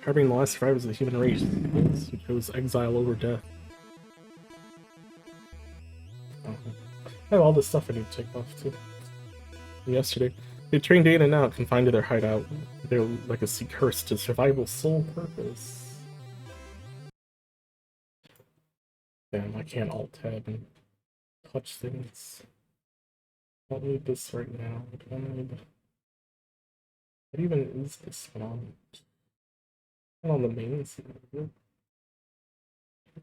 Harboring the last survivors of the human race, who chose exile over death. Oh. I have all this stuff I need to take off too. Yesterday, they trained in and out, confined to their hideout. Their legacy cursed to survival's sole purpose. Damn, I can't alt-tab and touch things. I don't need this right now. I don't need... What even is this one on? Not on the main scene. What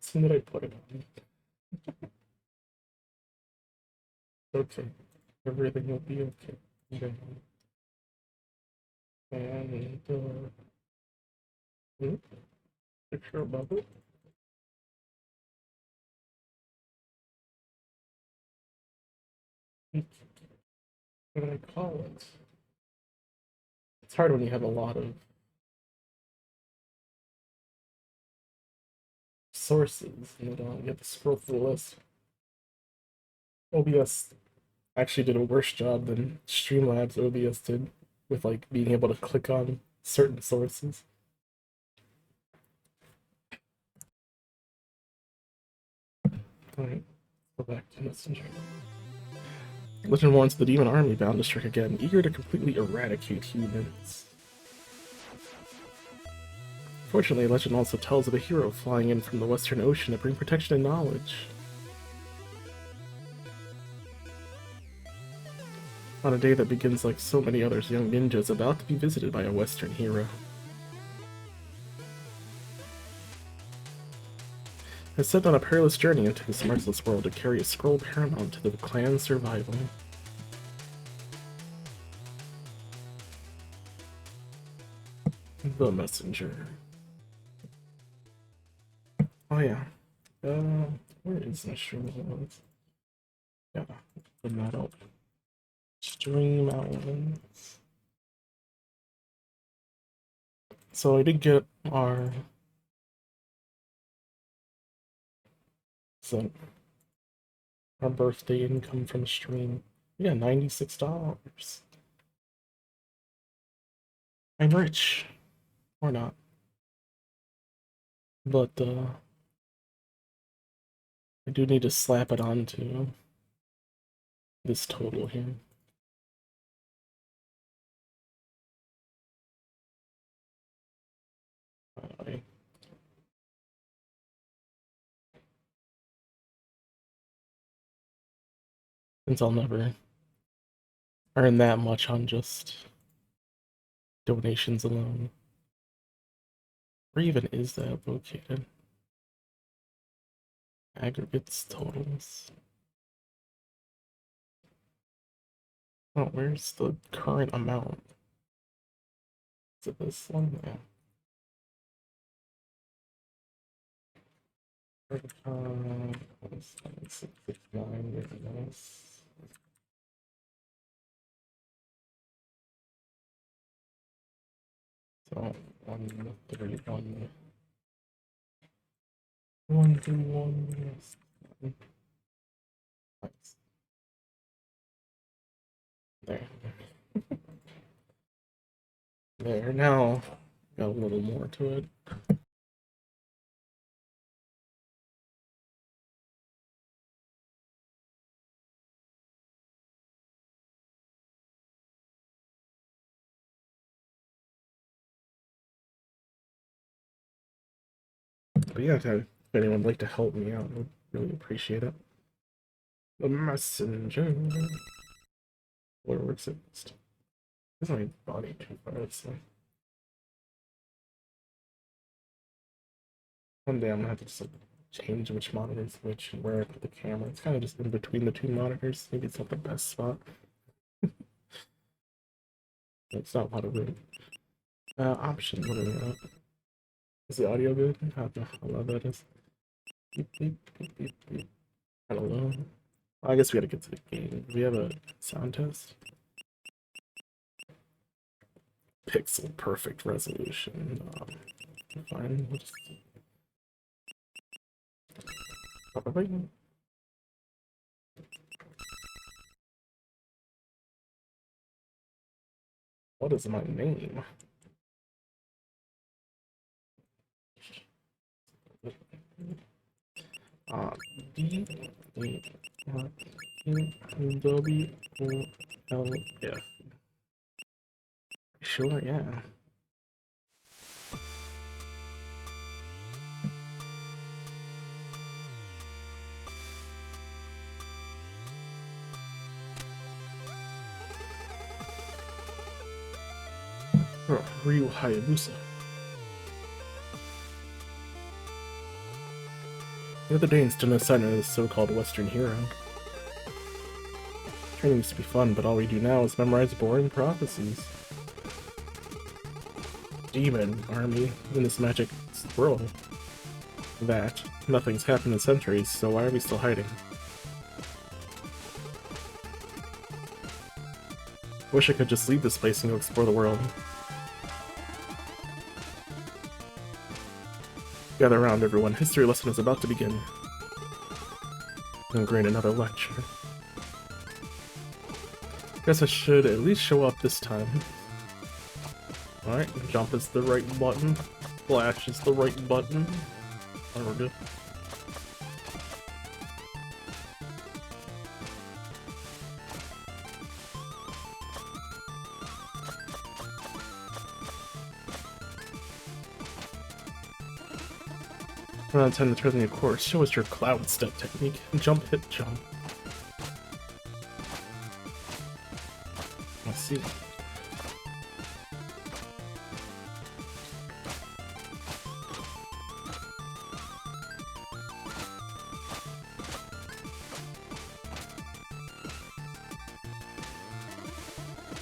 scene did I put it on? Okay. Everything will be okay. Okay. And, picture above it. What did I call it? It's hard when you have a lot of sources and you have to scroll through the list. OBS actually did a worse job than Streamlabs OBS did with like being able to click on certain sources. Alright, go back to Messenger. Legend warns the demon army bound to strike again, eager to completely eradicate humans. Fortunately, legend also tells of a hero flying in from the Western Ocean to bring protection and knowledge. On a day that begins like so many others, young ninja is about to be visited by a Western hero. Has set on a perilous journey into this merciless world to carry a scroll paramount to the clan's survival. The Messenger. Oh yeah. Where is my stream elements? Yeah, put that up. Stream elements. So I did get our birthday income from stream. Yeah, $96. I'm rich. Or not. But I do need to slap it onto this total here. Alright. Since I'll never earn that much on just donations alone. Where even is that located? Aggregates, totals. Oh, where's the current amount? Is it this one? Yeah. 669, very nice. So, 131. 131, yes. Nice. There. There, now got a little more to it. But yeah, if anyone would like to help me out, I would really appreciate it. The Messenger. Where works it best? This is my body too far, so. One day I'm gonna have to just like change which monitor is which and where I put the camera. It's kind of just in between the two monitors. Maybe it's not the best spot. It's not a lot of room. Options, what are we at? Is the audio good? How loud that is? Beep, beep, beep, beep, beep. I don't know. I guess we gotta get to the game. Do we have a sound test? Pixel perfect resolution. Fine. We'll just... What is my name? D A R Q W O L F. Sure, yeah. Oh, Ryu Hayabusa. The other day, instead of signing this so-called Western hero. Training used to be fun, but all we do now is memorize boring prophecies. Demon army in this magic world. That nothing's happened in centuries, so why are we still hiding? Wish I could just leave this place and go explore the world. Gather around, everyone. History lesson is about to begin. And grant another lecture. Guess I should at least show up this time. Alright, jump is the right button. Flash is the right button. Oh, we're good. Around 10 to turn the course. Show us your cloud step technique. Jump, hit, jump. Let's see.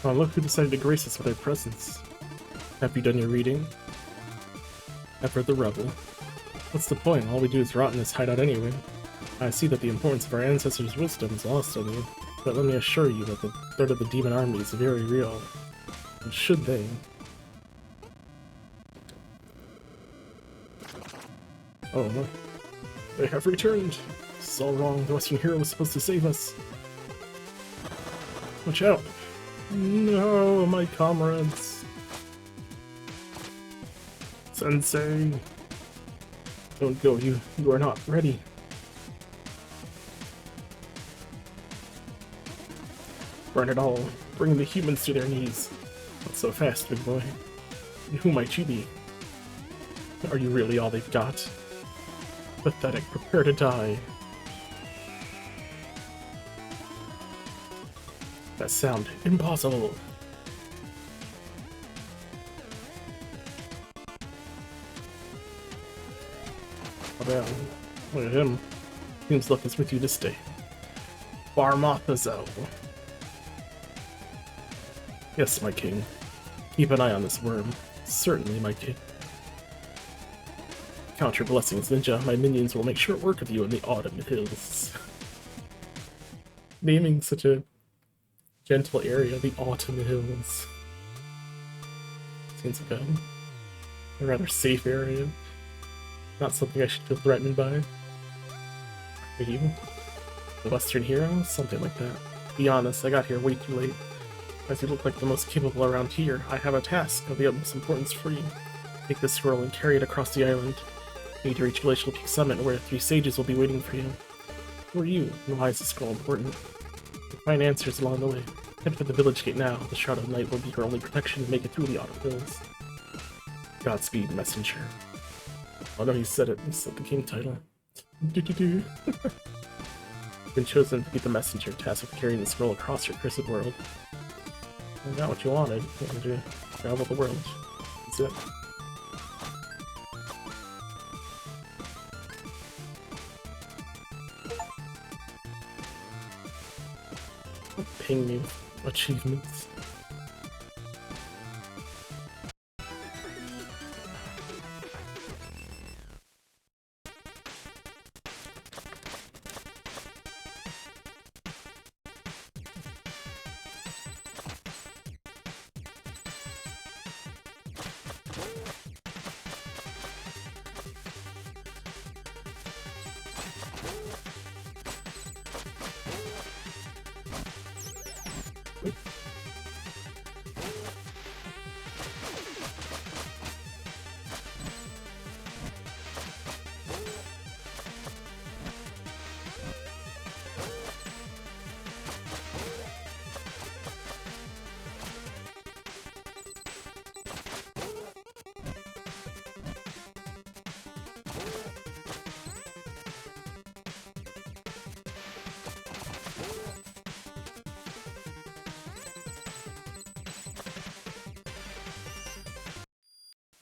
Oh, look who decided to grace us with their presence. Have you done your reading? Ever the rebel. What's the point? All we do is rot in this hideout anyway. I see that the importance of our ancestors' wisdom is lost on you, but let me assure you that the threat of the demon army is very real. And should they... Oh no. They have returned! This is all wrong. The Western hero was supposed to save us. Watch out! No, my comrades! Sensei! Don't go, you are not ready. Burn it all. Bring the humans to their knees. Not so fast, big boy. And who might you be? Are you really all they've got? Pathetic, prepare to die. That sound impossible. Oh damn. Look at him. Seems luck is with you this day. Barmathazel. Yes, my king. Keep an eye on this worm. Certainly, my king. Count your blessings, ninja. My minions will make short work of you in the autumn hills. Naming such a gentle area, the autumn hills. Seems like a rather safe area. Not something I should feel threatened by. Are you? The Western hero? Something like that. Be honest, I got here way too late. As you look like the most capable around here, I have a task of the utmost importance for you. Take this scroll and carry it across the island. You need to reach Glacial Peak Summit, where 3 sages will be waiting for you. Who are you, and why is the scroll important? You'll find answers along the way. Head for the village gate now. The Shroud of Night will be your only protection to make it through the autumn hills. Godspeed, messenger. Oh no, he said it. He said the game title. You've been chosen to be the messenger, tasked with carrying the scroll across your cursed world. You got what you wanted. You wanted to travel the world. That's it. Ping me achievements.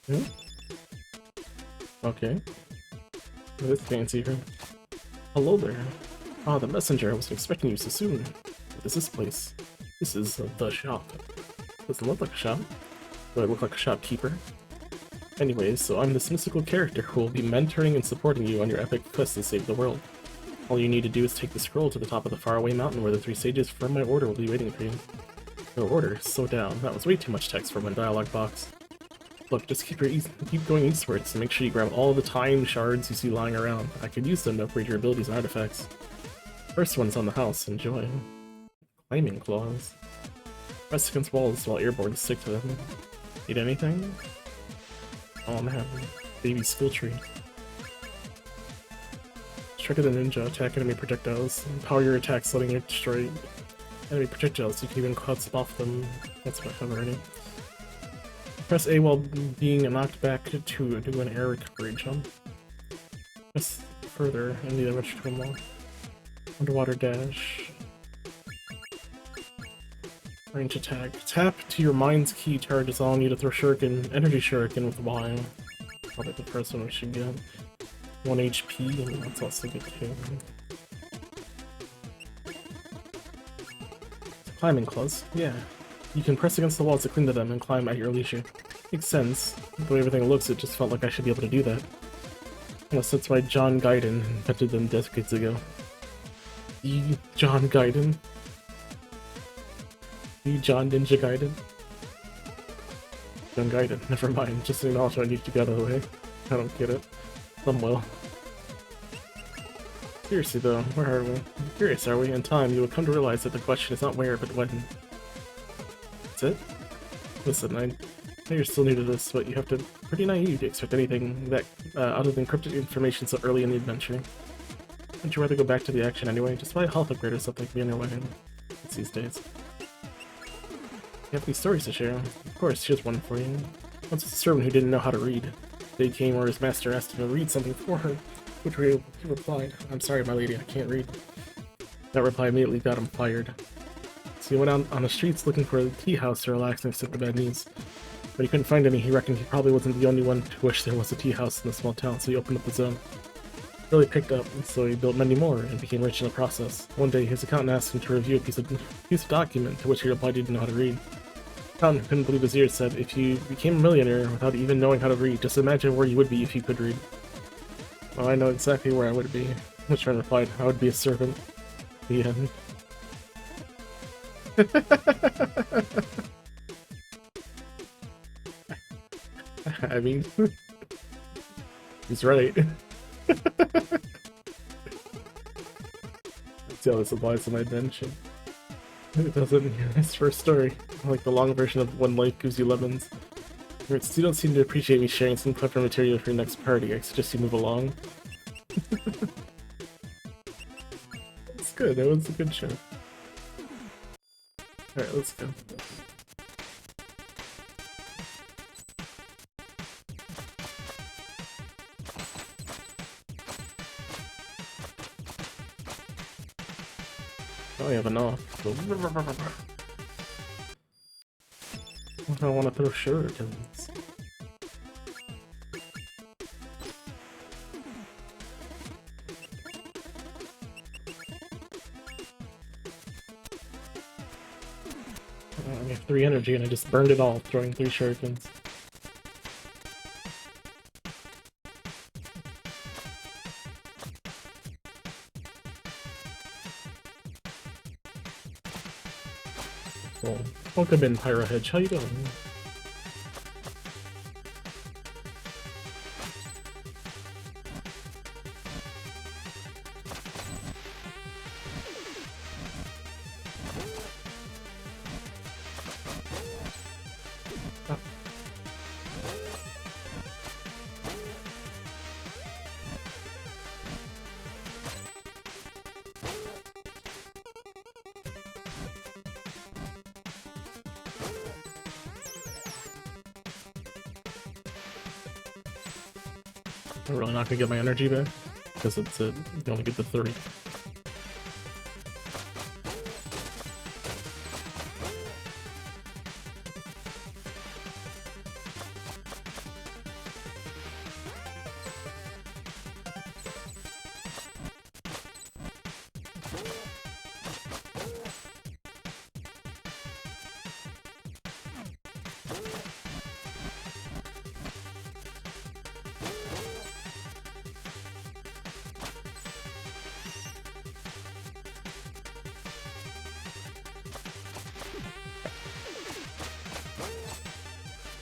Hmm? Okay. This fancy room. Hello there. Ah, the messenger. I wasn't expecting you so soon. What is this place? This is the shop. Doesn't look like a shop. Do I look like a shopkeeper? Anyways, so I'm this mystical character who will be mentoring and supporting you on your epic quest to save the world. All you need to do is take the scroll to the top of the faraway mountain where the 3 sages from my order will be waiting for you. Your order? Slow down. That was way too much text for one dialogue box. Look, just keep going eastwards and make sure you grab all the time shards you see lying around. I could use them to upgrade your abilities and artifacts. First one's on the house. Enjoy. Climbing claws. Press against walls while airborne to stick to them. Need anything? Oh man. Baby skill tree. Strike of the ninja. Attack enemy projectiles. Power your attacks, letting it destroy enemy projectiles. You can even cut off them. That's what I've already. Press A while being knocked back to do an air recovery jump. Press further in the other wall. Underwater dash. Range attack. Tap to your mind's key charges allowing you to throw shuriken, energy shuriken with Y. Probably the first one we should get. 1 HP, and that's also good too. Climbing claws, yeah. You can press against the walls to cling to them and climb at your leisure. Makes sense. The way everything looks, it just felt like I should be able to do that. Unless that's why John Gaiden invented them decades ago. John Gaiden? John Ninja Gaiden? John Gaiden, never mind. Just acknowledge I need to get out of the way. I don't get it. Some will. Seriously though, where are we? I'm curious, are we? In time, you will come to realize that the question is not where, but when. That's it? Listen, I know you're still new to this, but you have to pretty naive to expect anything that other than encrypted information so early in the adventure. Wouldn't you rather go back to the action anyway? Just buy a health upgrade or something to be on your way. It's these days. You have these stories to share. Of course, here's one for you. Once was a servant who didn't know how to read. The day came where his master asked him to read something for her, which he replied, "I'm sorry, my lady, I can't read." That reply immediately got him fired. So he went out on the streets looking for a tea house to relax and accept the bad news. But he couldn't find any. He reckoned he probably wasn't the only one to wish there was a tea house in the small town, so he opened up his own. It really picked up, so he built many more and became rich in the process. One day, his accountant asked him to review a piece of document, to which he replied he didn't know how to read. The accountant couldn't believe his ears, said, "If you became a millionaire without even knowing how to read, just imagine where you would be if you could read." Well, I know exactly where I would be. Which friend replied, "I would be a servant." The end. I mean, he's right. Let's see how this applies to my adventure. It doesn't in his first story. I like the long version of When Life Gives You Lemons. You don't seem to appreciate me sharing some clever material for your next party. I suggest you move along. It's good. That was a good show. Alright, let's go. Oh, I have enough. I don't want to throw shurikens. I have 3 energy and I just burned it all throwing 3 shurikens. Well, welcome in, Pyro Hedge. How you doing? I'm really not gonna get my energy back because it's you only get the 30.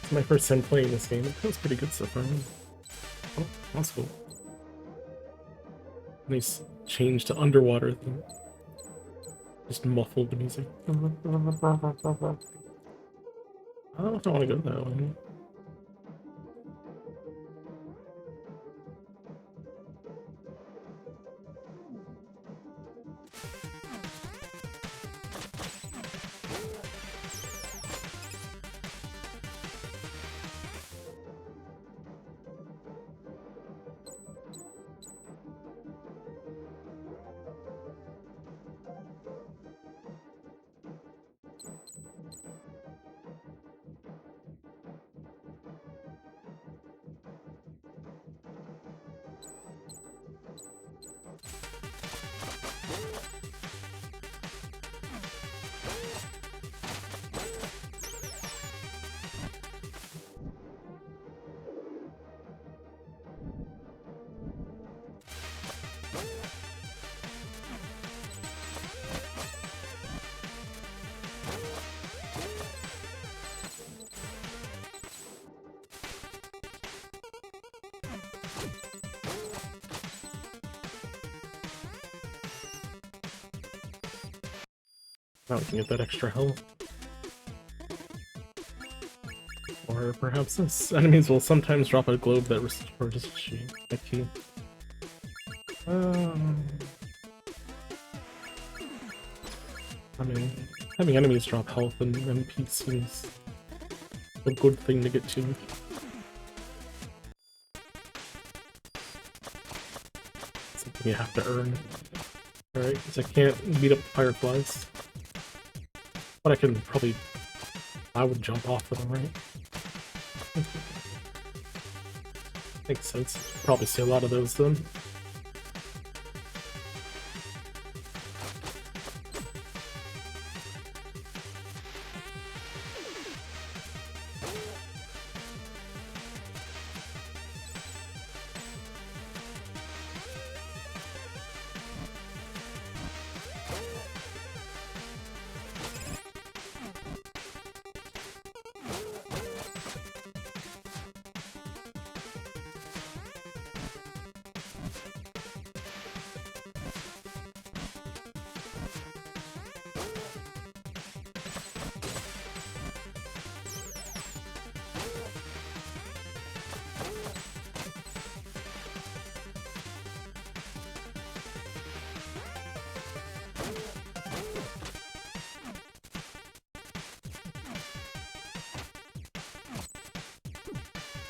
It's my first time playing this game. It feels pretty good so far. Oh, that's cool. Nice change to underwater thing. Just muffled music. I don't know if I want to go that way. Now we can get that extra health. Or perhaps this. Enemies will sometimes drop a globe that restores a key. I mean, having enemies drop health and MP seems a good thing to get to. Something you have to earn. Alright, because I can't beat up fireflies. But I can probably... I would jump off of them, right? Makes sense. Probably see a lot of those then.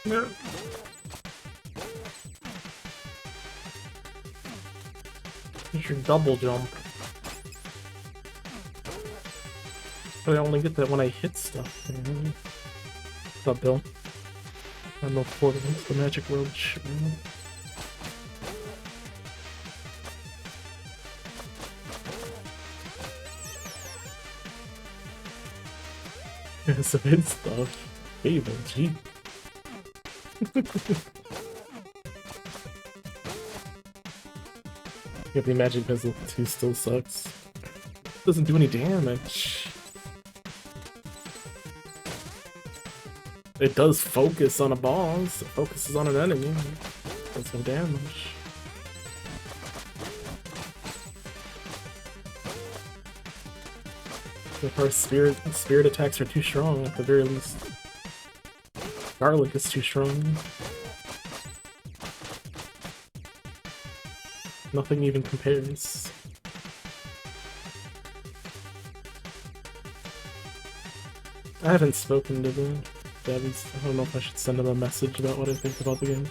No. Use your double jump. But I only get that when I hit stuff. What's up, Bill? I know portal into the magic roach. Some hit stuff. Hey, gee. Yeah, the Magic Missile 2 still sucks. Doesn't do any damage. It does focus on a boss. It focuses on an enemy. Does no damage. If our spirit attacks are too strong, at the very least. Garlic is too strong. Nothing even compares. I haven't spoken to the devs. I don't know if I should send them a message about what I think about the game.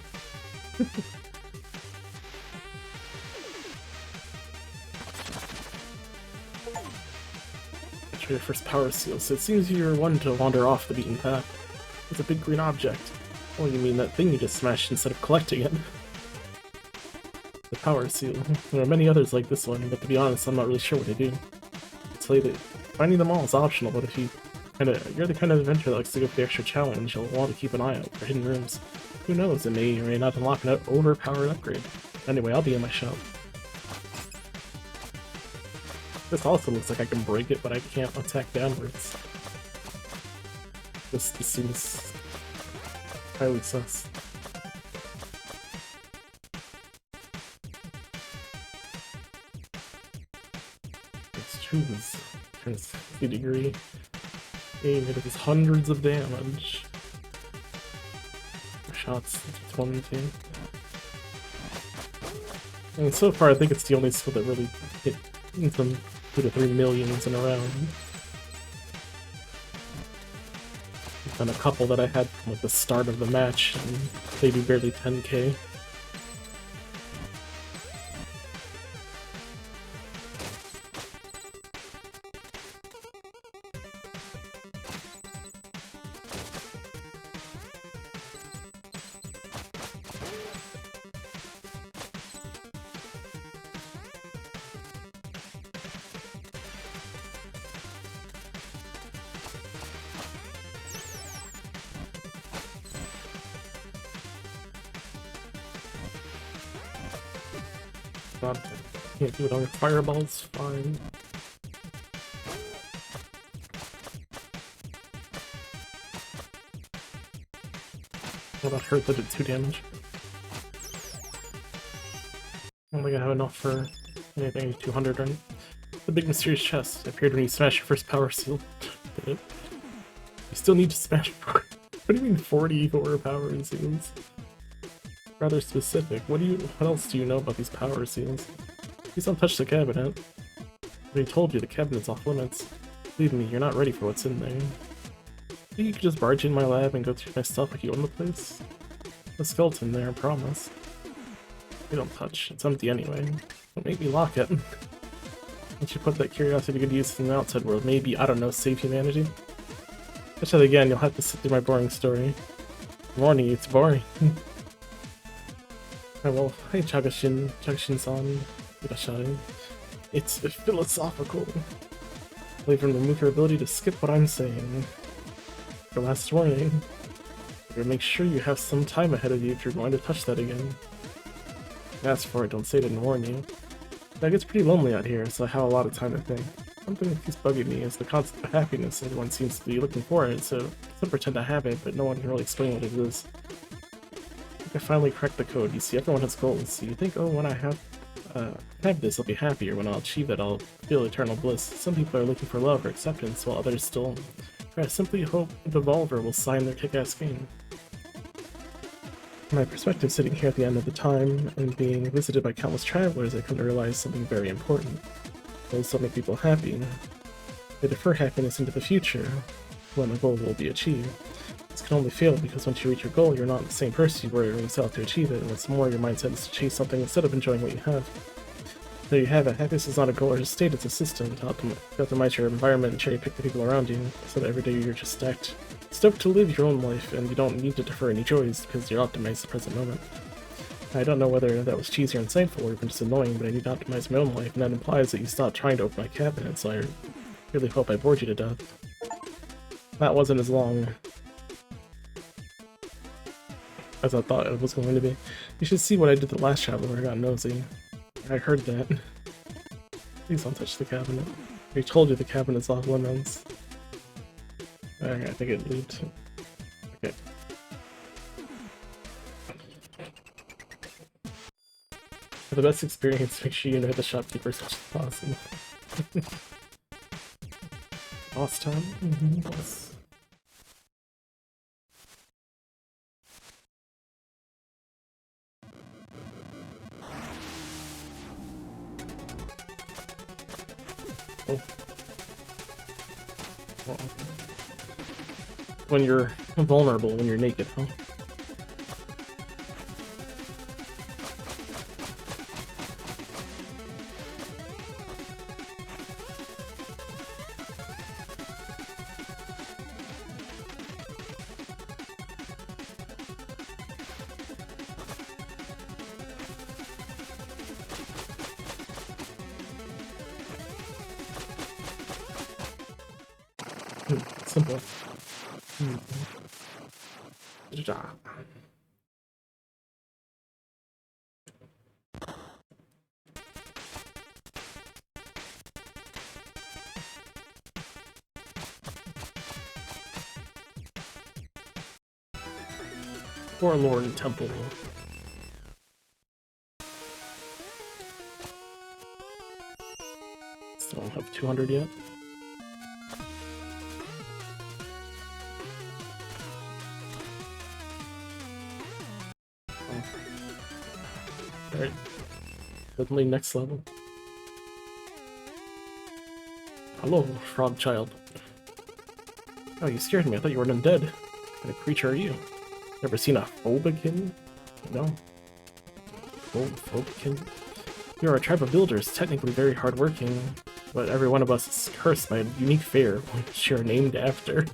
Try your first power seal, so it seems you're one to wander off the beaten path. It's a big green object. Oh, you mean that thing you just smashed instead of collecting it? The power seal. There are many others like this one, but to be honest, I'm not really sure what they do. I'll tell you that finding them all is optional, but if you're the kind of adventurer that likes to go for the extra challenge, you'll want to keep an eye out for hidden rooms. Who knows, it may or may not unlock an overpowered upgrade. Anyway, I'll be in my shop. This also looks like I can break it, but I can't attack downwards. This seems highly sus. It's true, this turns 50 degree aim, it does hundreds of damage. Shots 20. And so far, I think it's the only skill that really hit some 2 to 3 millions in a round. I've done a couple that I had from like the start of the match, and they do barely 10k. God, can't do it on your fireballs, fine. Well, that hurt that did 2 damage. I don't think I have enough for anything 200 or anything. The big mysterious chest appeared when you smashed your first power seal. Did it? You still need to smash. What do you mean 44 power seals? Rather specific. What else do you know about these power seals? Please don't touch the cabinet. I told you the cabinet's off limits. Believe me, you're not ready for what's in there. You could just barge in my lab and go through my stuff like you own the place. The skeleton there, I promise. You don't touch. It's empty anyway. Don't make me lock it. Once you put that curiosity to good use in the outside world, maybe, I don't know, save humanity? Touch that again, you'll have to sit through my boring story. I'm warning you, it's boring. Oh, well, hey Chagashin-san, Irashai. It's philosophical. Leave and remove your ability to skip what I'm saying. Your last warning. Better make sure you have some time ahead of you if you're going to touch that again. Ask for it, don't say it didn't warn you. It gets pretty lonely out here, so I have a lot of time to think. Something that keeps bugging me is the concept of happiness. Everyone seems to be looking for it, so I still pretend I have it, but no one can really explain what it is. I think I finally cracked the code. You see, everyone has goals, so you think, oh, when I have this, I'll be happier. When I'll achieve it, I'll feel eternal bliss. Some people are looking for love or acceptance, while others still try to simply hope Devolver will sign their kick-ass game. From my perspective, sitting here at the end of the time and being visited by countless travelers, I come to realize something very important. Goals don't make people happy. They defer happiness into the future, when the goal will be achieved. This can only fail because once you reach your goal, you're not the same person you were when you set out to achieve it, and what's more, your mindset is to chase something instead of enjoying what you have. There you have it. Happiness is not a goal or a state, it's a system to optimize your environment and cherry-pick the people around you, so that every day you're just stoked to live your own life, and you don't need to defer any joys because you're optimized the present moment. I don't know whether that was cheesy or insightful or even just annoying, but I need to optimize my own life, and that implies that you stop trying to open my cabinet, so I really hope I bored you to death. That wasn't as long as I thought it was going to be. You should see what I did the last travel where I got nosy. I heard that. Please don't touch the cabinet. I told you the cabinet's off limits. Alright, I think it leaped. Okay. For the best experience, make sure you know the shopkeeper as much as possible. Boss time? Boss. Oh. Oh. When you're vulnerable, when you're naked, huh? simple. Ja. Forlorn Temple. Still don't have 200 yet. Alright. Definitely next level. Hello, frog child. Oh, you scared me. I thought you were an undead. What kind of creature are you? Ever seen a Phobikin? No. Phobikin? You're a tribe of builders, technically very hardworking, but every one of us is cursed by a unique fate, which you're named after.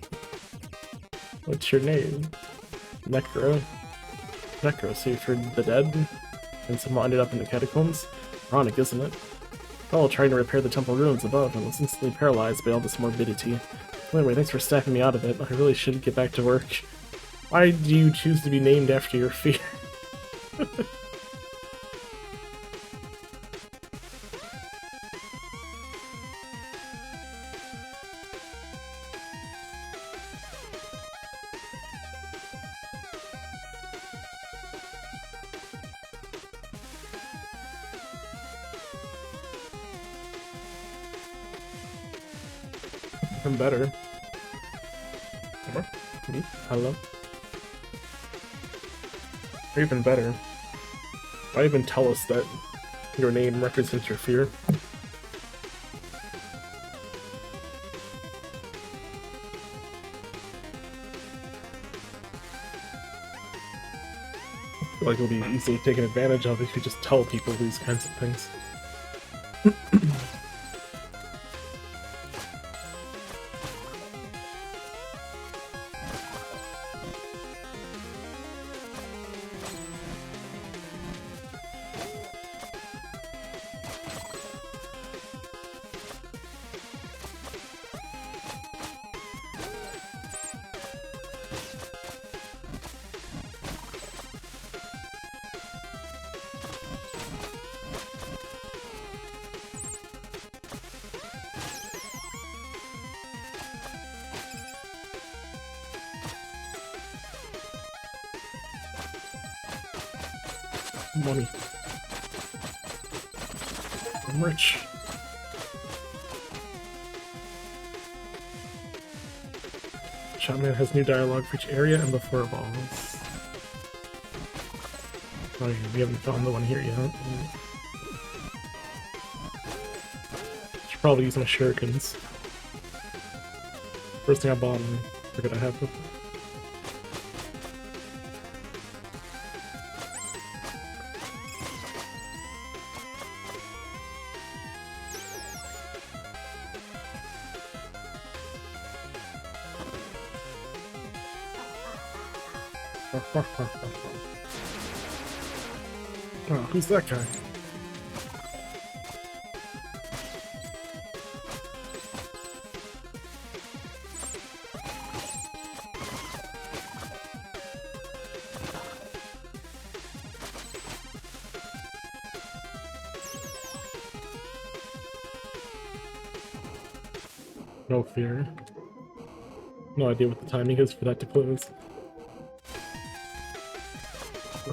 What's your name? Necro. Necro, so you've heard the dead? And somehow ended up in the catacombs? Ironic, isn't it? While trying to repair the temple ruins above, and was instantly paralyzed by all this morbidity. Anyway, thanks for snapping me out of it. I really should get back to work. Why do you choose to be named after your fear? I'm better. Hello? Or even better, why even tell us that your name represents your fear? I feel like it'll be easily taken advantage of if you just tell people these kinds of things. Money. I'm rich. Shotman has new dialogue for each area and before evolves. Oh, we haven't found the one here yet. Should probably use my shurikens. First thing I bought and figured I have them. Oh, who's that guy? No fear. No idea what the timing is for that to close.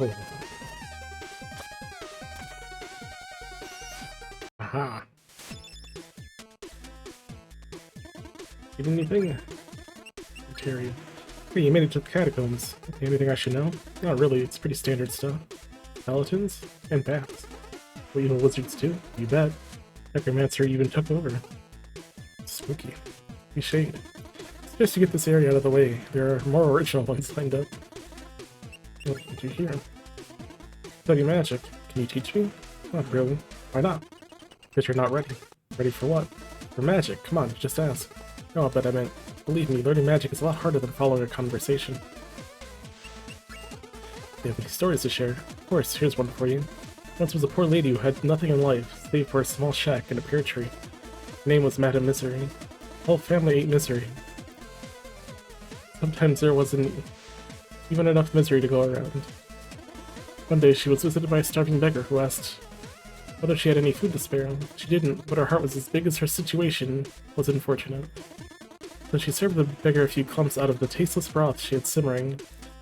Oh. Aha. Need anything? Materia. Hey, you made it to the catacombs. Anything I should know? Not really, it's pretty standard stuff. Skeletons and bats. Well, even wizards too, you bet. Necromancer even took over. Spooky. Be shade. It's best to get this area out of the way. There are more original ones lined up. What did you hear? Study magic. Can you teach me? Not really. Why not? Because you're not ready. Ready for what? For magic. Come on, just ask. No, but I meant, believe me, learning magic is a lot harder than following a conversation. You have any stories to share? Of course, here's one for you. Once was a poor lady who had nothing in life, save for a small shack and a pear tree. Her name was Madame Misery. The whole family ate misery. Sometimes there wasn't even enough misery to go around. One day she was visited by a starving beggar who asked whether she had any food to spare. She didn't, but her heart was as big as her situation was unfortunate. So she served the beggar a few clumps out of the tasteless broth she had simmering,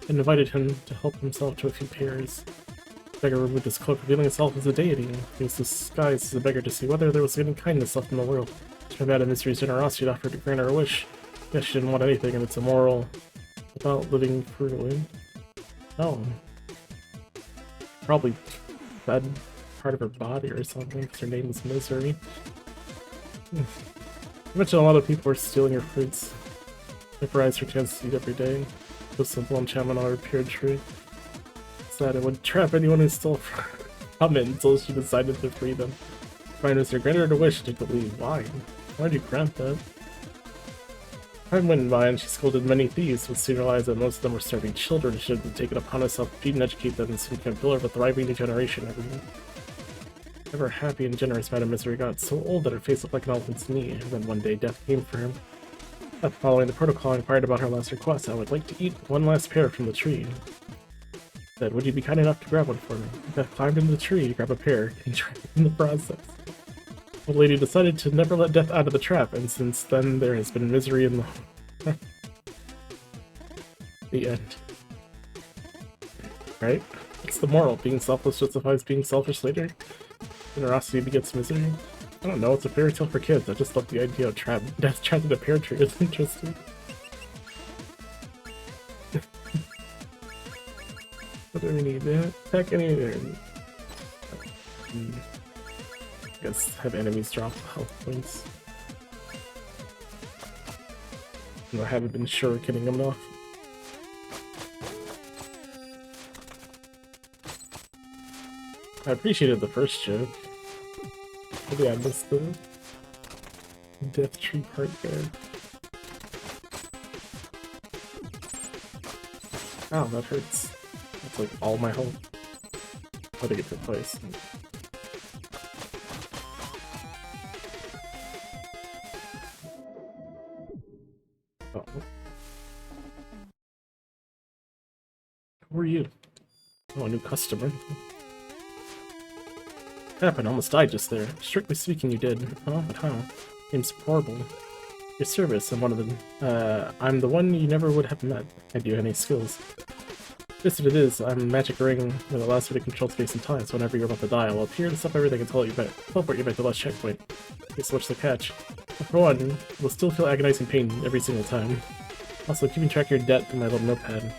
and invited him to help himself to a few pears. The beggar removed his cloak, revealing himself as a deity. He was disguised as a beggar to see whether there was any kindness left in the world. She turned out of Misery's generosity and offered to grant her a wish. Yes, she didn't want anything, and it's immoral without living frugally. Oh. Probably fed part of her body or something, because her name is Misery. I mentioned a lot of people are stealing her fruits. Vaporize her chance to eat every day. So simple enchantment on her pure tree. Sad it would trap anyone who stole from it until she decided to free them. Prime Minister granted her a wish to believe. Why? Why'd you grant that? Time went by and she scolded many thieves, but soon realized that most of them were starving children. She had taken upon herself to feed and educate them and soon became a pillar of a thriving new generation everywhere. Ever happy and generous, Madame Misery got so old that her face looked like an elephant's knee, and then one day death came for him. After following the protocol, I inquired about her last request. I would like to eat one last pear from the tree. I said, would you be kind enough to grab one for me? Beth climbed into the tree to grab a pear, and tried in the process. The old lady decided to never let death out of the trap, and since then there has been misery in the... the end. Right? It's the moral. Being selfless justifies being selfish later. Generosity begets misery. I don't know, it's a fairy tale for kids. I just love the idea of death trapped in a pear tree. It's interesting. What do we need? Attack any... I guess have enemies drop health points. I haven't been sure getting them enough. I appreciated the first joke. Maybe I missed the death tree part there. Ow, that hurts. That's like all my health. How to get to place. Oh. Who are you? Oh, a new customer. Happened, almost died just there. Strictly speaking, you did. Oh, but how? Name's horrible. Your service, I'm one of them. I'm the one you never would have met had you any skills. Just what it is, I'm a magic ring that allows me to control space and time, so whenever you're about to die, I'll appear and stop everything and teleport you back to the last checkpoint. Guess what's the catch? For one, you'll still feel agonizing pain every single time. Also, keeping track of your debt in my little notepad.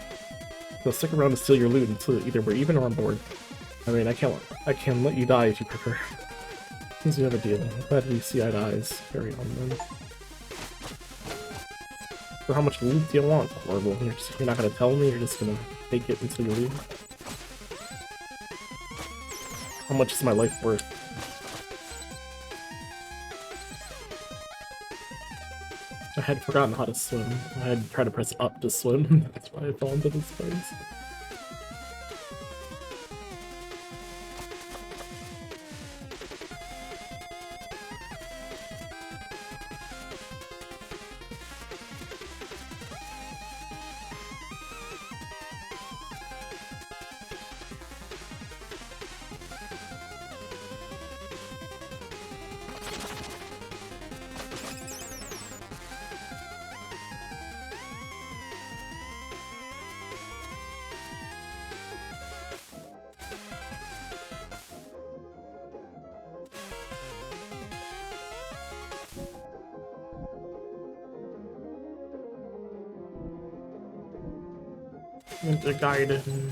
You'll stick around to steal your loot until either we're even or on board. I mean, I can let you die if you prefer. Since we have a deal, I'm glad we see eye to eyes. Carry on then. So how much loot do you want? Horrible. You're not gonna tell me, you're just gonna take it until you leave. How much is my life worth? I had forgotten how to swim. I had tried to press up to swim. That's why I fell into this place. Winter Garden.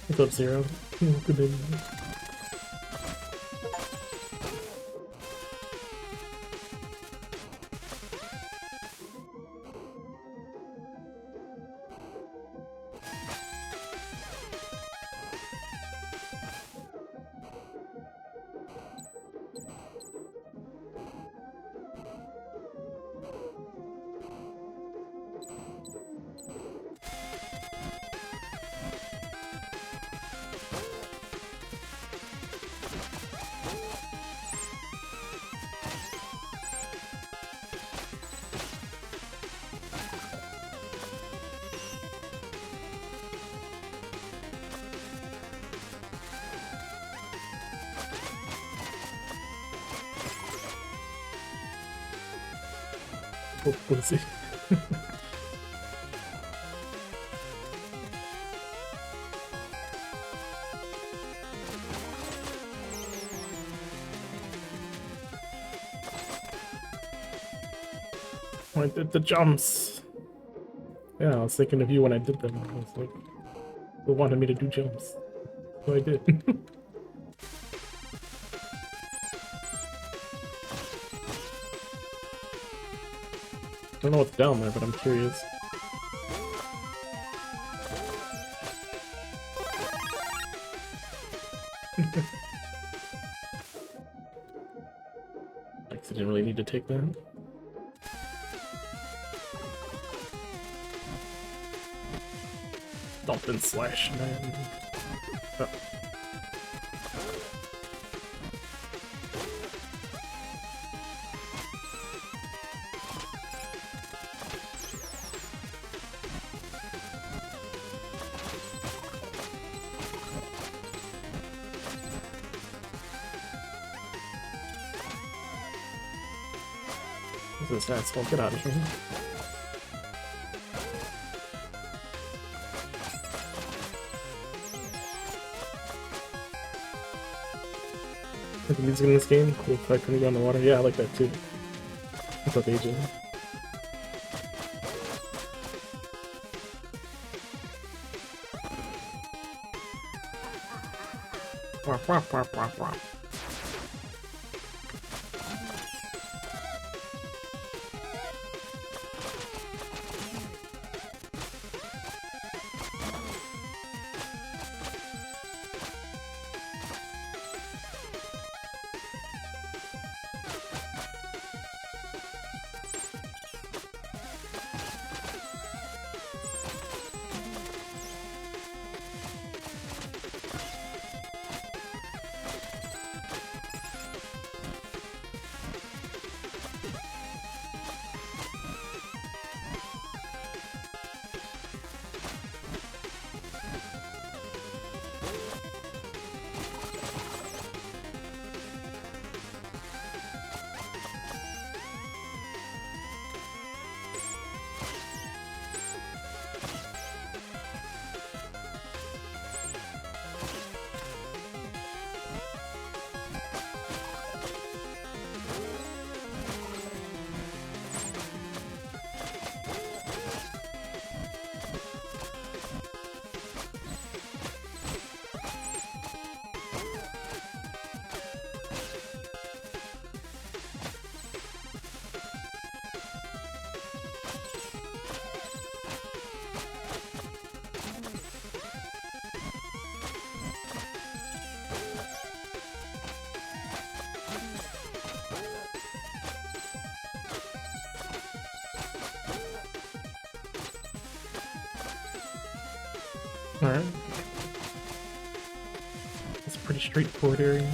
What's up, Zero? Good evening. We'll see. I did the jumps. Yeah, I was thinking of you when I did them. I was like, who wanted me to do jumps? So I did. I don't know what's down there, but I'm curious. I didn't really need to take that. Dump and slash, man. Oh. This is asshole. Get out of here. The music in this game, cool effect when you go on the water. Yeah, I like that too. What's up, AJ? Wah, wah, wah, wah, wah. Alright. It's a pretty straightforward area.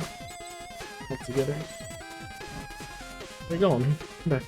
All together. Where you going? Come back.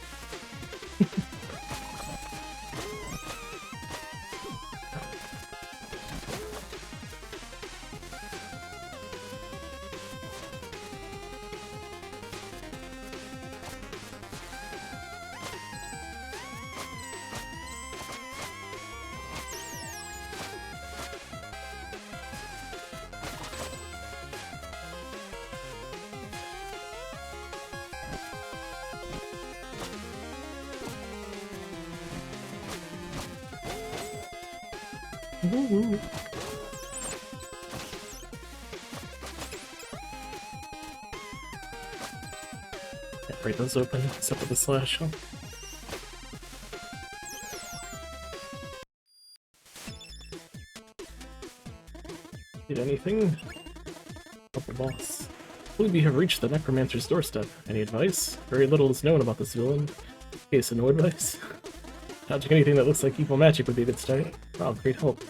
Woo-hoo. Can't break those open except for the slash. Huh? Need anything? Help the boss. I believe we have reached the Necromancer's doorstep. Any advice? Very little is known about this villain. Okay, so no advice. Dodging anything that looks like evil magic would be a good start. Wow, great help.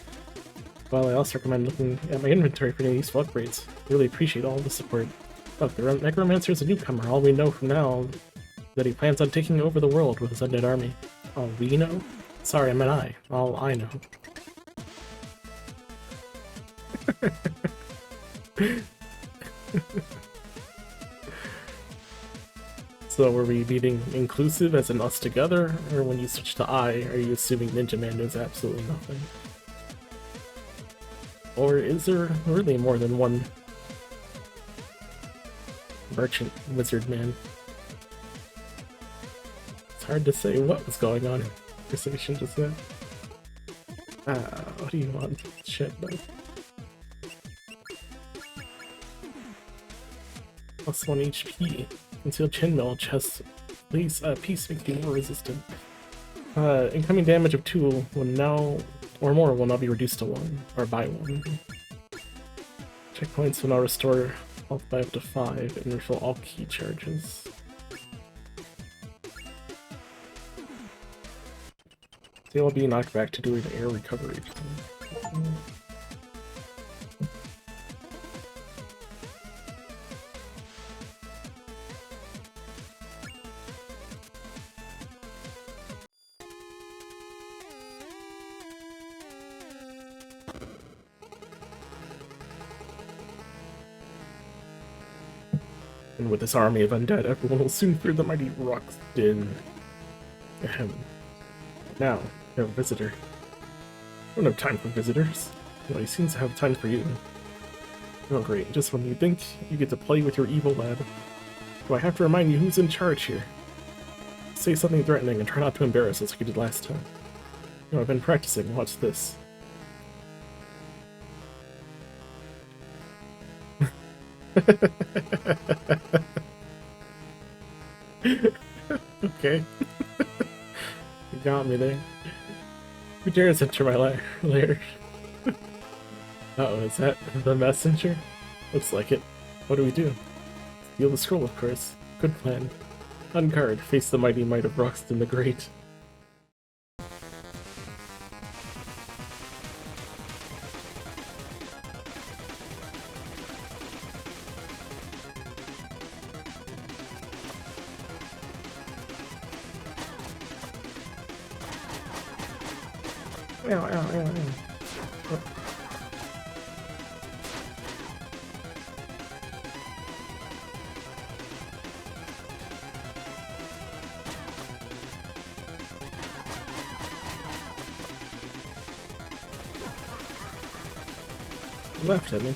Well, I also recommend looking at my inventory for any useful upgrades. Really appreciate all the support. Look, the Necromancer is a newcomer. All we know from now is that he plans on taking over the world with his undead army. All we know? Sorry, I meant I. All I know. So were we being inclusive as in us together, or when you switch to I, are you assuming Ninja Man knows absolutely nothing? Or is there really more than one merchant wizard man? It's hard to say what was going on in the conversation just then. What do you want? Shit, man. +1 HP. Concealed chainmail chest. Please, piece makes you more resistant. Incoming damage of 2 will now, or more, will now be reduced to 1, or by 1. Checkpoints will now restore health by up to 5 and refill all key charges. They will be knocked back to doing air recovery. And with this army of undead, everyone will soon fear the mighty Roxton. Ahem. Now, we have a visitor. I don't have time for visitors. Well, he seems to have time for you. Oh great, just when you think you get to play with your evil lad. Do I have to remind you who's in charge here? Say something threatening and try not to embarrass us like you did last time. You know, I've been practicing, watch this. Okay. You got me there. Who dares enter my lair? Uh-oh, is that the messenger? Looks like it. What do we do? Steal the scroll, of course. Good plan. On guard, face the mighty might of Roxton the Great. Ow, ow, ow, ow. Oh. You laughed at me.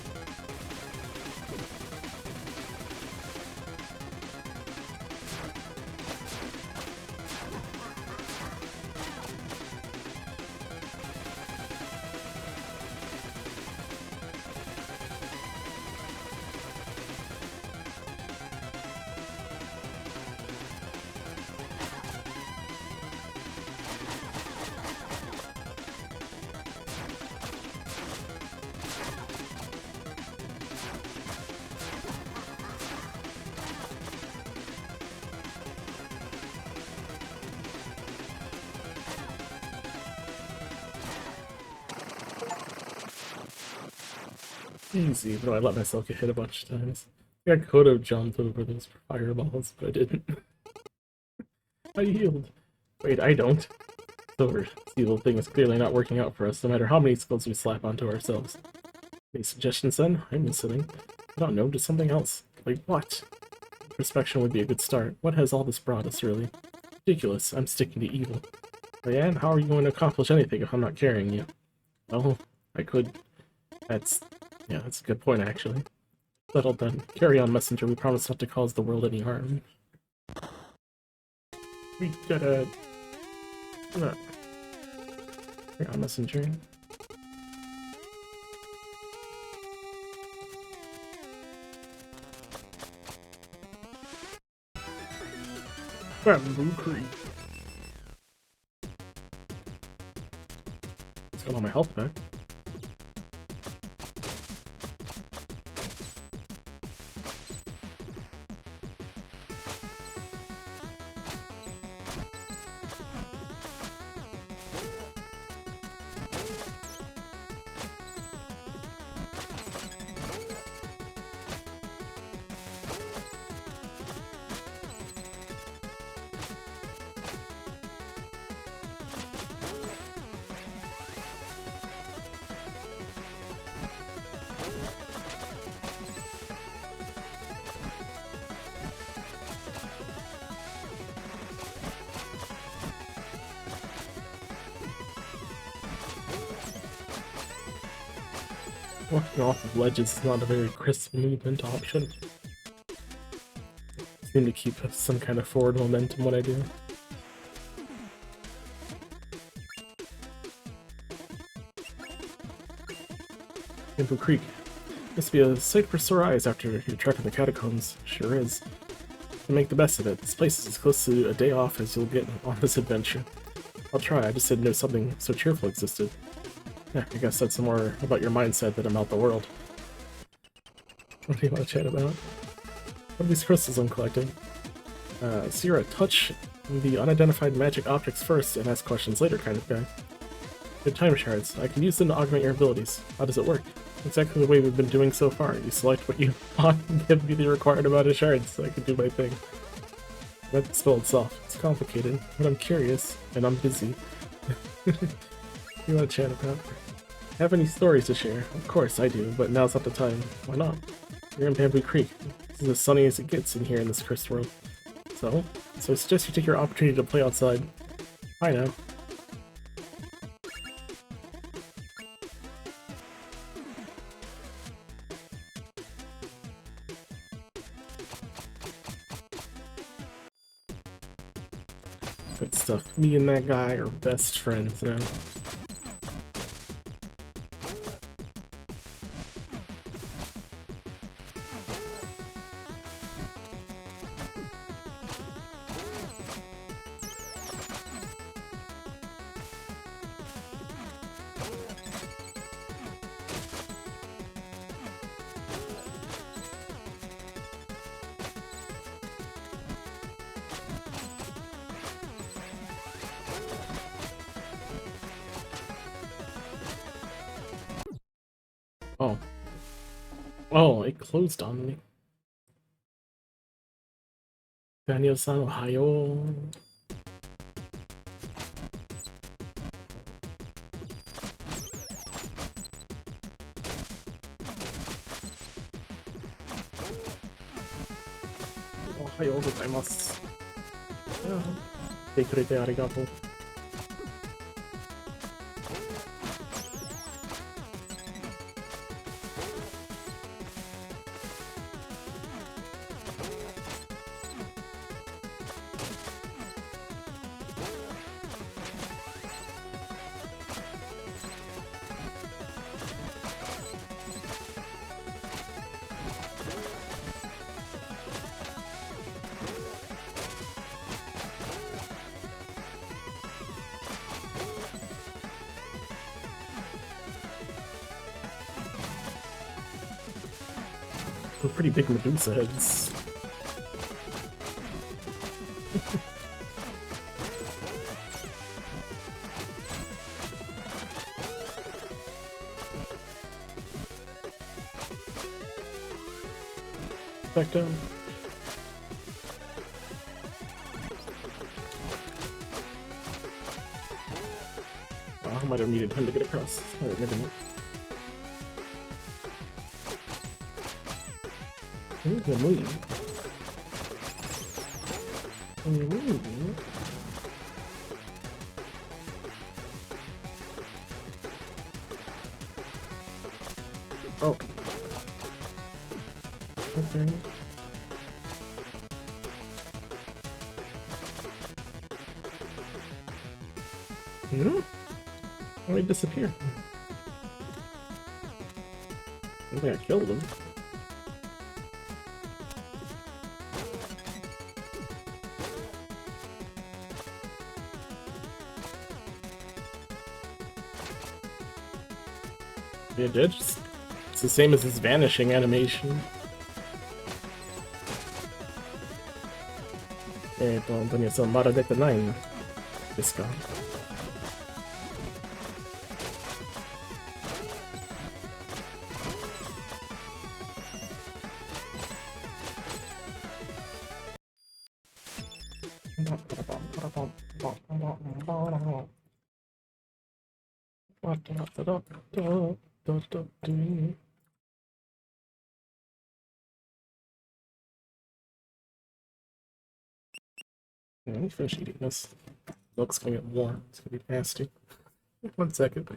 Easy, but I let myself get hit a bunch of times. I could have jumped over those fireballs, but I didn't. I healed. Wait, I don't. It's over. This evil thing is clearly not working out for us, no matter how many skills we slap onto ourselves. Any suggestions then? I'm listening. I don't know, just something else. Like what? Introspection would be a good start. What has all this brought us, really? Ridiculous. I'm sticking to evil. Diane, how are you going to accomplish anything if I'm not carrying you? Well, I could. Yeah, that's a good point, actually. Settled then. Carry on, messenger. We promise not to cause the world any harm. We gotta... Carry on, messenger. Bamboo Creek. Let's get all my health back. Walking off of ledges is not a very crisp movement option. I need to keep some kind of forward momentum when I do. Bamboo Creek. Must be a sight for sore eyes after your trek in the catacombs. Sure is. To make the best of it, this place is as close to a day off as you'll get on this adventure. I'll try, I just didn't know something so cheerful existed. Yeah, I guess that's more about your mindset than about the world. What do you want to chat about? What are these crystals I'm collecting? Sierra, touch the unidentified magic objects first and ask questions later kind of guy. Good time shards. I can use them to augment your abilities. How does it work? Exactly the way we've been doing so far. You select what you want and give me the required amount of shards so I can do my thing. That's the spell itself. It's complicated, but I'm curious, and I'm busy. You want to chat about? Have any stories to share? Of course I do, but now's not the time. Why not? You're in Bamboo Creek. This is as sunny as it gets in here in this cursed world. So I suggest you take your opportunity to play outside. Bye now. Good stuff. Me and that guy are best friends now. Oh. Oh, it closed on me. Daniel-san, Ohio. Ohio gozaimasu. 来てくれてありがとう。They're pretty big Medusa heads. Back down. Oh, I might have needed time to get across. Alright, never mind. Where's the move? Oh. Okay. No? Why did he disappear? I think I killed him. Yeah, it did. It's the same as his vanishing animation. 本当にそう、まだ出てないんですか? Yeah, let me finish eating this. Milk's gonna get warm. It's gonna be nasty. 1 second.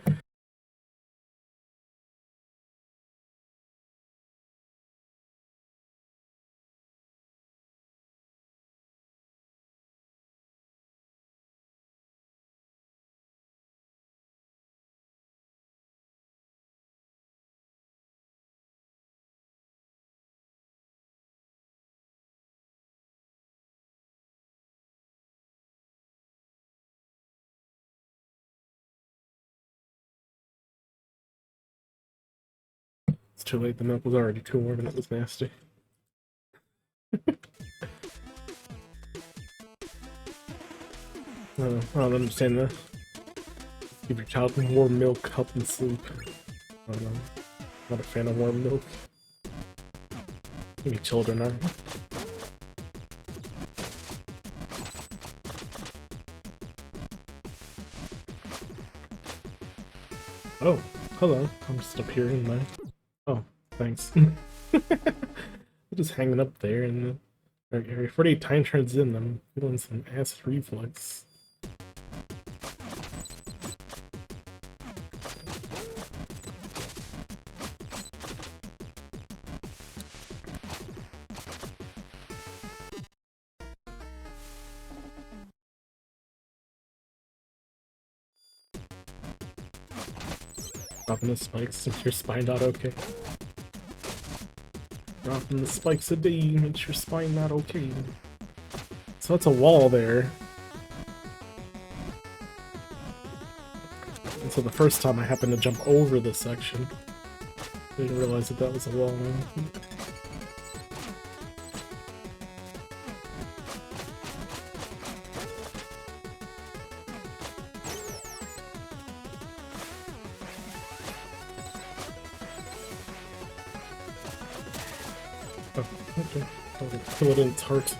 It's too late, the milk was already too warm and it was nasty. I don't understand that. Give your child warm milk, help them sleep. I don't know. Not a fan of warm milk. Maybe children are. Oh, hello. I'm just up here in my... Oh, thanks. Just hanging up there and... Every 48 time turns in, I'm feeling some acid reflux. Dropping the spikes, makes your spine not okay. Dropping the spikes a day makes your spine not okay. So that's a wall there. And so the first time I happened to jump over this section. Didn't realize that that was a wall. Oh, okay. Kill it in its heart.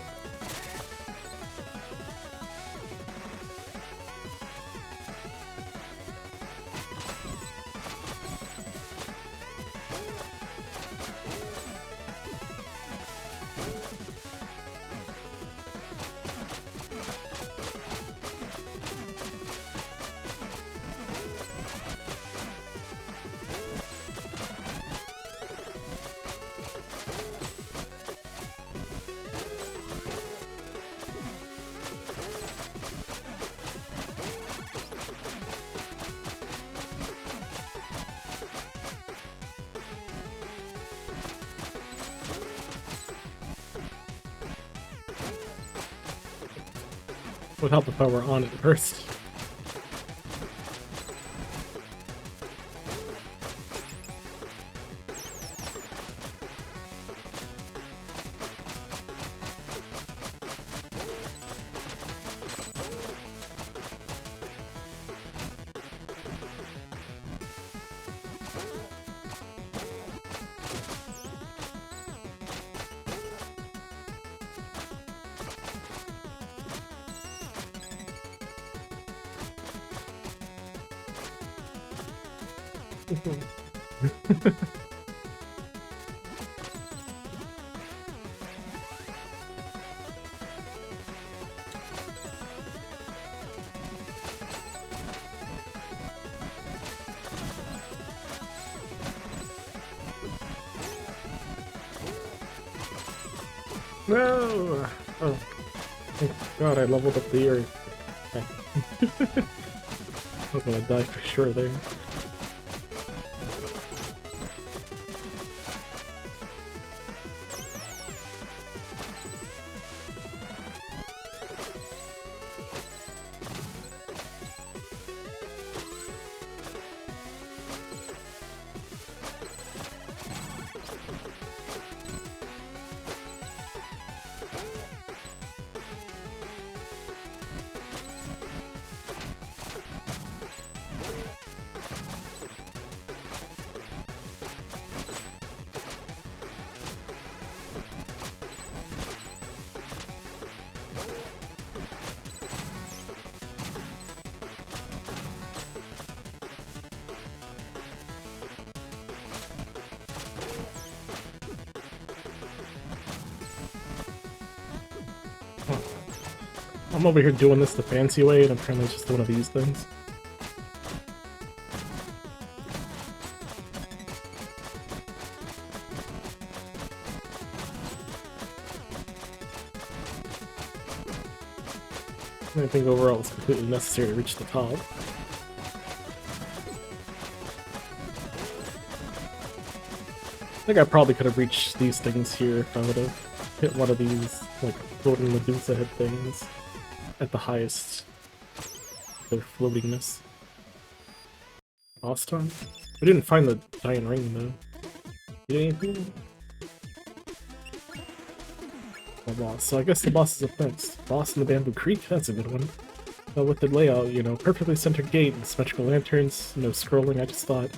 Would help if I were on it first. No! Oh. Thank God I leveled up the area. Okay. I was gonna die for sure there. I'm over here doing this the fancy way, and apparently it's just one of these things. I think overall it's completely necessary to reach the top. I think I probably could have reached these things here if I would have hit one of these, like, floating Medusa head things at the highest their floatingness. Boss time? We didn't find the giant ring though. Get anything? My boss. So I guess the boss is up next. Boss in the Bamboo Creek? That's a good one. With the layout, you know, perfectly centered gate and symmetrical lanterns, no scrolling, I just thought,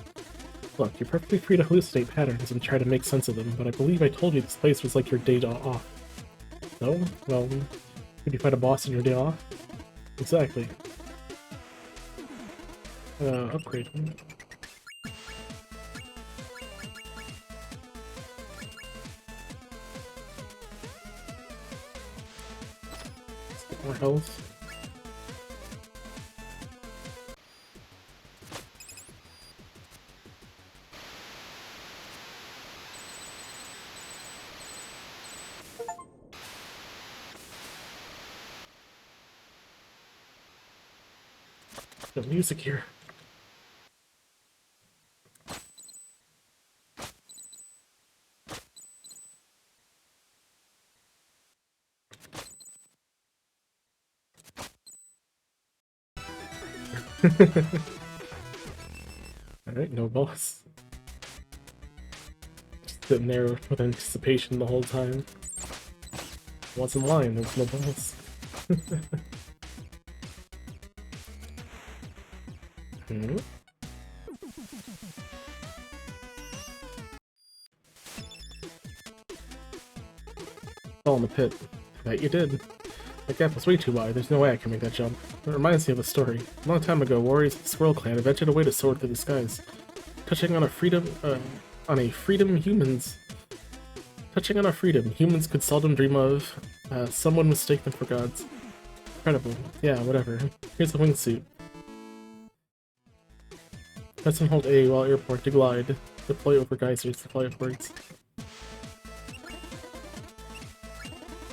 look, you're perfectly free to hallucinate patterns and try to make sense of them, but I believe I told you this place was like your day off. No? Well, could you find a boss on your day off? Exactly. Upgrade. Let's get more health. The music here. Alright, no boss. Just sitting there with anticipation the whole time. What's in line? There's no boss. Hmm? Fell in the pit. I bet you did. That gap was way too wide. There's no way I can make that jump. It reminds me of a story. A long time ago, warriors of the Squirrel Clan invented a way to soar through the skies. Touching on a freedom humans could seldom dream of. Someone mistake them for gods. Incredible. Yeah, whatever. Here's the wingsuit. Press and hold A while airport to glide. Deploy over geysers to fly upwards.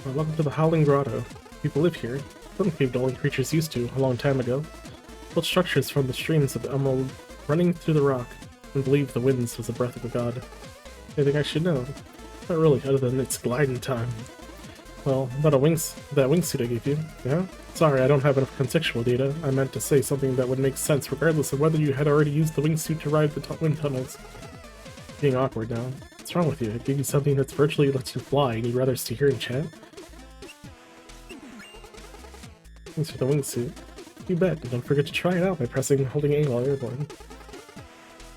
Welcome to the Howling Grotto. People live here. Some cave-dwelling creatures used to, a long time ago. Built structures from the streams of the emerald running through the rock, and believed the winds was the breath of a god. Anything I should know? Not really, other than it's gliding time. Well, that wingsuit I gave you, yeah? Sorry, I don't have enough contextual data. I meant to say something that would make sense regardless of whether you had already used the wingsuit to ride the wind tunnels. Being awkward now. What's wrong with you? I gave you something that's virtually lets you fly, and you'd rather stay here and chat? Thanks for the wingsuit. You bet, and don't forget to try it out by holding A while airborne.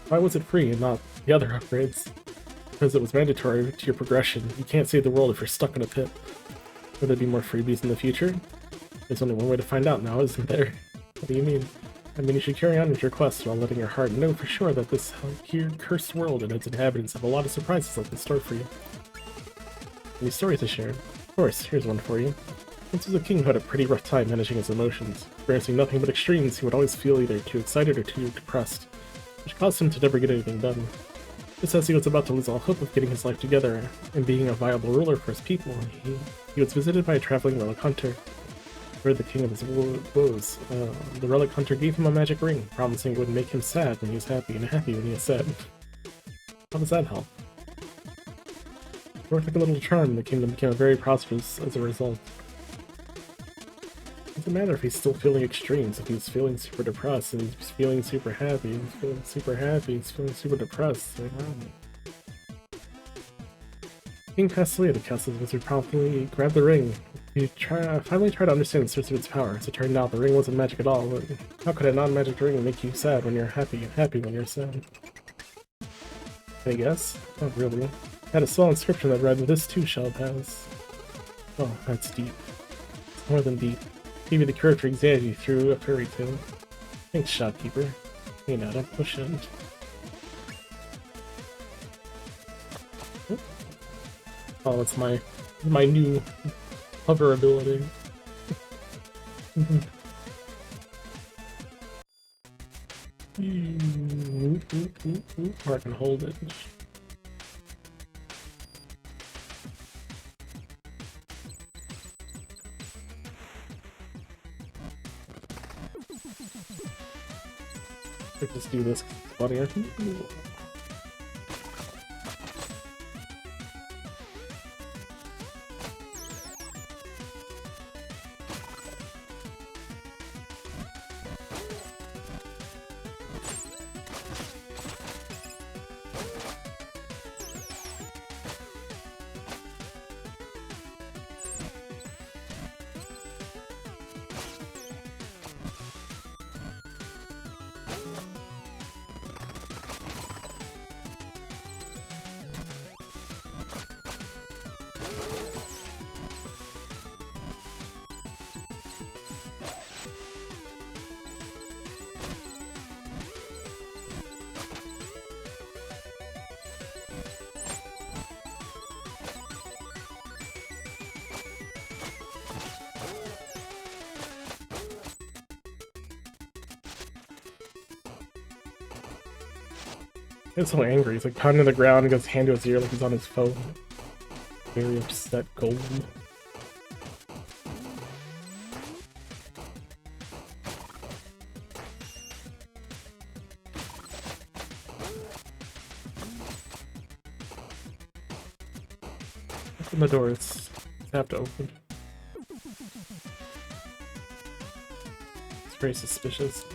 Why was it free and not the other upgrades? Because it was mandatory to your progression. You can't save the world if you're stuck in a pit. Will there be more freebies in the future? There's only one way to find out now, isn't there? What do you mean? I mean, you should carry on with your quest while letting your heart know for sure that this here cursed world and its inhabitants have a lot of surprises like in store for you. Any stories to share? Of course, here's one for you. Once was a king who had a pretty rough time managing his emotions. Experiencing nothing but extremes, he would always feel either too excited or too depressed, which caused him to never get anything done. Just as he was about to lose all hope of getting his life together and being a viable ruler for his people, he was visited by a traveling relic hunter. Heard the king of his woes. The relic hunter gave him a magic ring, promising it would make him sad when he was happy and happy when he was sad. How does that help? It worked like a little charm, and the kingdom became very prosperous as a result. It doesn't matter if he's still feeling extremes, if he's feeling super depressed, and he's feeling super happy, and he's feeling super happy, he's feeling super depressed. Like, wow. King passed away, the castle's wizard promptly grabbed the ring. He finally tried to understand the source of its power. As it turned out, the ring wasn't magic at all. But how could a non-magic ring make you sad when you're happy and happy when you're sad? I guess? Not really. It had a small inscription that read, "This too shall pass." Oh, that's deep. It's more than deep. Give you the cure for anxiety through a fairy tale. Thanks, shopkeeper. Hey now, don't push it. Oh, it's my new hover ability. Or I can hold it. Let's just do this. Funnier. He's so angry. He's like pounding the ground and goes hand to his ear like he's on his phone. Very upset gold. Open the doors. I have to open. It's very suspicious.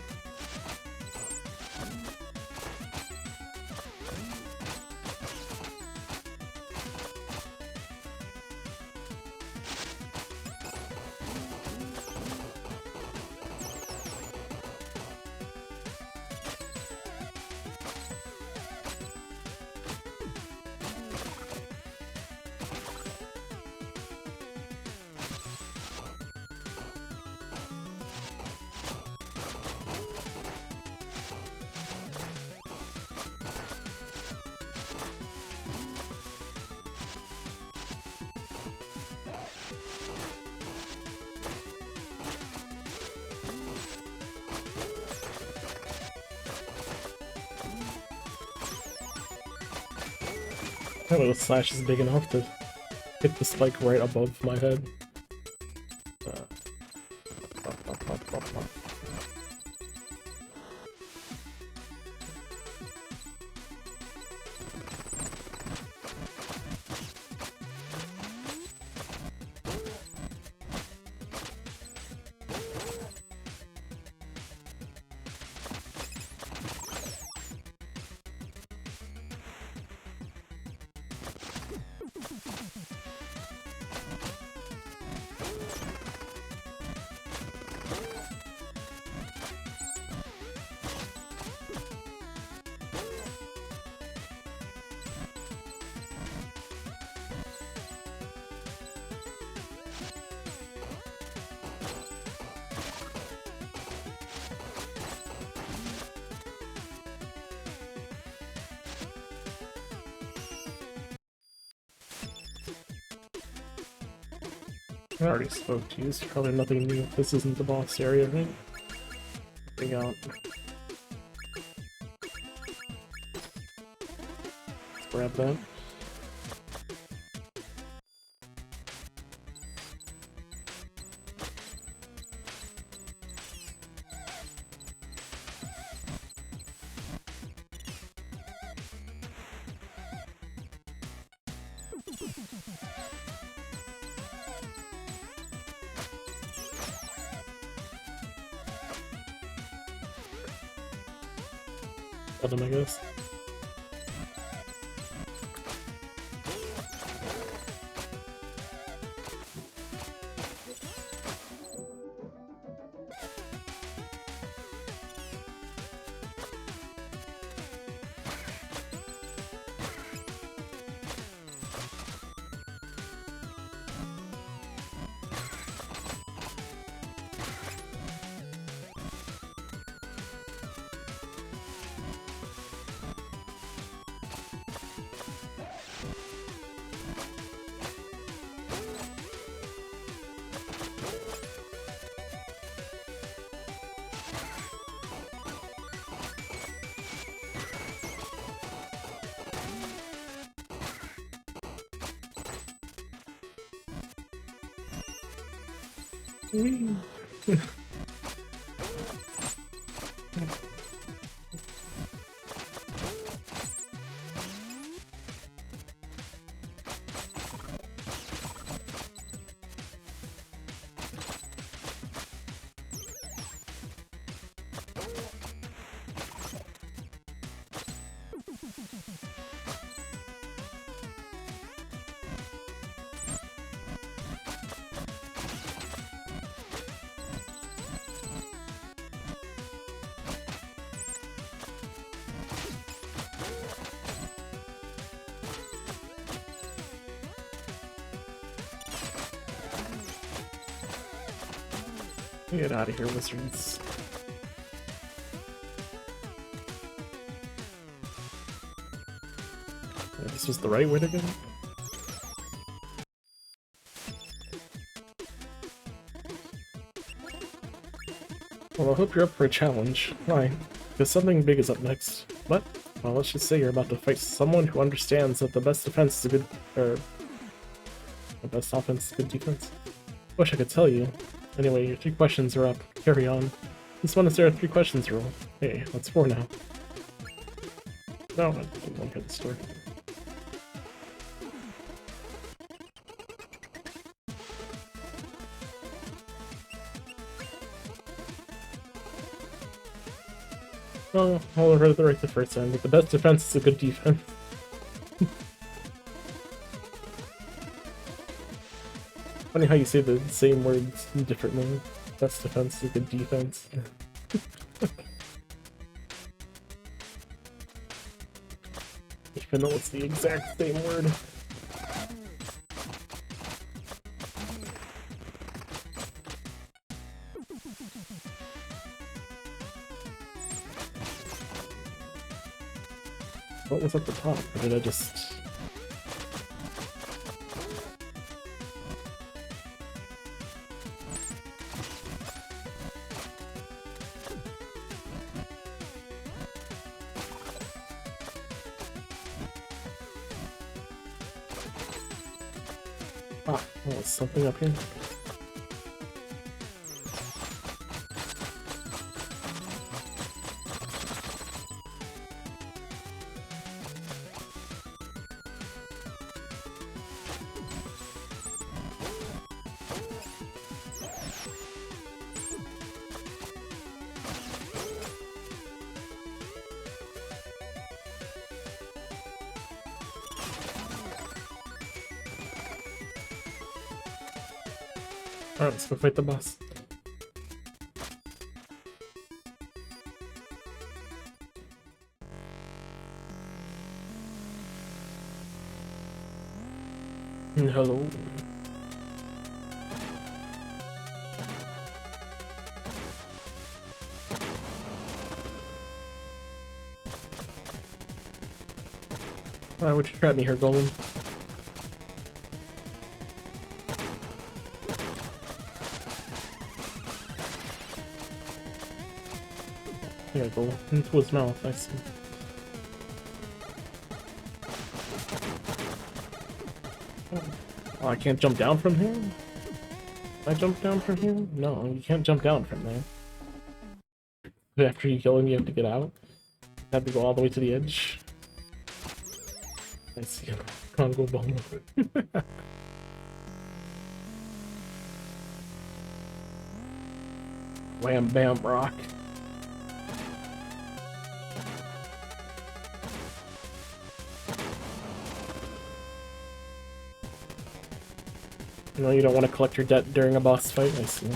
That little slash is big enough to hit the spike right above my head. Pop, pop, pop, pop. I already spoke to you, so probably nothing new. This isn't the boss area, right? Bring out. Let's grab that. Got him, I guess. Get out of here, wizards. This was the right way to go? Well, I hope you're up for a challenge. Why? Because something big is up next. What? Well, let's just say you're about to fight someone who understands that the best defense is a good, or the best offense is a good defense. Wish I could tell you. Anyway, your 3 questions are up. Carry on. This one is there 3 questions rule. Hey, that's 4 now. No, I didn't want to hear the story. No, I'll read it right the first time, but the best defense is a good defense. Funny how you say the same words differently. Best defense is a good defense. Even though it's the exact same word. What was at the top? Or did I just... Ah, oh, is something up here? Alright, let's go fight the boss. Hello. Why would you trap me here, Golem? Here I go, into his mouth, I see. Oh, I can't jump down from here? Can I jump down from here? No, you can't jump down from there. After you kill him, you have to get out. You have to go all the way to the edge. I see him. Congo Bomb. Wham bam rock. No, you don't want to collect your debt during a boss fight? I see.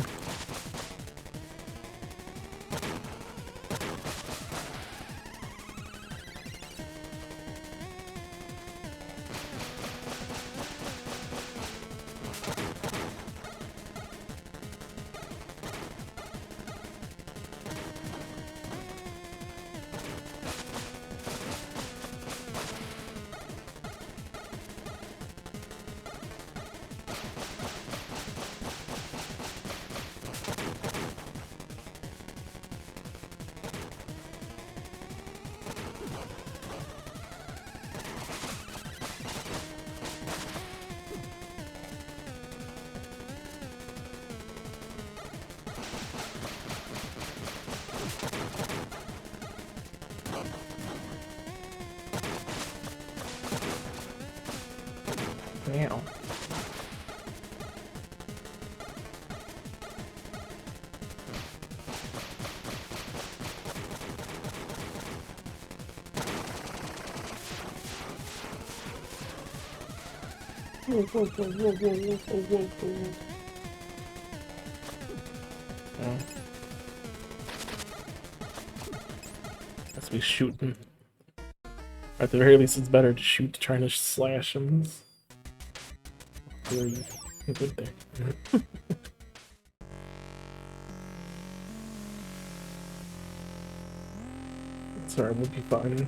Meow. Whoa, whoa, whoa, whoa, whoa, whoa, whoa, whoa. Oh. Let's be shooting. At the very least, it's better to shoot trying to slash them. Very good there. Sorry, we'll be fine.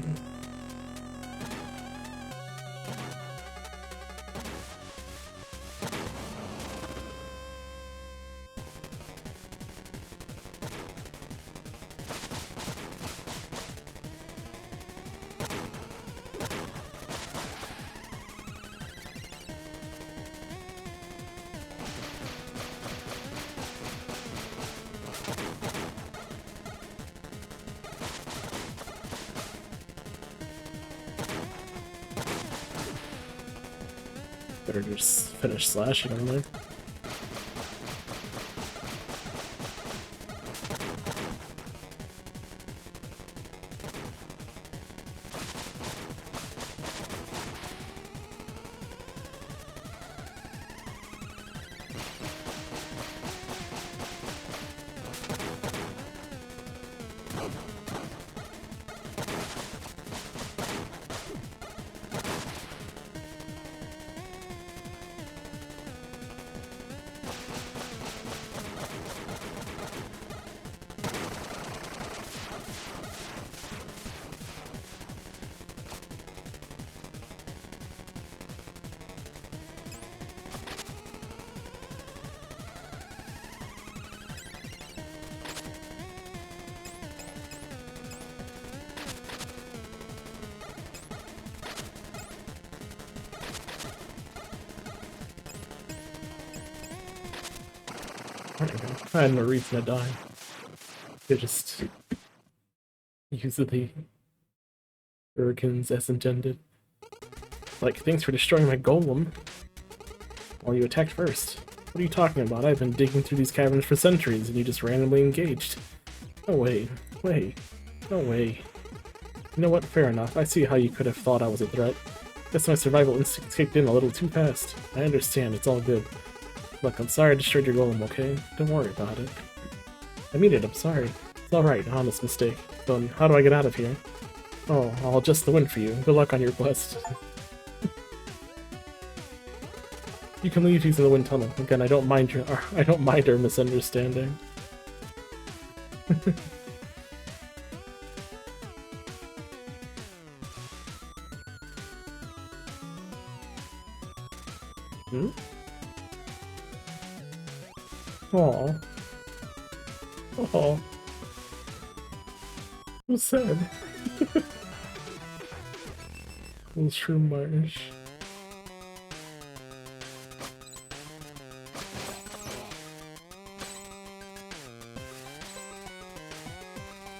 Better just finish slashing on there. There we go. I had no reason to die. They just use the hurricanes as intended. Like, thanks for destroying my golem while you attacked first. What are you talking about? I've been digging through these caverns for centuries and you just randomly engaged. No way. Wait. No way. You know what? Fair enough. I see how you could have thought I was a threat. Guess my survival instincts kicked in a little too fast. I understand. It's all good. Look, I'm sorry I destroyed your golem, okay? Don't worry about it. I mean it, I'm sorry. It's alright, honest mistake. So how do I get out of here? Oh, I'll adjust the wind for you. Good luck on your quest. You can leave using the wind tunnel. Again, I don't mind our misunderstanding. Hmm? Aw. Aw. What's sad? Shroom Marsh.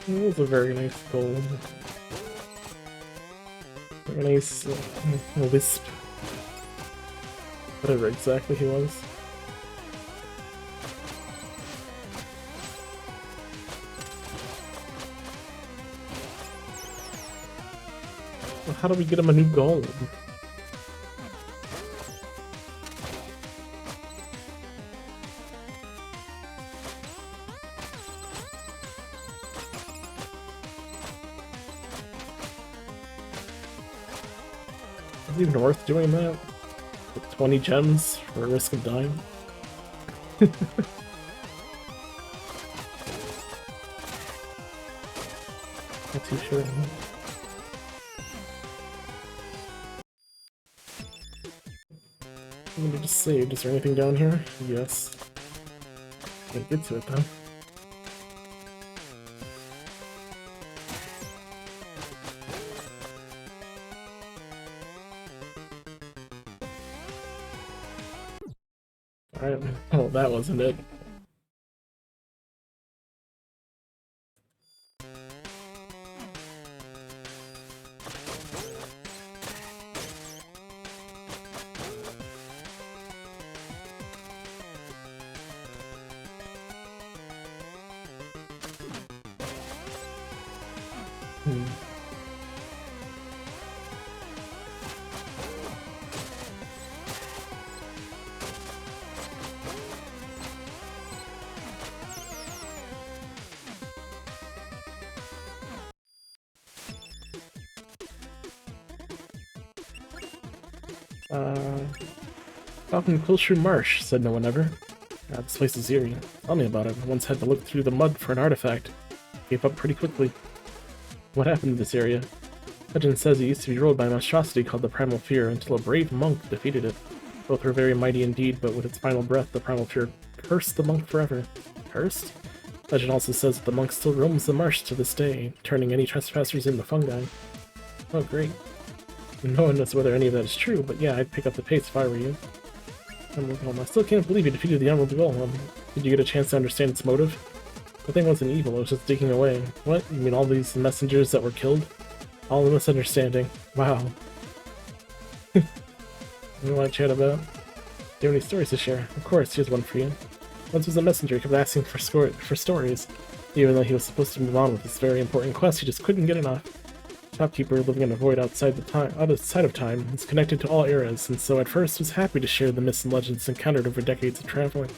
It was a very nice gold. Very nice wisp. Whatever exactly he was. Well, how do we get him a new golem? Is it even worth doing that? With 20 gems for a risk of dying? Not too sure. I'm gonna just save. Is there anything down here? Yes. Gotta get to it though. Alright, oh, that wasn't it. Welcome to Quillshroom Marsh, said no one ever. This place is eerie. Tell me about it. I once had to look through the mud for an artifact. Gave up pretty quickly. What happened to this area? Legend says it used to be ruled by a monstrosity called the Primal Fear until a brave monk defeated it. Both were very mighty indeed, but with its final breath, the Primal Fear cursed the monk forever. Cursed? Legend also says that the monk still roams the marsh to this day, turning any trespassers into fungi. Oh, great. No one knows whether any of that is true, but yeah, I'd pick up the pace if I were you. I still can't believe you defeated the Emerald Golem. Did you get a chance to understand its motive? The thing wasn't evil, it was just digging away. What? You mean all these messengers that were killed? All a misunderstanding. Wow. You want to chat about? Do you have any stories to share? Of course, here's one for you. Once was a messenger, he kept asking for stories. Even though he was supposed to move on with this very important quest, he just couldn't get enough. Shopkeeper, living in a void outside of time, is connected to all eras, and so at first was happy to share the myths and legends encountered over decades of traveling.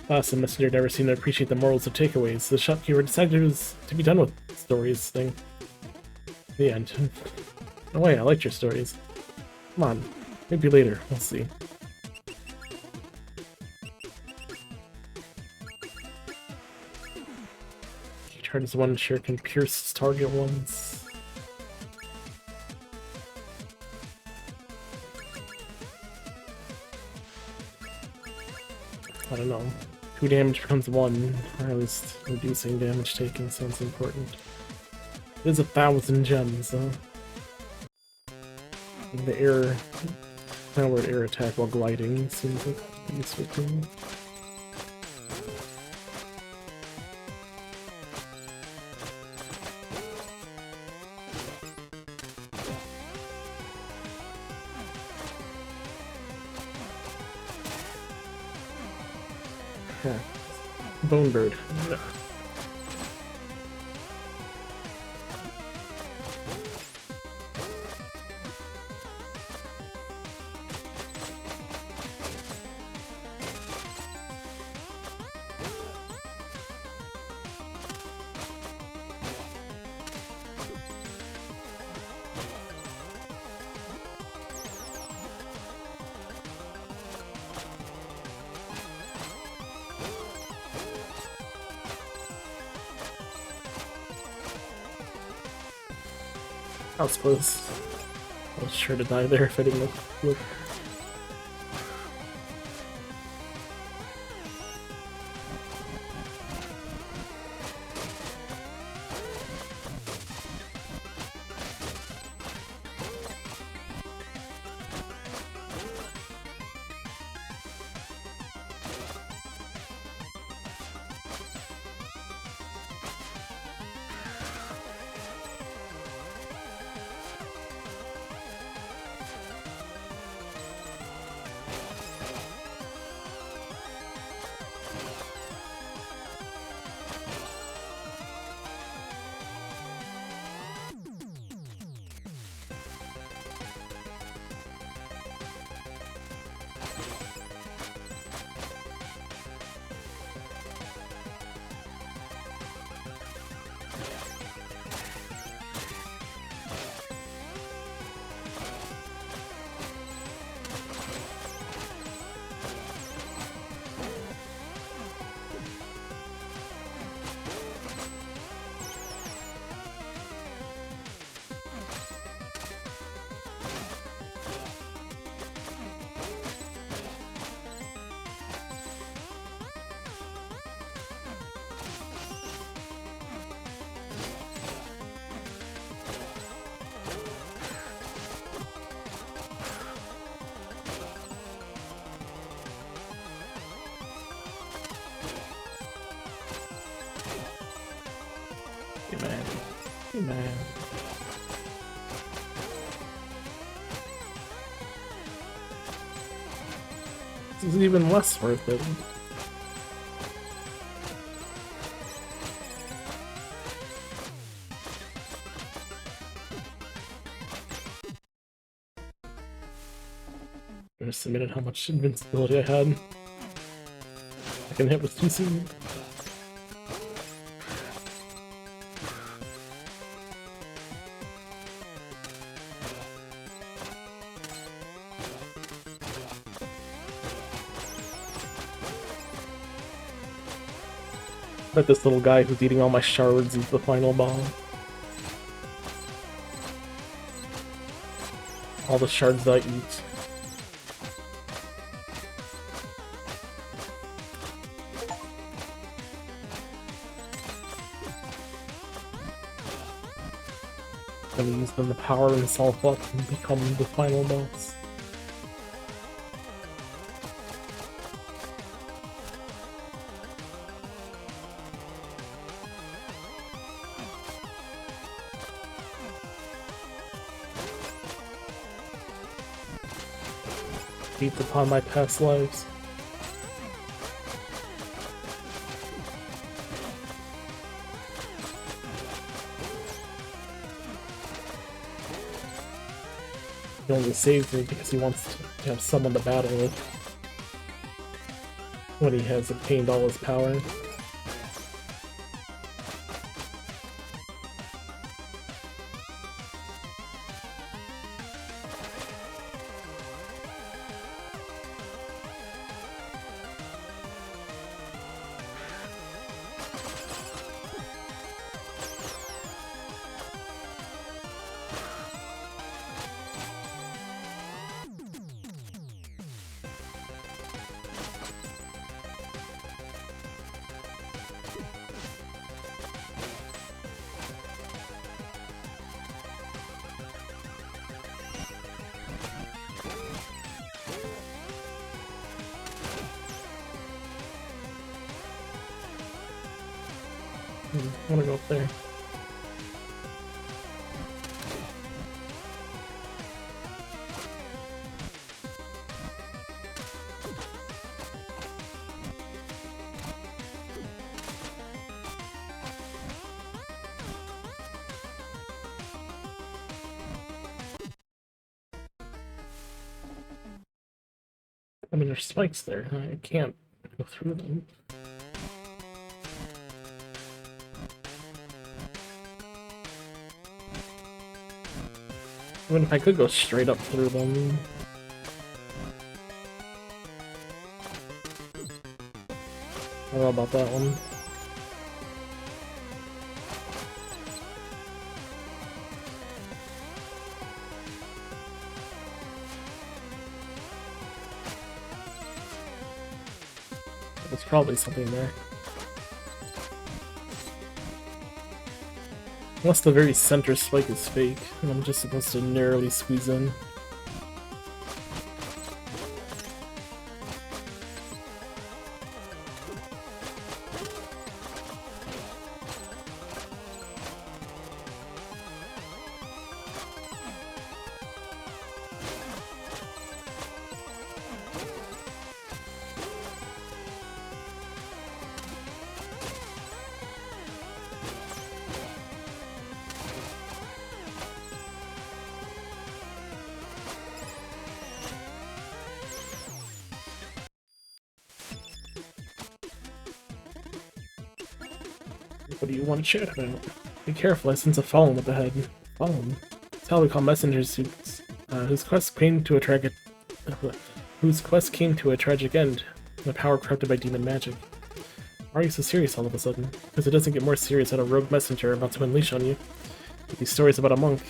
Alas, the messenger never seemed to appreciate the morals of takeaways, so the shopkeeper decided it was to be done with stories thing. The end. No way, I liked your stories. Come on, maybe later, we'll see. Charges one share can pierce target once. I don't know. 2 damage becomes 1, or at least reducing damage taken sounds important. It is 1,000 gems, though. The air, downward air attack while gliding seems like a useful thing. Yeah. Bonebird. Yeah. I was close. I was sure to die there if I didn't look. Hey man. Hey man. This is even less worth it. I underestimated how much invincibility I had. Second hit was too soon. Bet this little guy who's eating all my shards is the final boss. All the shards that I eat. And use them to power himself up and become the final boss. Deep upon my past lives. He only saves me because he wants to have someone to battle with when he has obtained all his power. I wanna go up there. I mean, there's spikes there. I can't go through them. Even if I could go straight up through them. I don't know about that one. There's probably something there. Unless the very center spike is fake, and I'm just supposed to narrowly squeeze in. What do you want to chat about? Be careful, I sense a fallen up ahead. Fallen? That's how we call messengers whose quest came to a tragic end. The power corrupted by demon magic. Why are you so serious all of a sudden? Because it doesn't get more serious than a rogue messenger about to unleash on you. With these stories about a monk.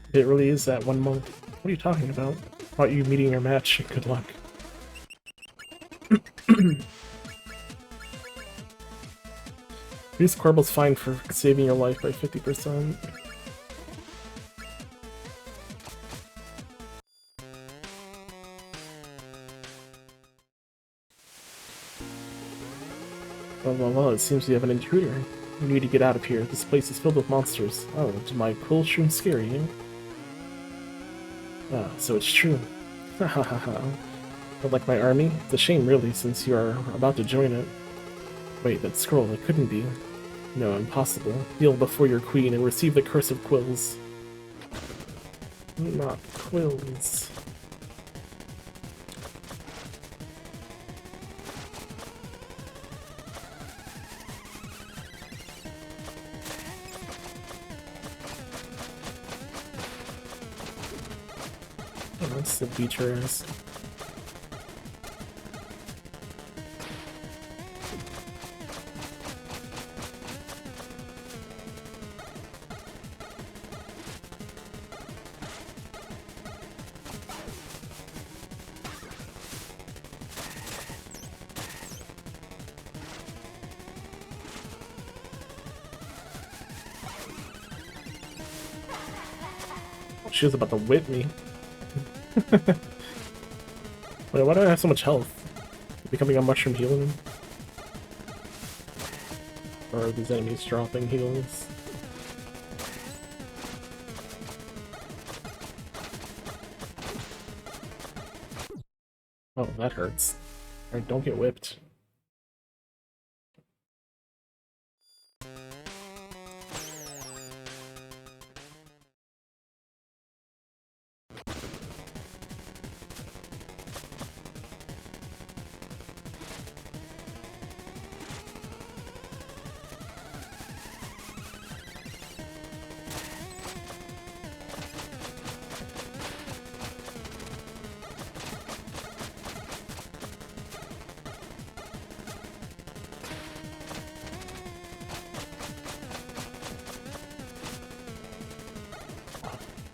If it really is that one monk. What are you talking about? About you meeting your match. Good luck. Reduce Corbel's fine for saving your life by 50%. Well, it seems we have an intruder. We need to get out of here. This place is filled with monsters. Oh, to my cruel shroom scary, eh? Ah, so it's true. Ha ha ha ha. But like my army? It's a shame, really, since you are about to join it. Wait, that scroll, it couldn't be. No, impossible. Kneel before your queen and receive the curse of quills. Not quills. Oh, that's the beacher's. She was about to whip me. Wait, why do I have so much health? Becoming a mushroom healing? Or are these enemies dropping heals? Oh, that hurts. Alright, don't get whipped.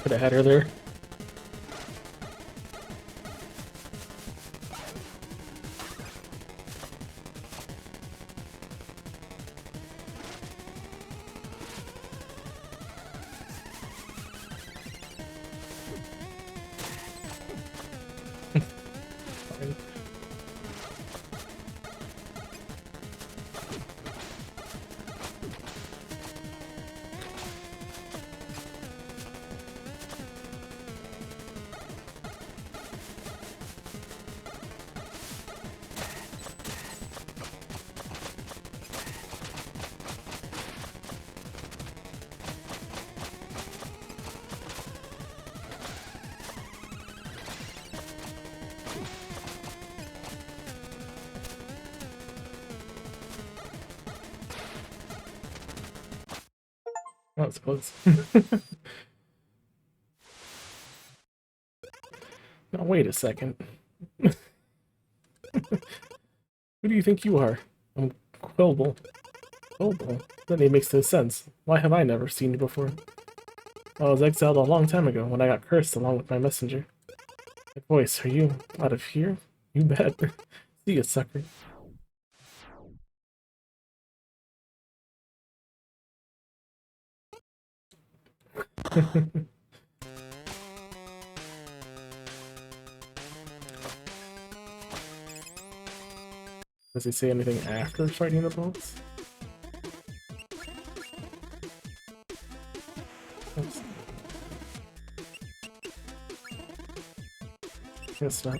Could have had her there. Fine. That was close. Now wait a second. Who do you think you are? I'm Quilble. Quilble? That name makes no sense. Why have I never seen you before? I was exiled a long time ago when I got cursed along with my messenger. My voice, are you out of here? You bet. See ya, sucker. Does he say anything after fighting the boss? That's... Guess not.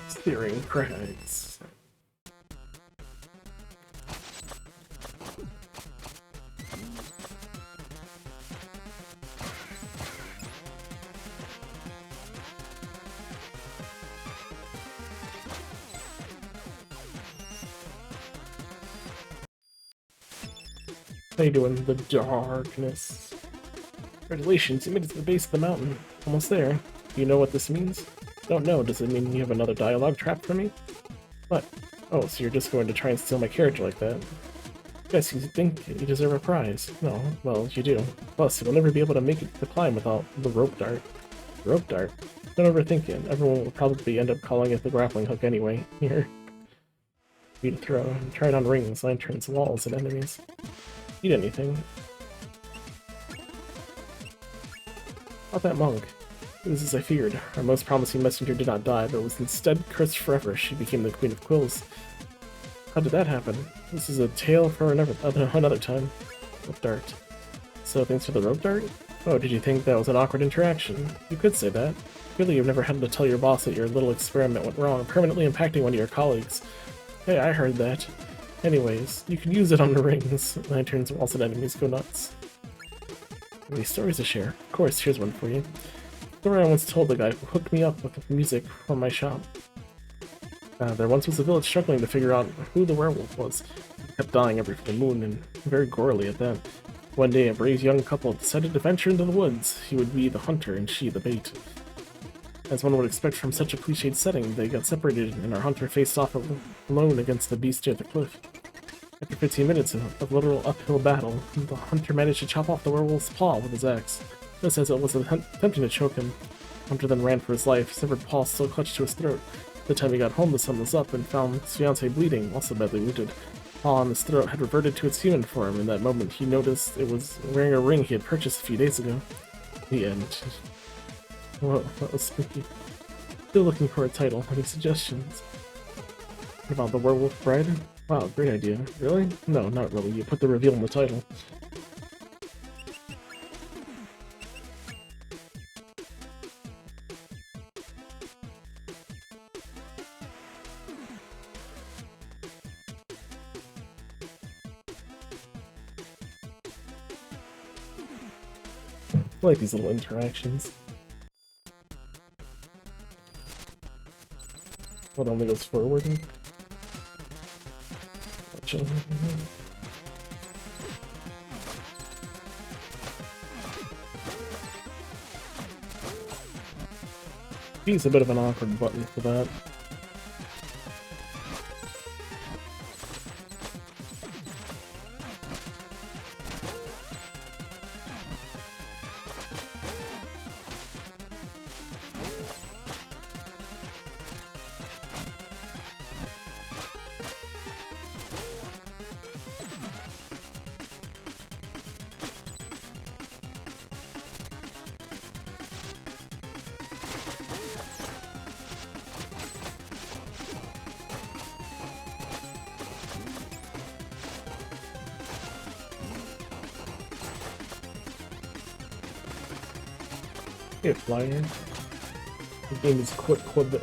Steering crags. How you doing, the darkness? Congratulations, you made it to the base of the mountain. Almost there. Do you know what this means? Don't know. Does it mean you have another dialogue trap for me? What? Oh, so you're just going to try and steal my character like that? Guess you think you deserve a prize. No, well, you do. Plus, you'll never be able to make it to the climb without the rope dart. Rope dart? Don't overthink it. Everyone will probably end up calling it the grappling hook anyway. Here. You to throw. Try it on rings, lanterns, walls, and enemies. Eat anything. Not that monk. It was as I feared. Our most promising messenger did not die, but was instead cursed forever. She became the Queen of Quills. How did that happen? This is a tale for another time. Rope dart. So thanks for the rope dart? Oh, did you think that was an awkward interaction? You could say that. Really, you've never had to tell your boss that your little experiment went wrong, permanently impacting one of your colleagues. Hey, I heard that. Anyways, you can use it on the rings. Lanterns, walls, and enemies go nuts. Any stories to share? Of course, here's one for you. The story I once told the guy who hooked me up with the music from my shop. There once was a village struggling to figure out who the werewolf was. He kept dying every full moon, and very gorily at that. One day, a brave young couple decided to venture into the woods. He would be the hunter, and she the bait. As one would expect from such a cliched setting, they got separated, and our hunter faced off alone against the beast near the cliff. After 15 minutes of literal uphill battle, the hunter managed to chop off the werewolf's paw with his axe. Just as it was attempting to choke him, the hunter then ran for his life, severed paw still clutched to his throat. By the time he got home, the sun was up and found his fiancée bleeding, also badly wounded. The paw on his throat had reverted to its human form. In that moment, he noticed it was wearing a ring he had purchased a few days ago. The end. Whoa, that was spooky. Still looking for a title. Any suggestions? What about the Werewolf Bride? Wow, great idea. Really? No, not really. You put the reveal in the title. I like these little interactions. What only goes forward? Gotcha. He's a bit of an awkward button for that. Hey, flyer. The game is Quebecois.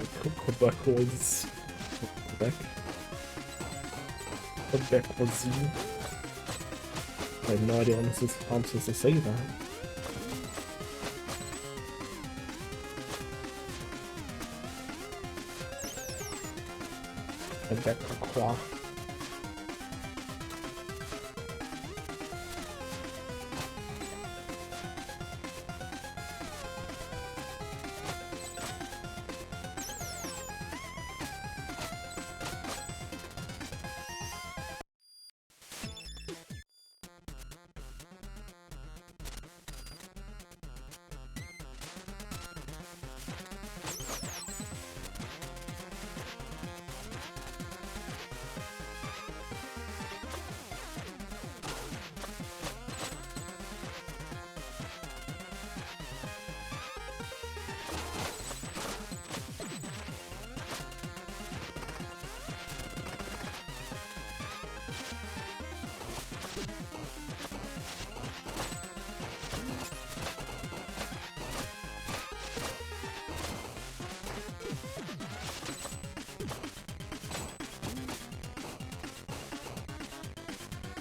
Quebec. Quebecois. I have no idea how I'm supposed to say that. Quebecois.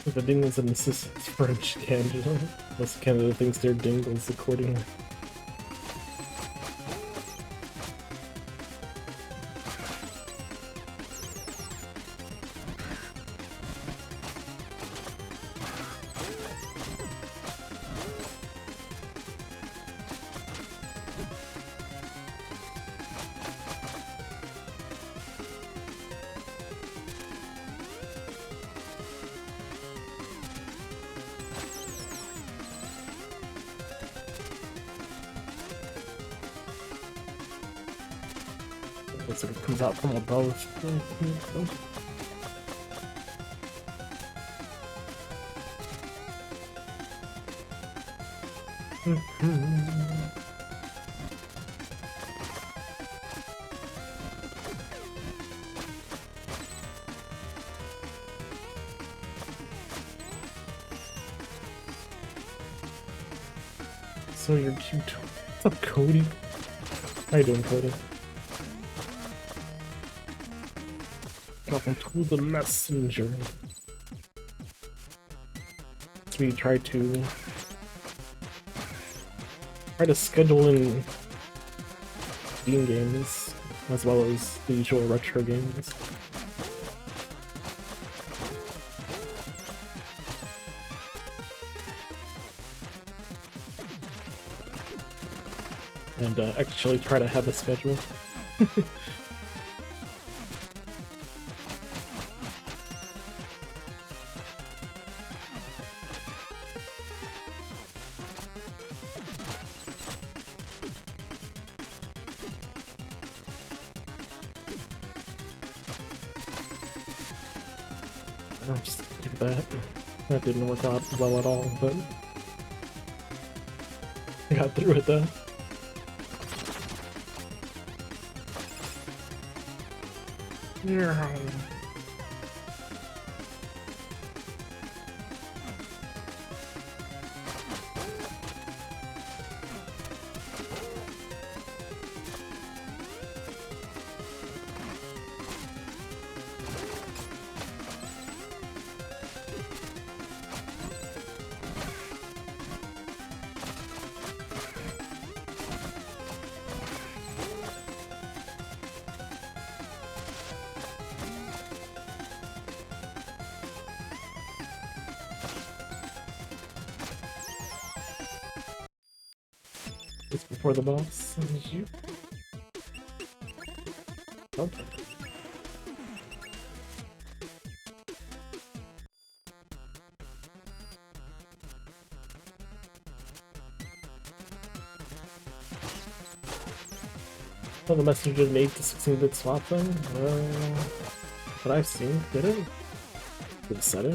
If a dingle's an assistant French Canada, most Canada thinks they're dingles accordingly. It sort of comes out from above. So you're cute. What's up, Cody? How you doing, Cody? Welcome to the messenger. So we try to schedule in Steam games as well as the usual retro games. And actually try to have a schedule. I'll just do that. That didn't work out well at all, but I got through it though. Yeah. Just before the boss. Is you? Okay. Well, the messenger made the 16-bit swap thing? What I've seen, did it? Did it set it?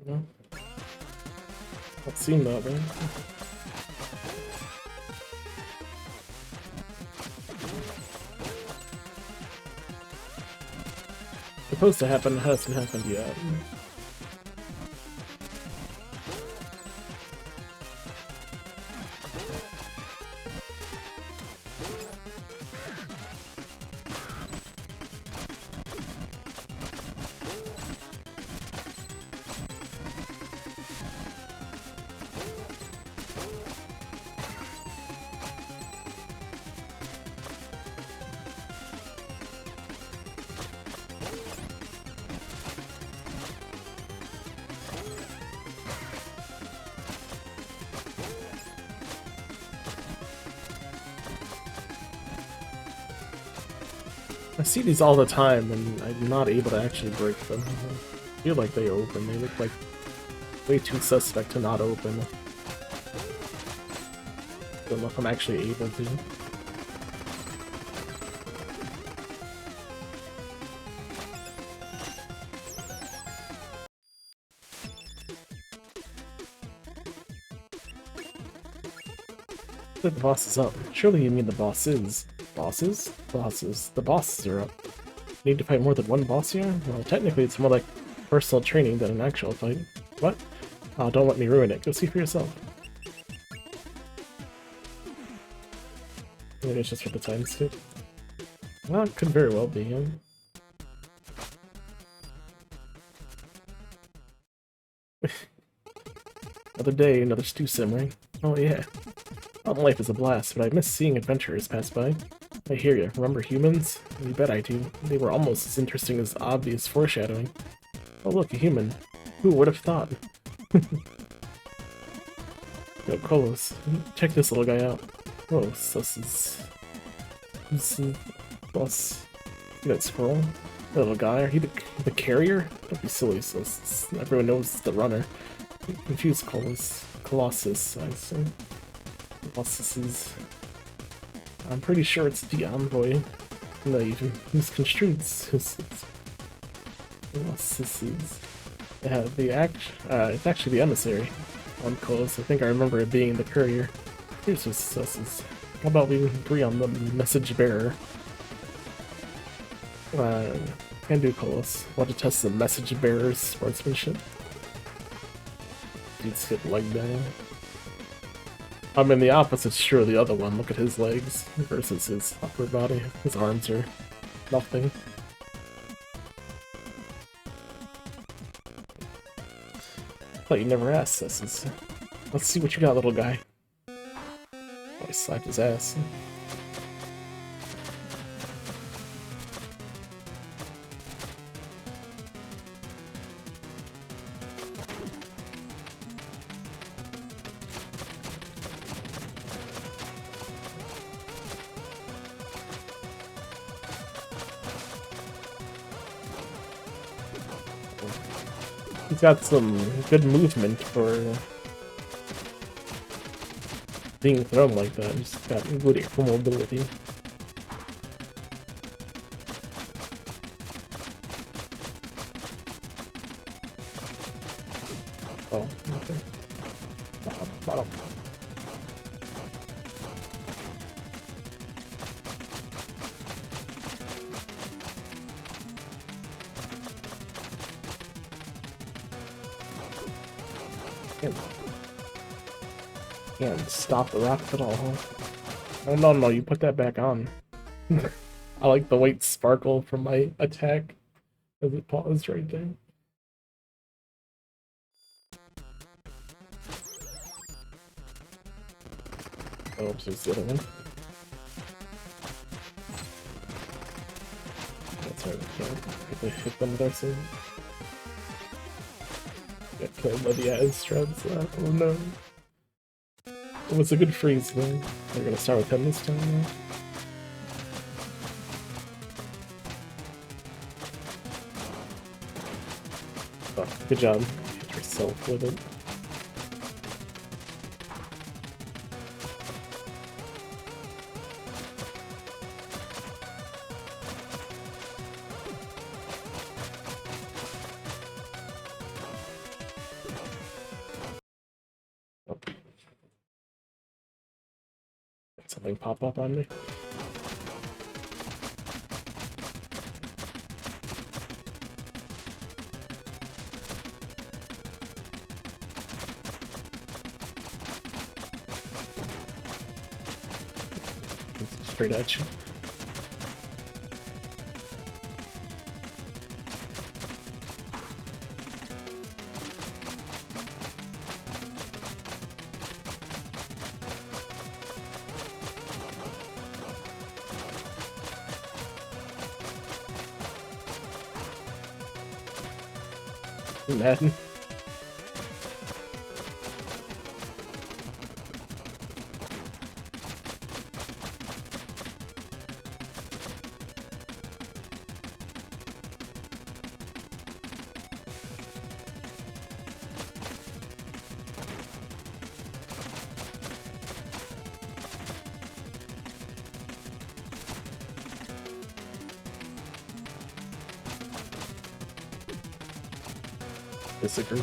No? Not seen that, right? Supposed to happen, hasn't happened yet. I see these all the time, and I'm not able to actually break them. I feel like they open. They look like way too suspect to not open. Don't know if I'm actually able to. The boss is up. Surely you mean the bosses. Bosses? Bosses. The bosses are up. Need to fight more than one boss here? Well, technically it's more like personal training than an actual fight. What? Oh, don't let me ruin it. Go see for yourself. Maybe it's just for the time skip. Well, it could very well be him. Another day, another stew simmering. Oh yeah. Well, life is a blast, but I miss seeing adventurers pass by. I hear you. Remember humans? You bet I do. They were almost as interesting as obvious foreshadowing. Oh look, a human. Who would have thought? Yo, Kolos, check this little guy out. Oh, this is... boss. That squirrel? That little guy? Are he the carrier? Don't be silly, Sus. Everyone knows the runner. Confused Kolos. Colossus, I assume. Colossus is... I'm pretty sure it's the envoy. No, even misconstrued. Yeah, it's actually the emissary on Kolos. I think I remember it being the courier. Here's just Sus's. How about we agree on the message bearer? Can do Kolos. Want to test the message bearer's sportsmanship? Dude's hit leg down. I mean, the opposite's true of the other one. Look at his legs versus his upper body. His arms are nothing. Thought you never asked this. Let's see what you got, little guy. Oh, I slapped his ass. He's got some good movement for being thrown like that. He's got good air mobility. Oh, okay. Bottom. Can't stop the rockets at all, huh? Oh, no, no, you put that back on. I like the white sparkle from my attack as it paused right there. Oh, there's the other one. That's right, we can't. If they hit them with our sword. Get killed by the Aztreads. Oh no. It was a good freeze though. We're gonna start with him this time now. Oh, good job. Hit yourself with it. Oh. Something pop up on me. Straight at you. Madden. Disagree.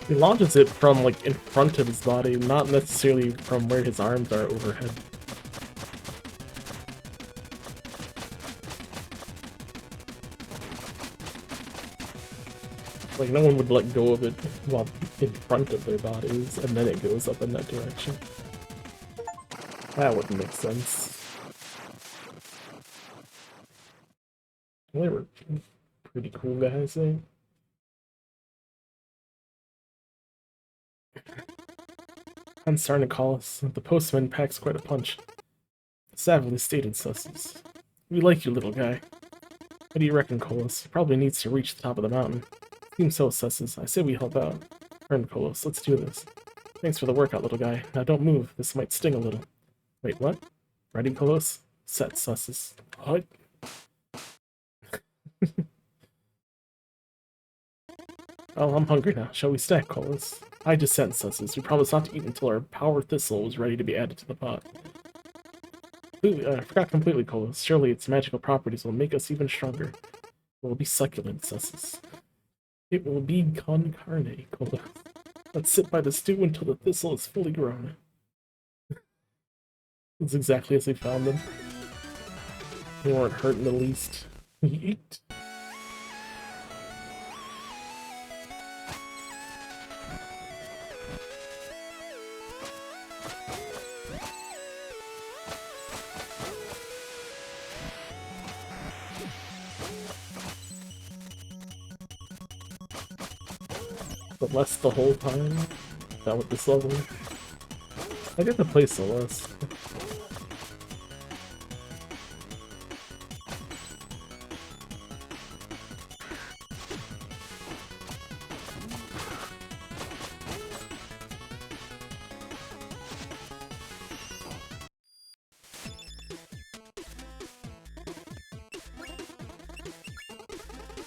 He launches it from like in front of his body, not necessarily from where his arms are overhead. Like no one would let go of it while in front of their bodies, and then it goes up in that direction. That wouldn't make sense. Well, they were pretty cool guys, eh? I'm starting to call us. The postman packs quite a punch. Savagely stated, Susses. We like you, little guy. What do you reckon, Colas? Probably needs to reach the top of the mountain. Seems so, Susses. I say we help out. Turn, Colas. Let's do this. Thanks for the workout, little guy. Now don't move. This might sting a little. Wait, what? Ready, Colas? Set, Susses. What? Oh, I'm hungry now. Shall we stack, Colas? I dissent, Susses. We promised not to eat until our power thistle was ready to be added to the pot. I forgot completely, Colas. Surely its magical properties will make us even stronger. It will be succulent, Susses. It will be con carne, Colas. Let's sit by the stew until the thistle is fully grown. That's exactly as we found them. They weren't hurt in the least. Yeet. But less the whole time? Not with this level. I get to play Celeste.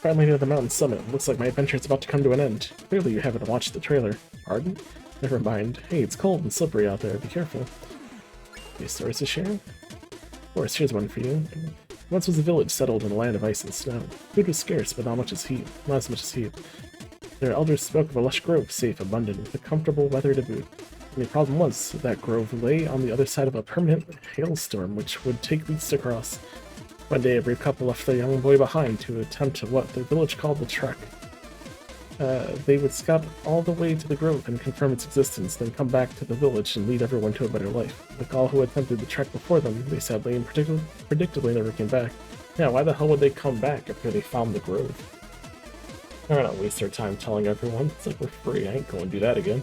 Finally near the mountain summit. Looks like my adventure is about to come to an end. Clearly you haven't watched the trailer. Pardon? Never mind. Hey, it's cold and slippery out there. Be careful. Any stories to share? Of course, here's one for you. Once was a village settled in a land of ice and snow. Food was scarce, but not as much as heat. Their elders spoke of a lush grove, safe, abundant, with a comfortable weather to boot. The problem was that grove lay on the other side of a permanent hailstorm which would take weeks to cross. One day, every couple left their young boy behind to attempt what the village called the trek. They would scout all the way to the grove and confirm its existence, then come back to the village and lead everyone to a better life. Like all who attempted the trek before them, they sadly and predictably never came back. Yeah, why the hell would they come back after they found the grove? They're gonna waste their time telling everyone. It's like we're free, I ain't going to do that again.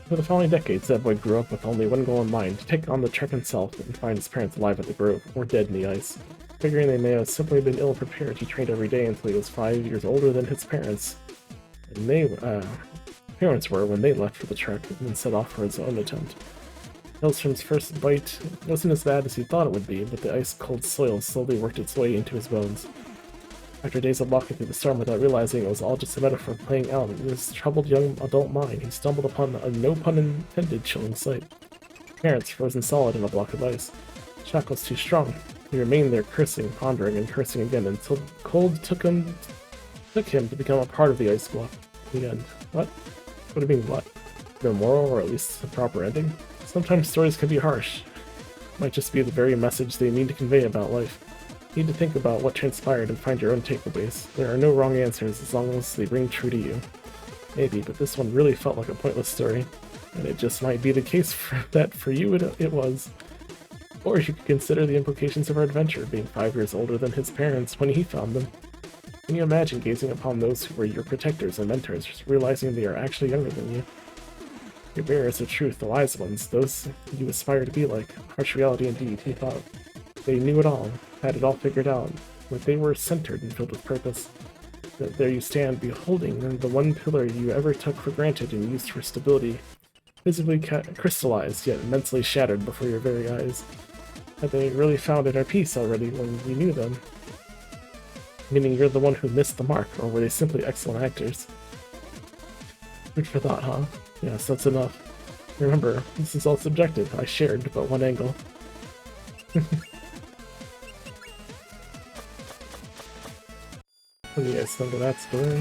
For the following decades, that boy grew up with only one goal in mind, to take on the trek himself and find his parents alive at the grove, or dead in the ice. Figuring they may have simply been ill-prepared, he trained every day until he was 5 years older than his parents. And parents were when they left for the trek, and then set off for his own attempt. Hellstrom's first bite wasn't as bad as he thought it would be, but the ice-cold soil slowly worked its way into his bones. After days of walking through the storm without realizing it was all just a metaphor playing out in his troubled young adult mind, he stumbled upon a no-pun-intended chilling sight. Parents frozen solid in a block of ice. Shock was too strong. He remained there cursing, pondering, and cursing again until the cold took him to become a part of the ice block. The end. What? What do you mean, what? No moral, or at least a proper ending? Sometimes stories can be harsh. Might just be the very message they mean to convey about life. You need to think about what transpired and find your own takeaways. There are no wrong answers as long as they ring true to you. Maybe, but this one really felt like a pointless story. And it just might be the case that for you it was. Or you could consider the implications of our adventure, being 5 years older than his parents when he found them. Can you imagine gazing upon those who were your protectors and mentors, just realizing they are actually younger than you? Your bearers of truth, the wise ones, those you aspire to be like. Harsh reality indeed, he thought. They knew it all, had it all figured out, but they were centered and filled with purpose. There you stand, beholding the one pillar you ever took for granted and used for stability, physically crystallized, yet mentally shattered before your very eyes. Had they really found inner peace already when you knew them? Meaning you're the one who missed the mark, or were they simply excellent actors? Food for thought, huh? Yes, that's enough. Remember, this is all subjective. I shared but one angle. What do you guys think of that story?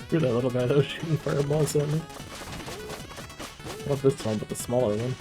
Screw that little guy that was shooting fireballs at me. Not this one, but the smaller one.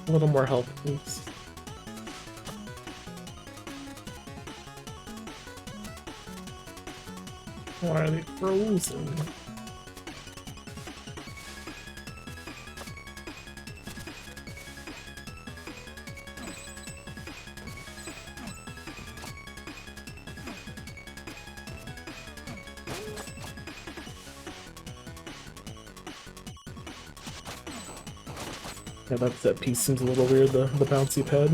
A little more help, please. Why are they frozen? Yeah, that piece seems a little weird, the bouncy pad.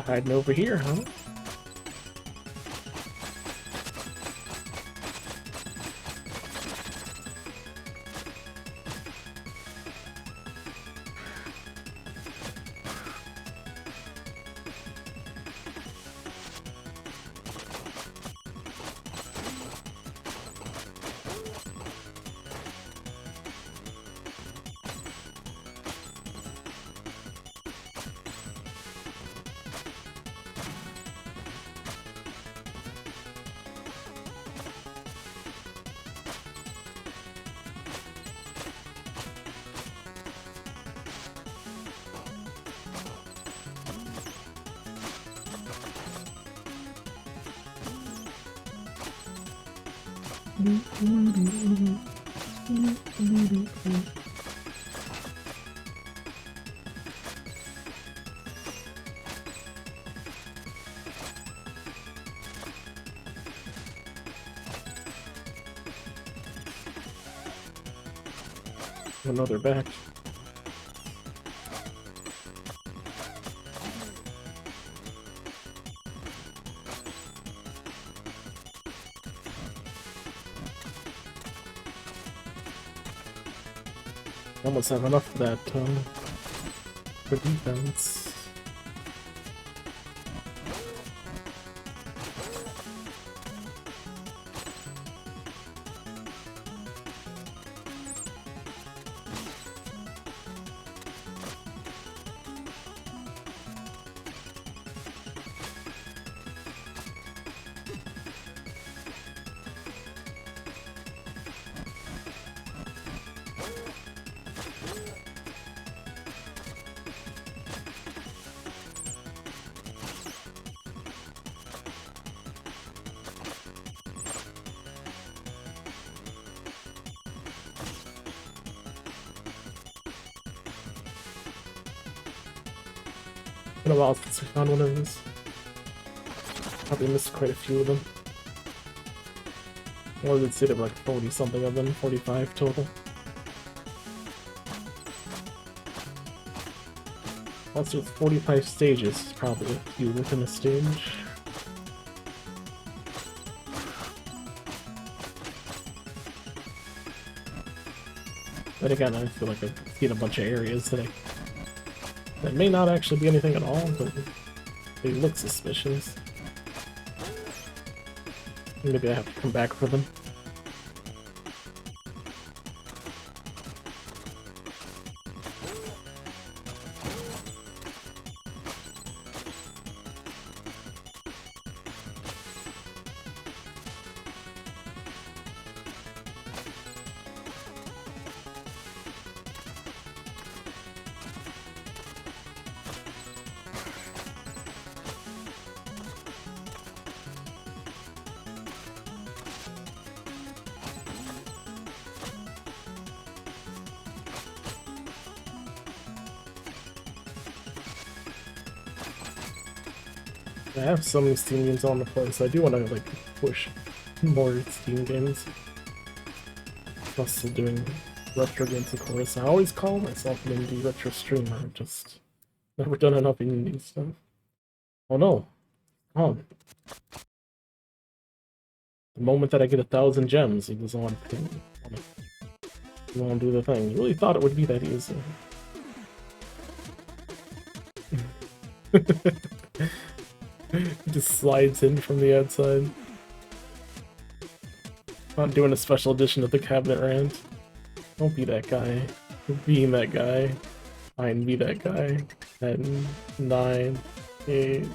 Hiding over here, huh? Another back. Almost have enough of that for defense. Been a while since we found one of these. Probably missed quite a few of them. Or did say there were like 40 something of them, 45 total. Plus there's 45 stages, probably a few within a stage. But again, I feel like I've seen a bunch of areas that may not actually be anything at all, but they look suspicious. Maybe I have to come back for them. I have so many Steam games on the play, so I do want to like push more Steam games. Plus still doing retro games, of course. I always call myself an indie retro streamer. I've just never done enough indie stuff. Oh no! Oh. The moment that I get 1,000 gems, he doesn't want to pay me. He won't do the thing. You really thought it would be that easy. He just slides in from the outside. Not doing a special edition of the cabinet rant. Don't be that guy. You're being that guy. Fine, be that guy. 10, 9, 8,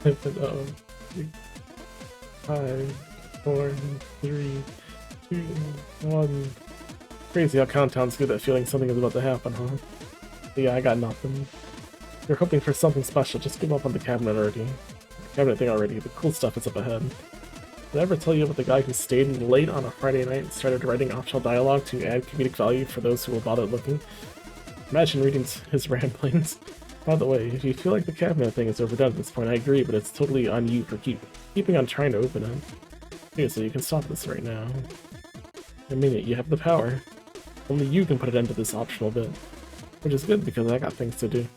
7, 6, 5, 4, 3, 2, 1. Crazy how Countdown's good at feeling something is about to happen, huh? But yeah, I got nothing. You're hoping for something special, just give up on the cabinet already. The cabinet thing already, the cool stuff is up ahead. Did I ever tell you about the guy who stayed late on a Friday night and started writing optional dialogue to add comedic value for those who will bother looking? Imagine reading his ramblings. By the way, if you feel like the cabinet thing is overdone at this point, I agree, but it's totally on you for keeping on trying to open it. Seriously, you can stop this right now. I mean it, you have the power. Only you can put an end to this optional bit. Which is good, because I got things to do.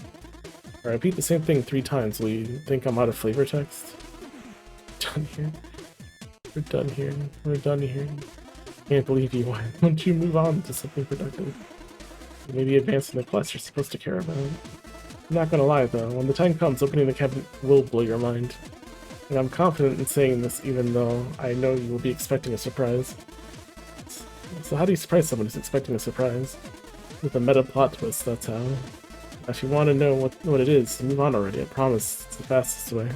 I repeat the same thing 3 times. Will you think I'm out of flavor text? Done here. We're done here. We're done here. Can't believe you. Why don't you move on to something productive? Maybe advancing the quest you're supposed to care about. I'm not gonna lie though, when the time comes, opening the cabinet will blow your mind. And I'm confident in saying this even though I know you will be expecting a surprise. So how do you surprise someone who's expecting a surprise? With a meta plot twist, that's how. If you want to know what it is, move on already, I promise it's the fastest way.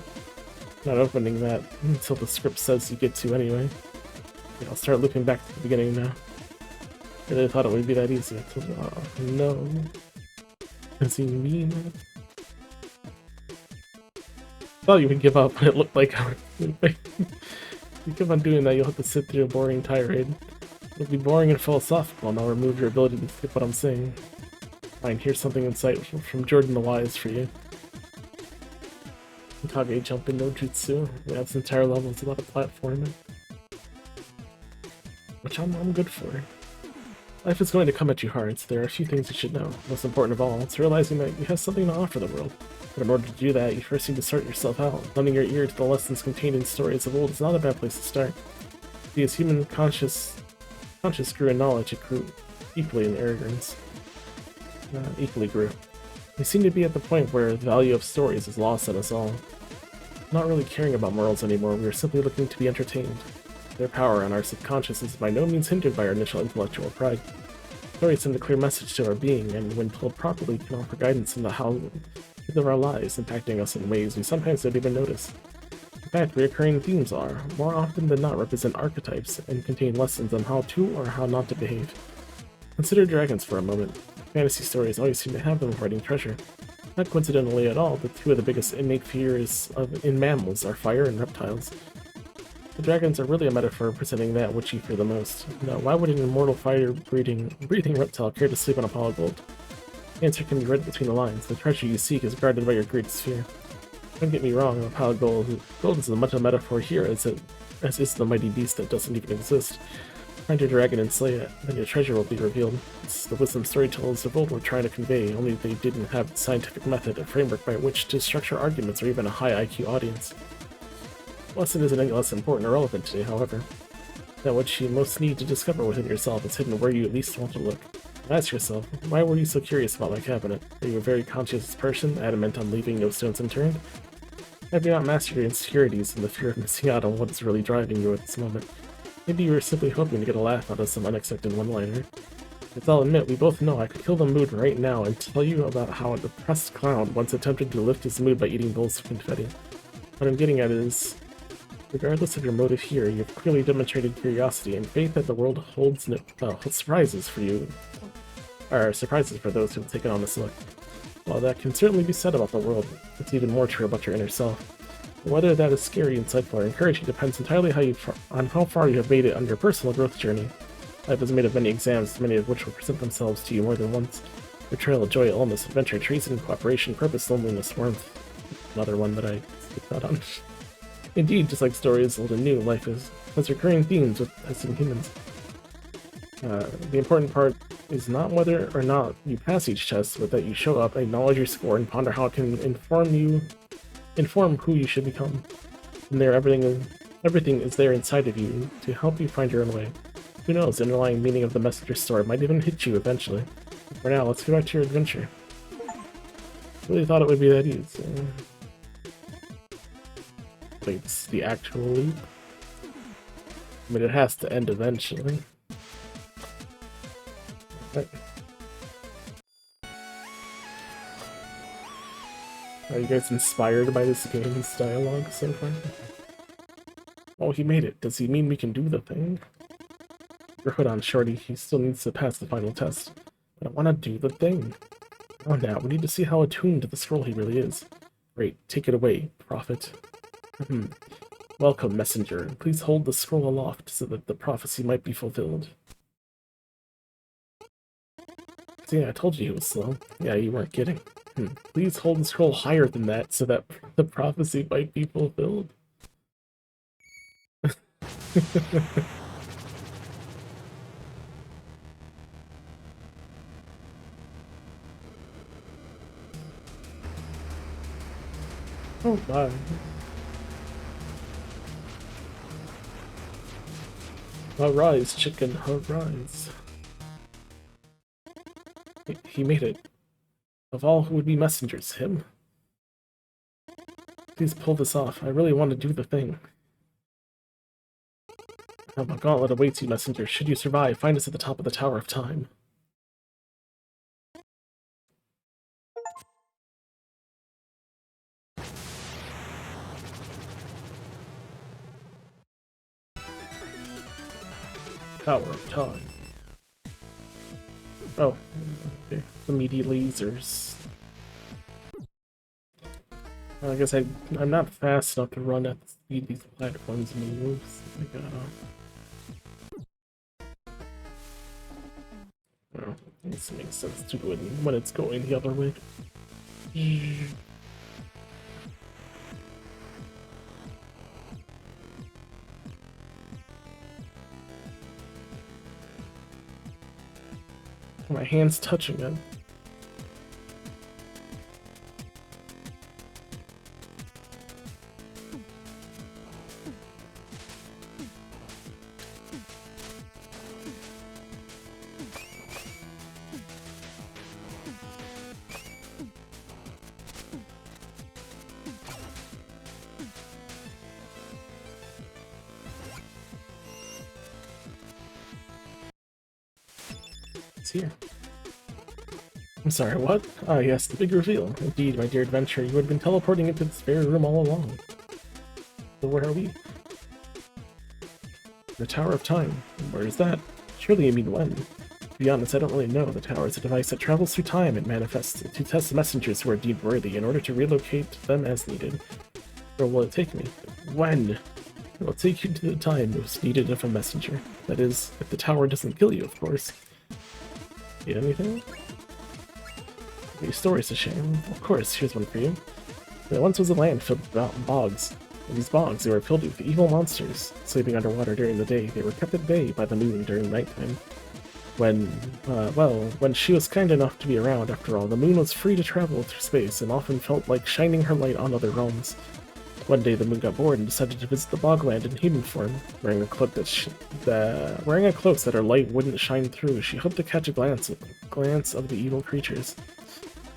Not opening that until the script says you get to anyway. Yeah, I'll start looking back to the beginning now. I really thought it would be that easy. No. Does he mean it? Thought you would give up, but it looked like you keep on doing that, you'll have to sit through a boring tirade. It'll be boring and philosophical, and I'll remove your ability to skip what I'm saying. Fine, here's something insightful from Jordan the Wise for you. Kage Jumpin' no Jutsu. Yeah, this entire level is a lot of platforming. Which I'm good for. Life is going to come at you hard, so there are a few things you should know. Most important of all, it's realizing that you have something to offer the world. But in order to do that, you first need to sort yourself out. Lending your ear to the lessons contained in stories of old is not a bad place to start. See, as human conscious grew in knowledge, it grew equally in arrogance. Equally grew. We seem to be at the point where the value of stories is lost on us all. Not really caring about morals anymore, we are simply looking to be entertained. Their power on our subconscious is by no means hindered by our initial intellectual pride. Stories send a clear message to our being, and when told properly, can offer guidance into how we live our lives, impacting us in ways we sometimes don't even notice. In fact, recurring themes are, more often than not, represent archetypes and contain lessons on how to or how not to behave. Consider dragons for a moment. Fantasy stories always seem to have them hoarding treasure. Not coincidentally at all, the 2 of the biggest innate fears in mammals are fire and reptiles. The dragons are really a metaphor representing that which you fear the most. Now, why would an immortal fire-breathing reptile care to sleep on Apollo Gold? The answer can be read between the lines. The treasure you seek is guarded by your greatest fear. Don't get me wrong, Apollo Gold is as much a metaphor here as is the mighty beast that doesn't even exist. Find your dragon and slay it, then your treasure will be revealed. It's the wisdom storytellers of old were trying to convey, only they didn't have the scientific method, a framework by which to structure arguments, or even a high IQ audience. The lesson isn't any less important or relevant today, however. That what you most need to discover within yourself is hidden where you at least want to look. Ask yourself, why were you so curious about my cabinet? Are you a very conscious person, adamant on leaving no stones unturned? Have you not mastered your insecurities and the fear of missing out on what is really driving you at this moment? Maybe you were simply hoping to get a laugh out of some unexpected one-liner. As I'll admit, we both know I could kill the mood right now and tell you about how a depressed clown once attempted to lift his mood by eating bowls of confetti. What I'm getting at is, regardless of your motive here, you've clearly demonstrated curiosity and faith that the world holds surprises for you, or surprises for those who have taken on this look. While that can certainly be said about the world, it's even more true about your inner self. Whether that is scary, insightful, or encouraging depends entirely on how far you have made it on your personal growth journey. Life is made of many exams, many of which will present themselves to you more than once. Betrayal, joy, illness, adventure, treason, cooperation, purpose, loneliness, warmth. Another one that I skipped out on. Indeed, just like stories old and new, life has recurring themes as in humans. The important part is not whether or not you pass each test, but that you show up, acknowledge your score, and ponder how it can inform who you should become. And there, everything is there inside of you to help you find your own way. Who knows, the underlying meaning of the messenger story might even hit you eventually. For now, let's get back to your adventure. Really thought it would be that easy. Wait, it's the actual leap? I mean, it has to end eventually. Right. Are you guys inspired by this game's dialogue so far? Oh, he made it. Does he mean we can do the thing? Your hood on, Shorty. He still needs to pass the final test. But I want to do the thing. Oh, now, we need to see how attuned to the scroll he really is. Great, take it away, Prophet. Welcome, Messenger. Please hold the scroll aloft so that the prophecy might be fulfilled. See, I told you he was slow. Yeah, you weren't kidding. Please hold the scroll higher than that so that the prophecy might be fulfilled. Oh my. Arise, chicken, arise. He made it. Of all who would be messengers, him? Please pull this off. I really want to do the thing. Now my gauntlet awaits you, messenger. Should you survive, find us at the top of the Tower of Time. Tower of Time. Oh, okay. The meaty lasers. I guess I'm not fast enough to run at the speed these platforms moves. Well, this makes sense to do it when it's going the other way. My hand's touching it. It's here. I'm sorry, what? Ah, yes, the big reveal. Indeed, my dear adventurer, you had been teleporting into this very room all along. So where are we? The Tower of Time. Where is that? Surely you mean when? To be honest, I don't really know. The tower is a device that travels through time and manifests to test messengers who are deemed worthy in order to relocate them as needed. Where will it take me? When? It will take you to the time most needed of a messenger. That is, if the tower doesn't kill you, of course. Need anything? These stories a shame. Of course, here's one for you. There once was a land filled with bogs. In these bogs, they were filled with evil monsters. Sleeping underwater during the day, they were kept at bay by the moon during nighttime. When she was kind enough to be around, after all, the moon was free to travel through space and often felt like shining her light on other realms. One day, the moon got bored and decided to visit the bogland in human form. Wearing a cloak that her light wouldn't shine through, she hoped to catch a glance of the evil creatures.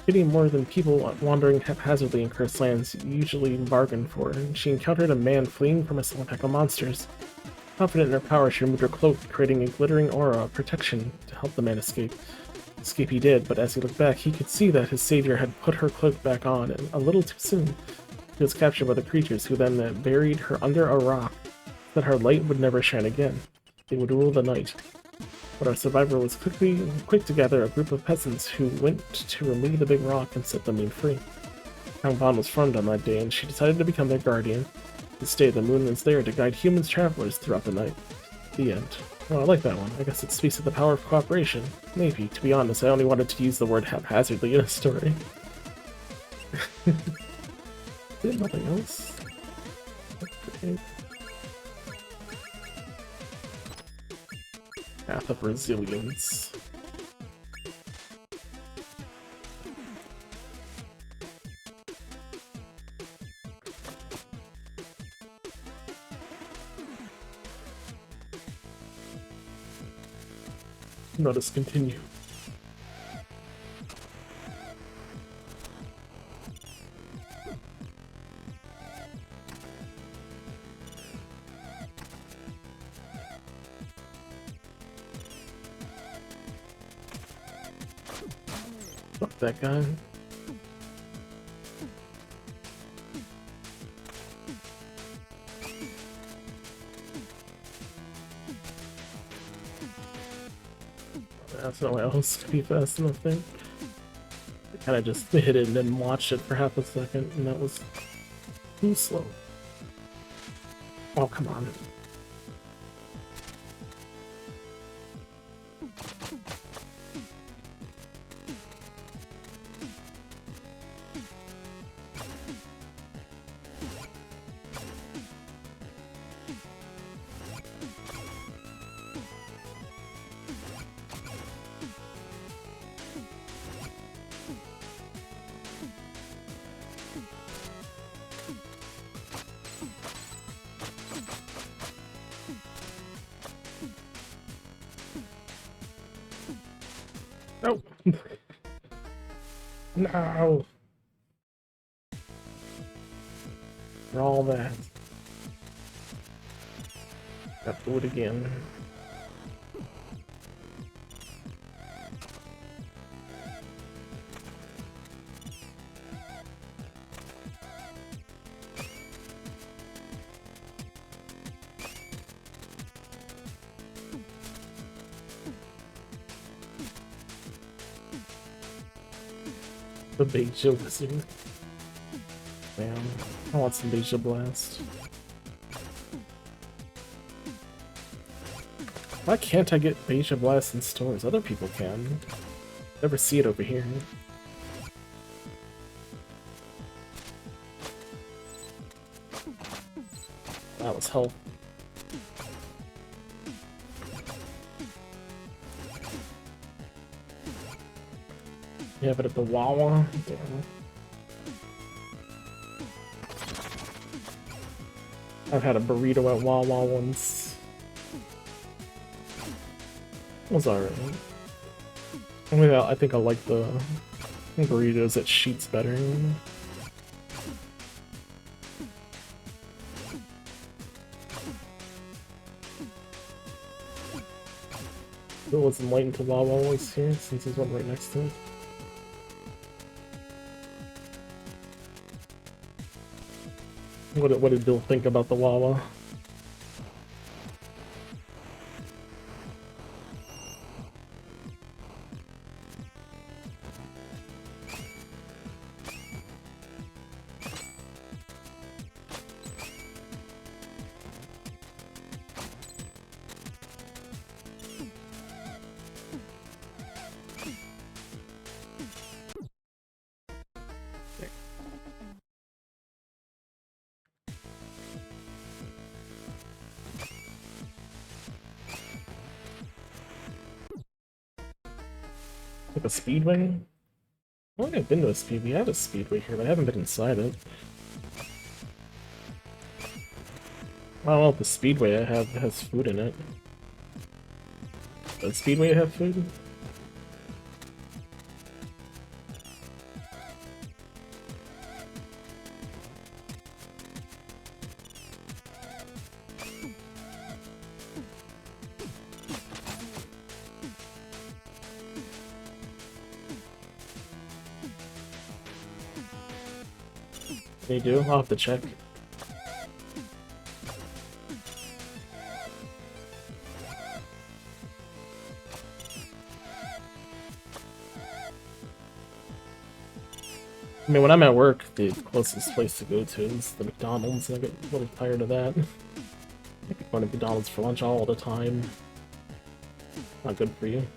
Getting more than people wandering haphazardly in cursed lands usually bargained for, and she encountered a man fleeing from a small pack of monsters. Confident in her power, she removed her cloak, creating a glittering aura of protection to help the man escape. Escape he did, but as he looked back, he could see that his savior had put her cloak back on, and a little too soon. She was captured by the creatures, who then buried her under a rock, so that her light would never shine again. They would rule the night. But our survivor was quick to gather a group of peasants who went to remove the big rock and set the moon free. Kanban was formed on that day, and she decided to become their guardian. This day, the moon is there to guide human travelers throughout the night. The end. Oh, I like that one. I guess it speaks of the power of cooperation. Maybe. To be honest, I only wanted to use the word haphazardly in a story. Is there nothing else? Okay. Path of Resilience. Let us continue. Fuck that guy. That's no way else to be fast enough there. I kinda just hit it and then watched it for half a second, and that was too slow. Oh, come on. Oh! No! For all that. Got to do it again. The Beija Wizard. Man, I want some Beija Blast. Why can't I get Beija Blast in stores? Other people can. Never see it over here. That was help. Yeah, but at the Wawa? Yeah. I've had a burrito at Wawa once. It was alright. I mean, I think I like the burritos at Sheetz better. It wasn't waiting until Wawa was here, since there's one right next to it. What did Bill think about the Wawa? Like a speedway? I don't think I've been to a speedway. I have a speedway here, but I haven't been inside it. I don't know if the speedway I have has food in it. Does speedway have food? They do? I'll have to check. I mean, when I'm at work, the closest place to go to is the McDonald's, and I get a little tired of that. I could go to McDonald's for lunch all the time. Not good for you.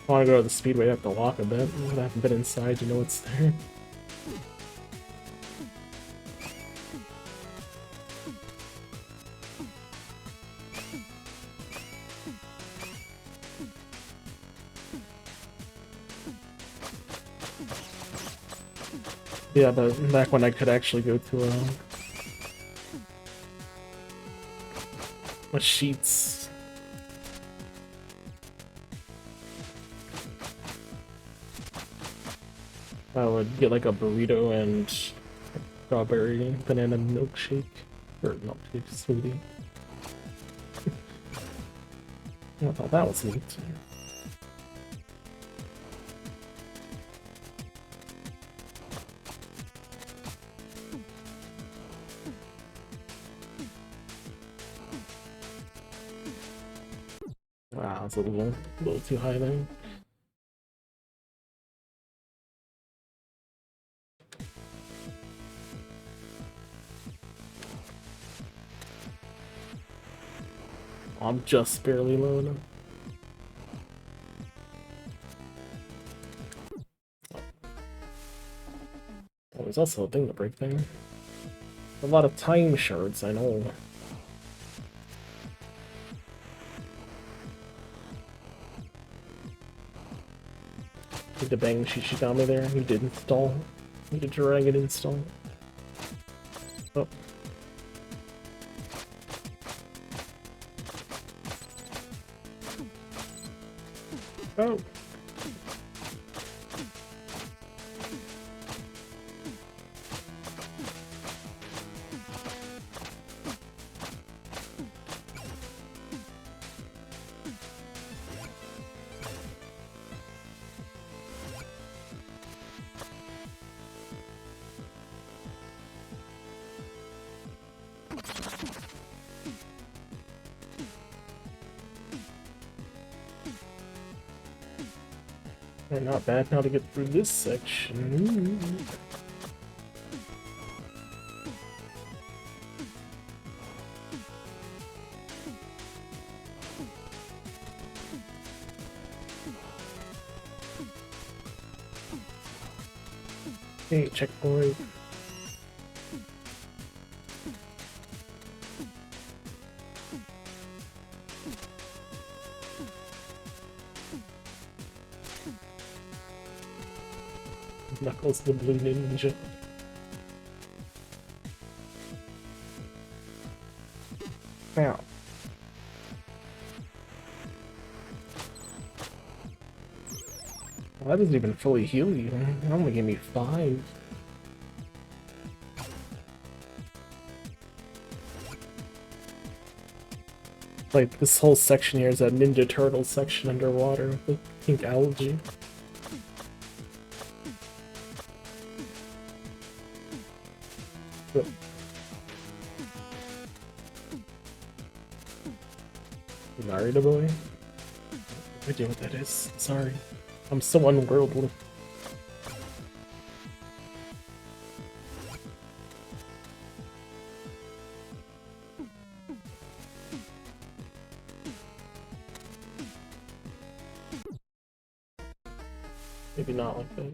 If I want to go to the Speedway, I have to walk a bit. I haven't been inside, you know it's there. Yeah, but back when I could actually go to a Sheetz. I would get like a burrito and strawberry banana milkshake. Or milkshake smoothie. I thought that was neat. Wow, it's a little too high there. I'm just barely low enough. Oh, there's also a thing to break there. A lot of time shards, I know. Need to bang Shishigami there. He did install. Need a dragon install. Oh. Oh. Not bad now to get through this section. Hey, checkpoint. Knuckles the Blue Ninja. Now. Well, that doesn't even fully heal you. It only gave me 5. Like, this whole section here is a Ninja Turtle section underwater with the pink algae. But Narita boy? No idea what that is. Sorry. I'm so unworldly. Maybe not like that.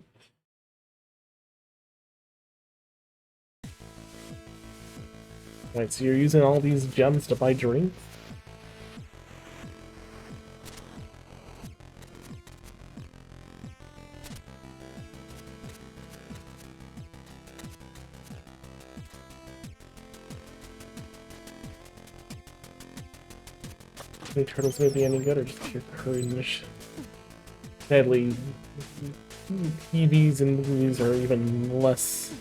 Wait, so you're using all these gems to buy drinks? Any turtles may be any good or just pure cringe? Sadly, TVs and movies are even less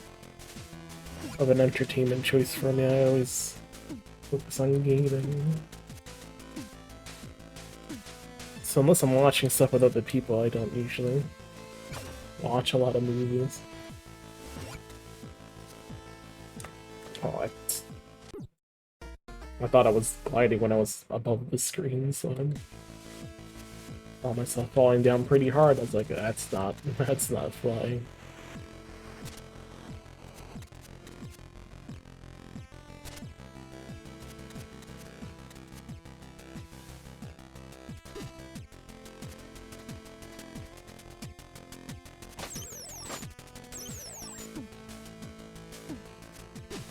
of an entertainment choice for me. I always focus on gaming. So unless I'm watching stuff with other people, I don't usually watch a lot of movies. Oh, I thought I was gliding when I was above the screen, so I saw myself falling down pretty hard. I was like, that's not flying.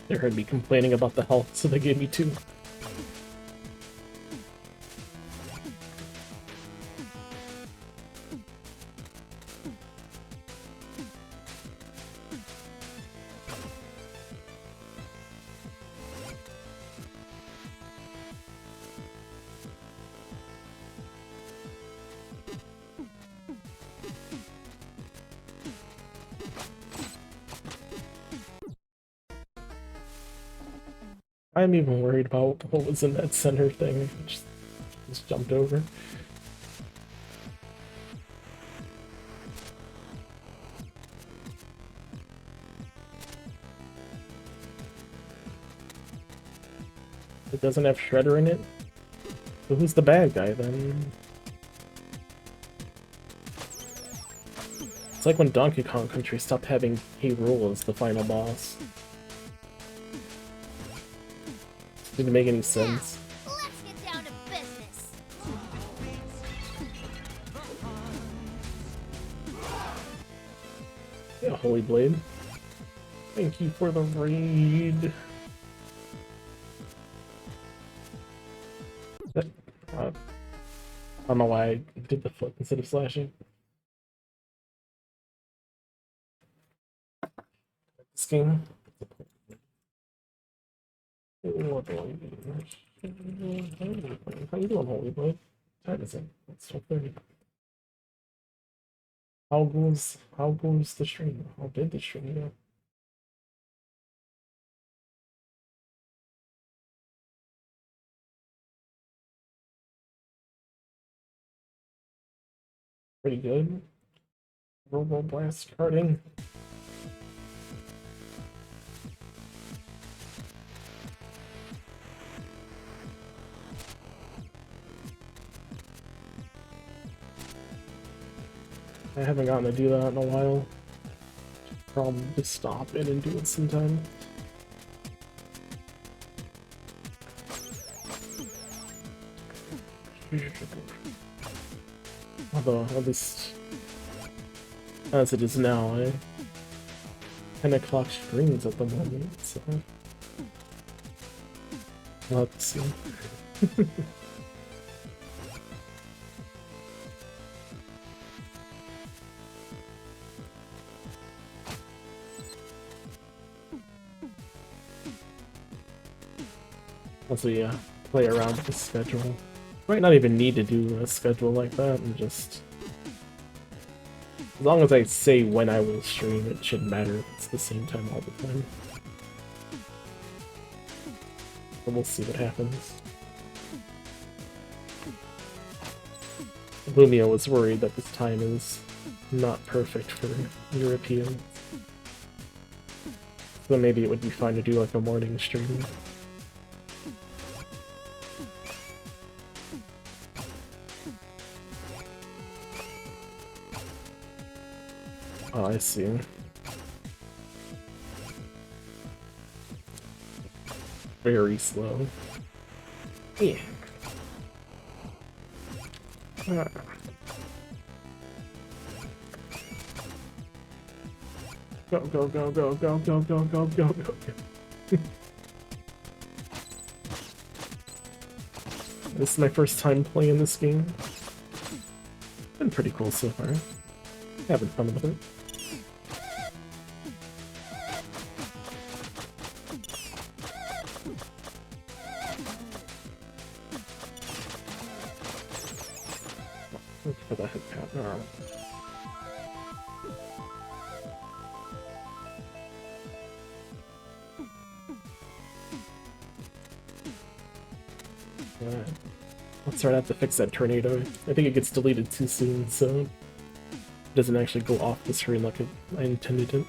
They heard me complaining about the health, so they gave me 2. I'm even worried about what was in that center thing. Just just jumped over. It doesn't have Shredder in it? So who's the bad guy then? It's like when Donkey Kong Country stopped having K. Rool as the final boss. Didn't make any sense. Now, let's get down to business. Yeah, Holy Blade. Thank you for the raid. I don't know why I did the flip instead of slashing. This game. What do I do? How you doing, Holy Blade? What time is it? It's 12:30. How goes the stream? How did the stream go? Pretty good. Robo Blast karting. I haven't gotten to do that in a while. Probably just stop in and do it sometime. Although, at least as it is now, 10 o'clock streams at the moment, so we'll have to see. Also, yeah, play around with the schedule. Might not even need to do a schedule like that, and just as long as I say when I will stream, it shouldn't matter if it's the same time all the time. But we'll see what happens. Lumia was worried that this time is not perfect for Europeans. So maybe it would be fine to do like a morning stream. Oh, I see. Very slow. Yeah. Go, go, go, go, go, go, go, go, go, go. This is my first time playing this game. Been pretty cool so far. Having fun with it. Look for the head pat. Oh. Let's start out to fix that tornado. I think it gets deleted too soon, so it doesn't actually go off the screen like I intended it.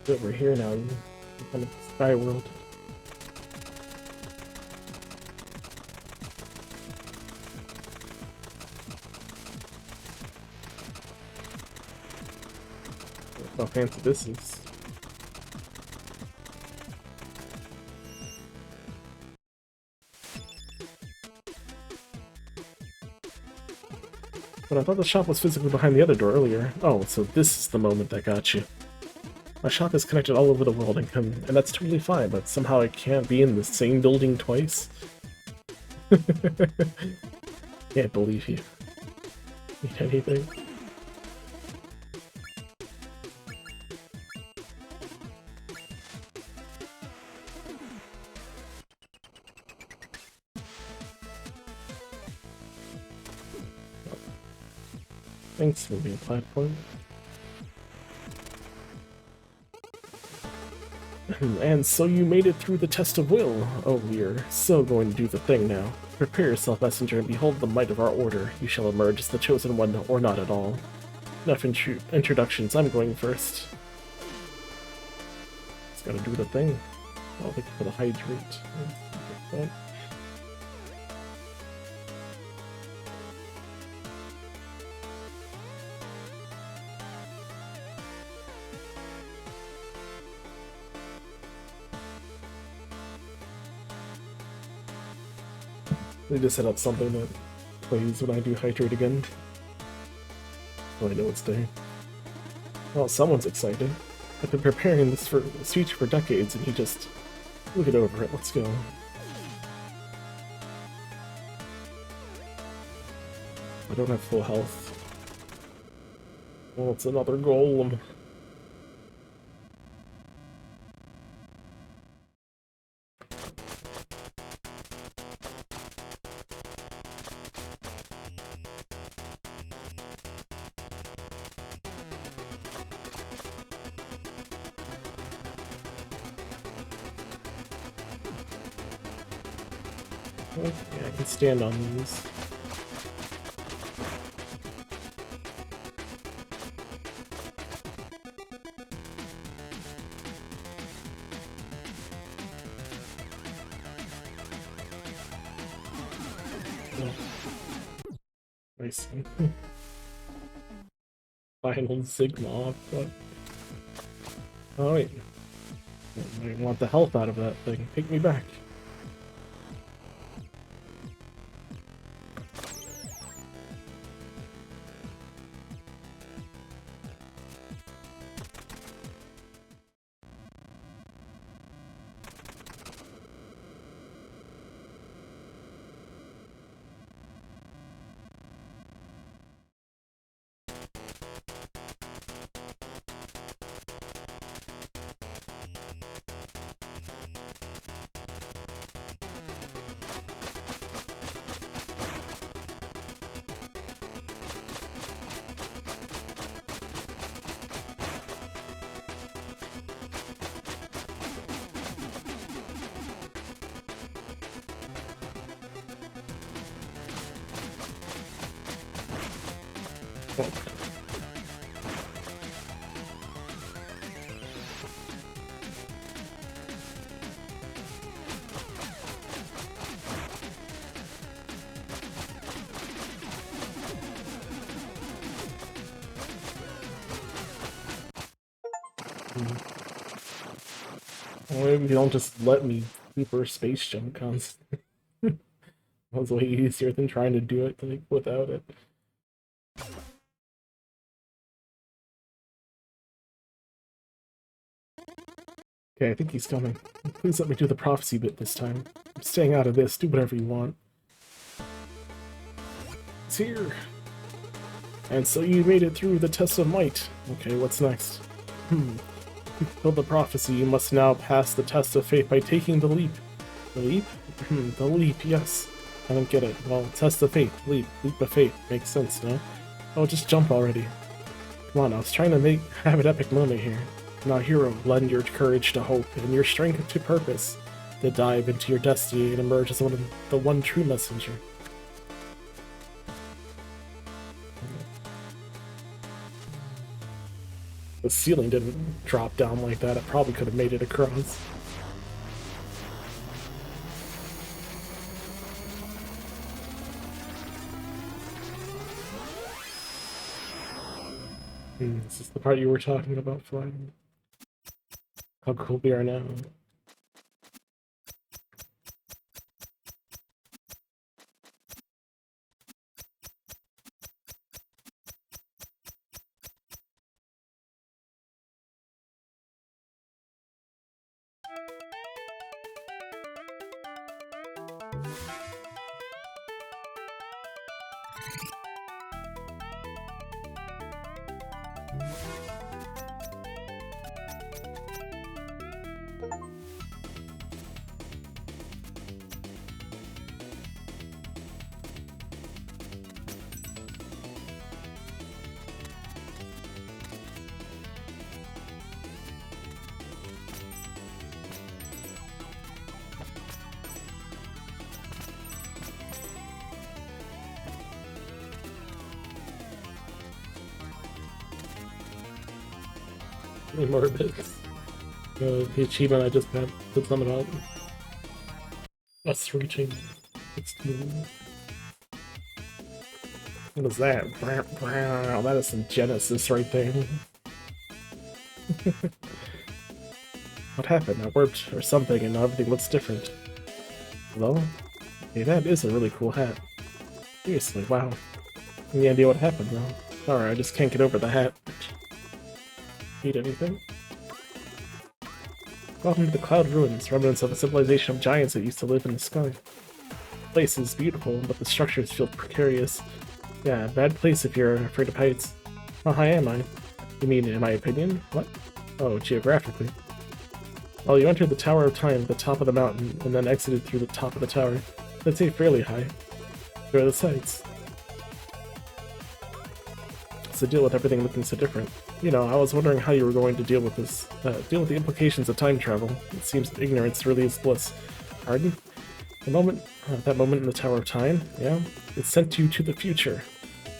Over here now, in kind of Sky World. Look how fancy this is. But I thought the shop was physically behind the other door earlier. Oh, so this is the moment that got you. My shop is connected all over the world and that's totally fine, but somehow I can't be in the same building twice. Can't believe you. Need anything? Thanks, moving platform. And so you made it through the test of will. Oh, we're so going to do the thing now. Prepare yourself, messenger, and behold the might of our order. You shall emerge as the chosen one, or not at all. Enough introductions, I'm going first. Just gotta do the thing. Oh, thank you for the hydrate. Need to set up something that plays when I do hydrate again. So I know it's there. Well, someone's excited. I've been preparing this speech for decades, and he just... We'll get over it. Let's go. I don't have full health. Well, it's another golem. Okay, I can stand on these. I see. Final Sigma, but... Oh wait. I want the health out of that thing. Take me back. Or maybe don't just let me super space jump constantly. That was way easier than trying to do it like, without it. Okay, I think he's coming. Please let me do the prophecy bit this time. I'm staying out of this. Do whatever you want. It's here. And so you made it through the test of might. Okay, what's next? To fulfill the prophecy, you must now pass the test of faith by taking the leap. The leap? The leap, yes. I don't get it. Well, test of faith, leap of faith. Makes sense, no? Oh, just jump already. Come on, I was trying to have an epic moment here. Now, hero, lend your courage to hope and your strength to purpose to dive into your destiny and emerge as the one true messenger. The ceiling didn't drop down like that. It probably could have made it across. This is the part you were talking about, flying. How cool we are now. Any more bits? The achievement I just got did something about us reaching 16. What is that? That is some Genesis right there. What happened? I warped or something and now everything looks different. Hello? Hey, that is a really cool hat. Seriously, wow. Any idea what happened though? Sorry, I just can't get over the hat. Need anything? Welcome to the Cloud Ruins, remnants of a civilization of giants that used to live in the sky. The place is beautiful, but the structures feel precarious. Yeah, bad place if you're afraid of heights. How high am I? You mean, in my opinion? What? Oh, geographically. Well, you entered the Tower of Time at the top of the mountain, and then exited through the top of the tower. I'd say fairly high. Here are the sights. What's the deal with everything looking so different? You know, I was wondering how you were going to deal with this, deal with the implications of time travel. It seems ignorance really is bliss. Pardon? The moment, that moment in the Tower of Time, yeah? It sent you to the future.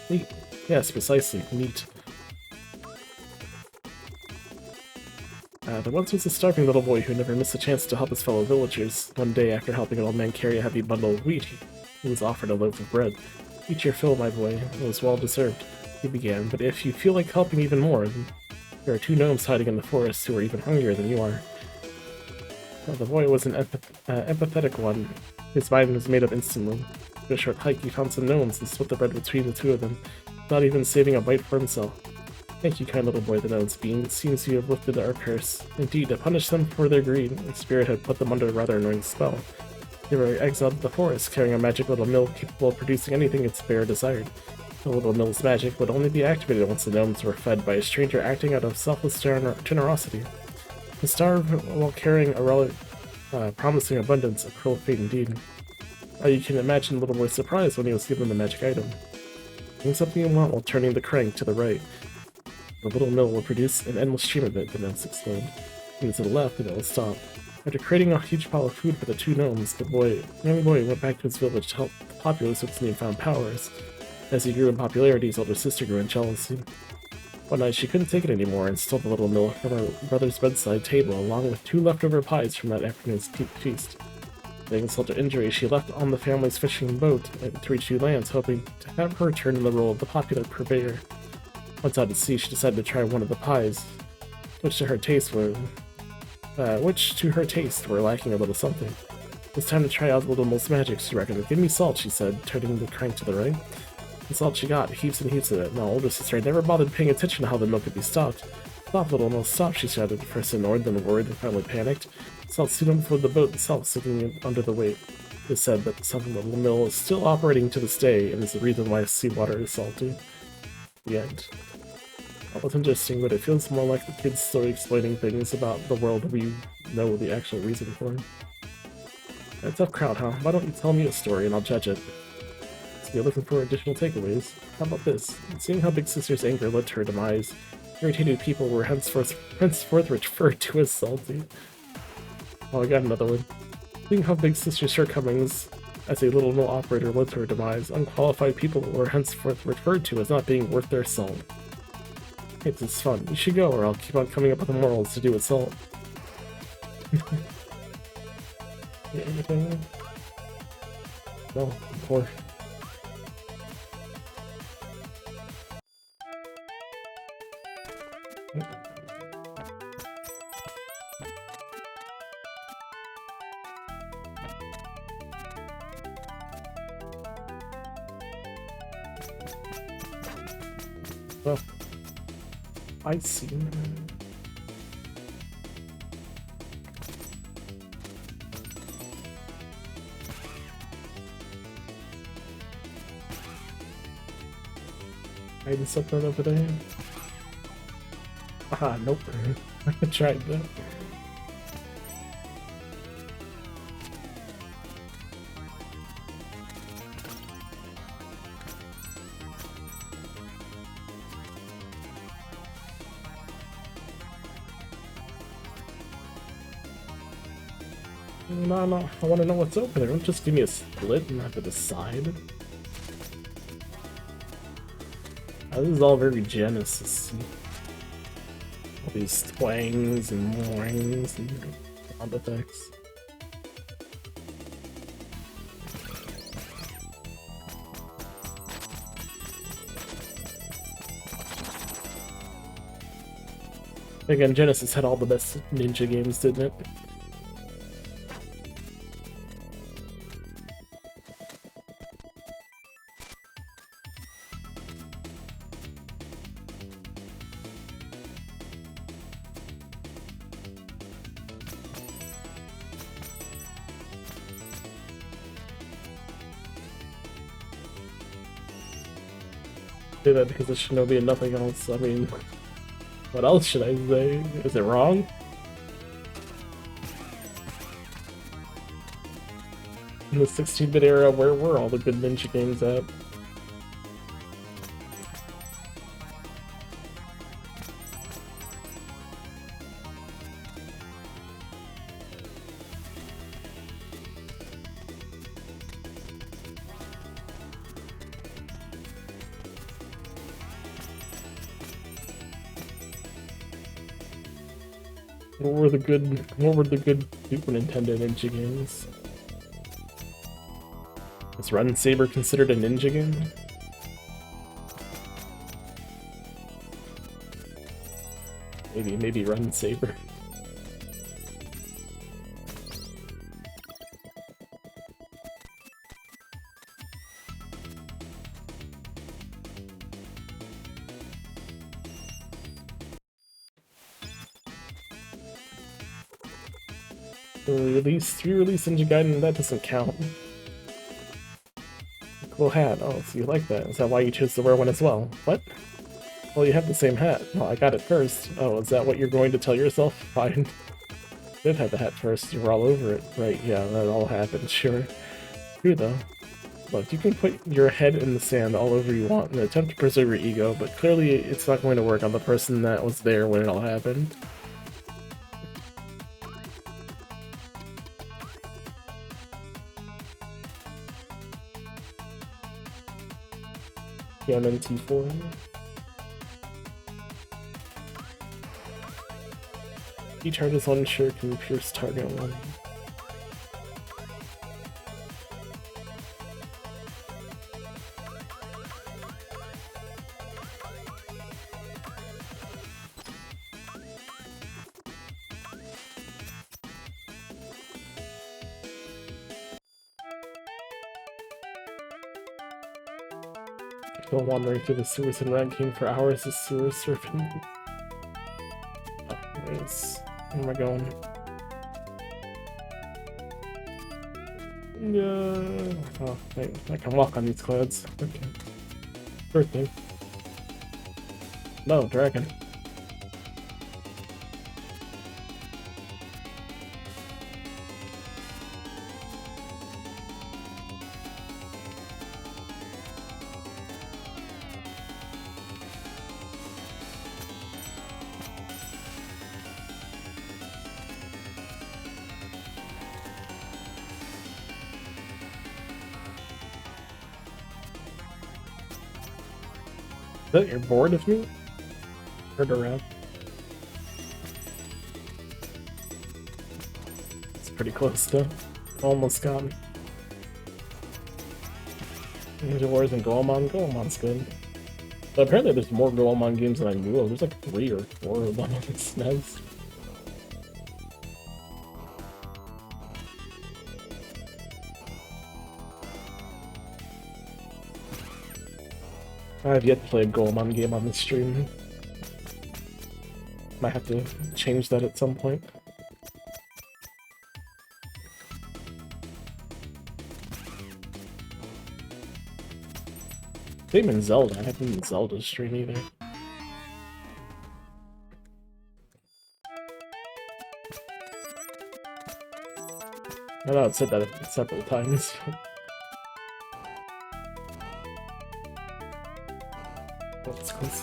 Neat. Yes, precisely. Neat. There once was a starving little boy who never missed a chance to help his fellow villagers. One day, after helping an old man carry a heavy bundle of wheat, he was offered a loaf of bread. Eat your fill, my boy. It was well deserved, he began, but if you feel like helping even more, there are 2 gnomes hiding in the forest who are even hungrier than you are. Well, the boy was an empathetic one. His mind was made up instantly. After a short hike, he found some gnomes and split the bread between the 2 of them, not even saving a bite for himself. Thank you, kind little boy, the gnomes beamed. It seems you have lifted our curse. Indeed, to punish them for their greed, the spirit had put them under a rather annoying spell. They were exiled to the forest, carrying a magic little mill capable of producing anything its bearer desired. The little mill's magic would only be activated once the gnomes were fed by a stranger acting out of selfless generosity. To starve while carrying a relic promising abundance, a cruel fate indeed. You can imagine the little boy's surprise when he was given the magic item. Doing something you want while turning the crank to the right. The little mill will produce an endless stream of it, the gnomes explained. Moving to the left, and it will stop. After creating a huge pile of food for the 2 gnomes, the young boy went back to his village to help the populace with his newfound powers. As he grew in popularity, his older sister grew in jealousy. One night, she couldn't take it anymore and stole the little mill from her brother's bedside table, along with 2 leftover pies from that afternoon's feast. Getting insult to injury, she left on the family's fishing boat to reach new lands, hoping to have her turn in the role of the popular purveyor. Once out at sea, she decided to try one of the pies, which to her taste were lacking a little something. It was time to try out the little mill's magic, she reckoned. Give me salt, she said, turning the crank to the right. The salt she got, heaps and heaps of it. My older sister had never bothered paying attention to how the milk could be stopped. Stop, little mill, stop, she shouted, first annoyed, then worried, and finally panicked. Salt soon overflowed the boat itself, sinking under the weight. It is said that the little mill is still operating to this day, and is the reason why seawater is salty. The end. That was interesting, but it feels more like the kid's story explaining things about the world we know the actual reason for. A tough crowd, huh? Why don't you tell me a story and I'll judge it? So you're looking for additional takeaways? How about this? Seeing how Big Sister's anger led to her demise, irritated people were henceforth referred to as salty. Oh, I got another one. Seeing how Big Sister's shortcomings as a little mill operator led to her demise, unqualified people were henceforth referred to as not being worth their salt. Hey, this is fun. You should go, or I'll keep on coming up with morals to do with salt. Anything? No, poor. Well, I see. Hiding something over there? Ah, nope. I tried that. No, I want to know what's over there. Don't just give me a split and I have to decide. This is all very Genesis. All these twangs and moings and sound effects. Again, Genesis had all the best ninja games, didn't it? Say that because of Shinobi and nothing else. I mean, what else should I say? Is it wrong? In the 16-bit era, where were all the good ninja games at? What were the good Super Nintendo ninja games? Is Run Saber considered a ninja game? Maybe Run Saber. Re-release Ninja Gaiden, that doesn't count. Cool hat. Oh, so you like that. Is that why you chose to wear one as well? What? Well, you have the same hat. Well, I got it first. Oh, is that what you're going to tell yourself? Fine. Did have the hat first. You were all over it. Right, yeah, that all happened, sure. True, though. Look, you can put your head in the sand all over you want in an attempt to preserve your ego, but clearly it's not going to work on the person that was there when it all happened. Yeah, MT4. He charges one shirt can pierce target one. Go wandering through the sewers and ranking for hours as sewer surfing. Oh, where am I going? Yeah. Oh, wait, I can walk on these clouds. Okay. Sure thing. No, dragon. Is that you're bored of me? Heard around. It's pretty close though. Almost got me. Ninja Wars and Goemon. Goemon's good. But apparently there's more Goemon games than I knew of. There's like 3 or 4 of them on the SNES. I have yet to play a Goemon game on the stream. Might have to change that at some point. Same in Zelda. I haven't been Zelda stream either. I know I've said that several times. That's close.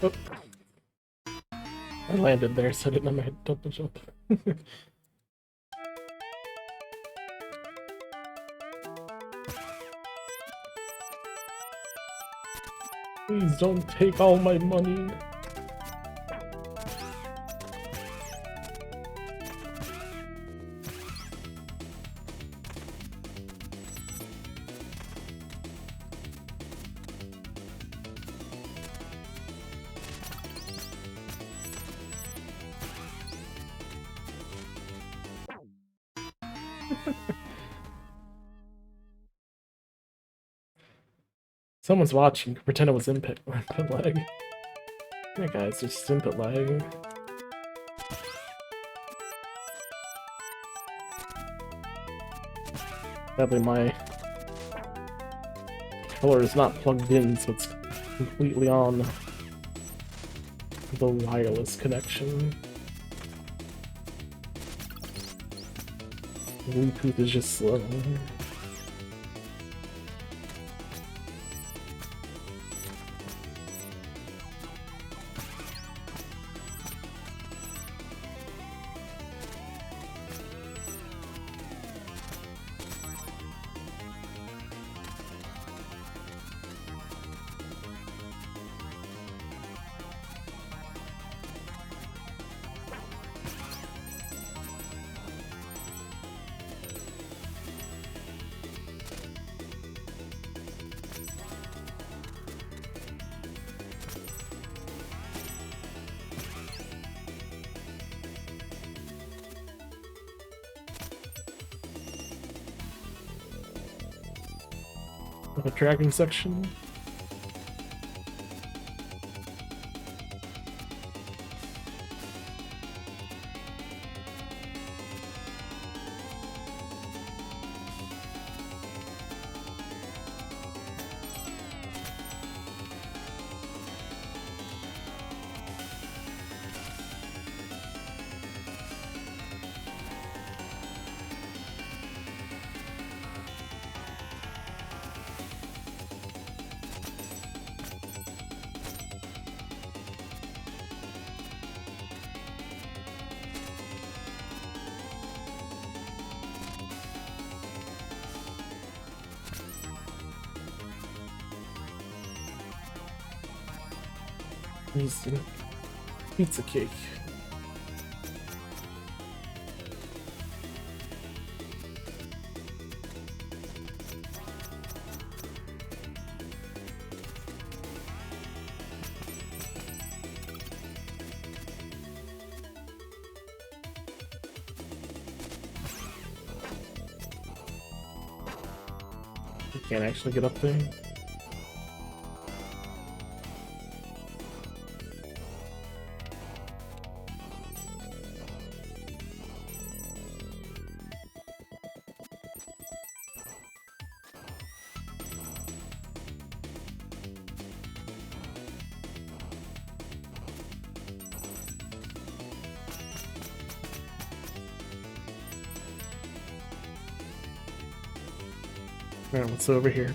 Oh. I landed there, so I didn't have my head double jump. Please don't take all my money. Someone's watching. Pretend it was input lag. Yeah, guys, just input lag. Sadly, my controller is not plugged in, so it's completely on the wireless connection. Bluetooth is just slow. The dragon section. Easy. Pizza cake. You can't actually get up there. Alright, what's over here?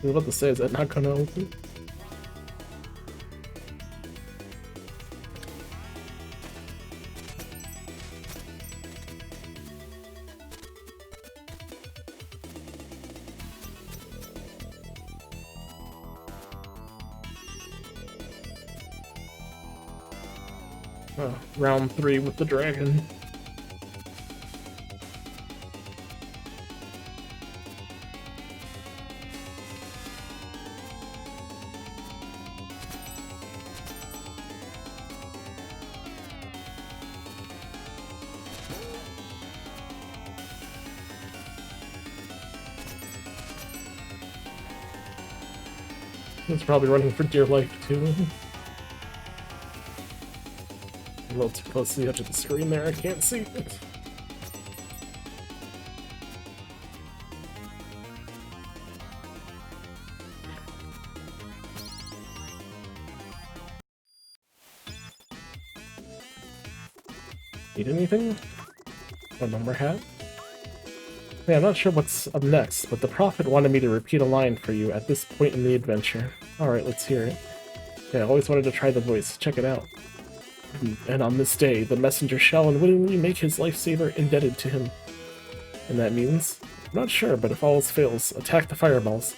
I was about to say, is that not gonna open? Round 3 with the dragon. It's probably running for dear life too. A little too close to the edge of the screen there, I can't see it. Need anything? A number hat? Yeah, I'm not sure what's up next, but the Prophet wanted me to repeat a line for you at this point in the adventure. Alright, let's hear it. Yeah, I always wanted to try the voice. Check it out. And on this day, the messenger shall unwittingly make his lifesaver indebted to him. And that means? I'm not sure, but if all else fails, attack the fireballs.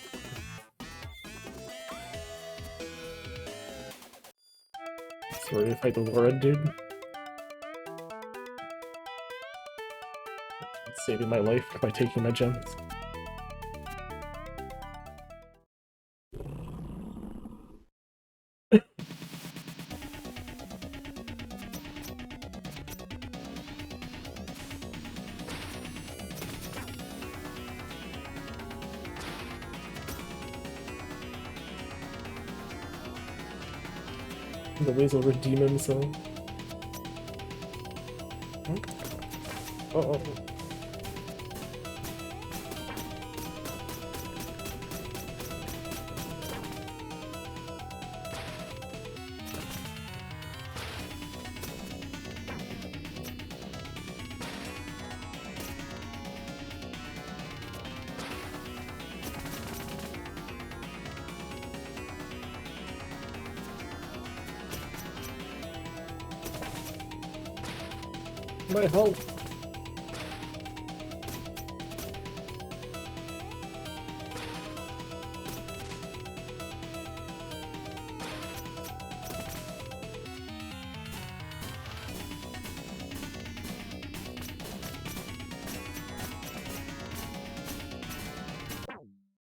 So we're gonna fight the Laura dude. Saving my life by taking my gems. The ways will redeem himself. Uh-oh. My help!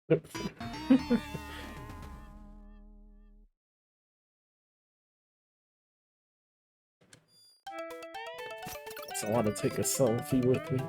Yep. So I want to take a selfie with me.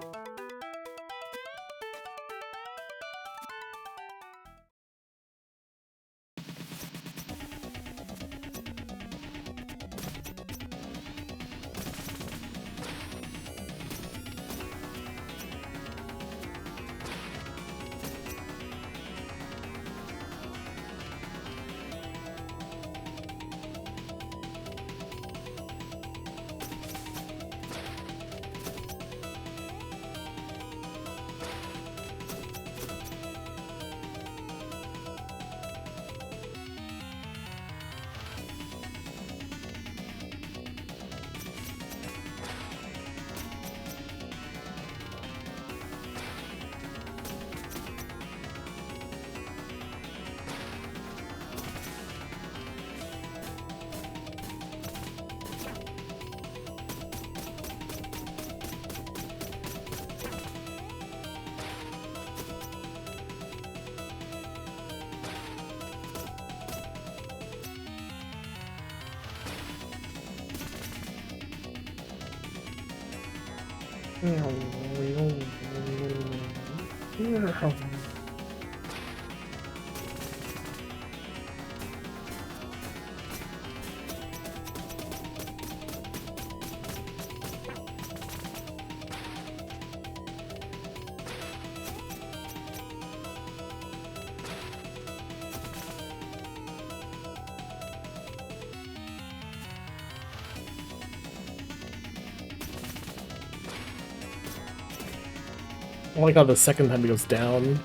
I like how the second time he goes down,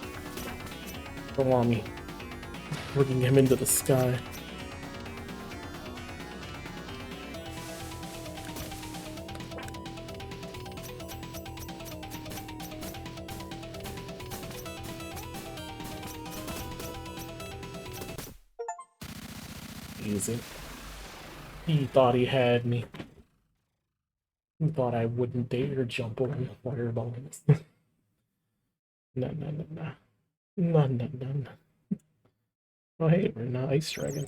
Salami, bringing him into the sky. Easy. He thought he had me. He thought I wouldn't dare jump over the fireballs. No, no, no, no. No, no, no, no. Oh, hey, we're not Ice Dragon.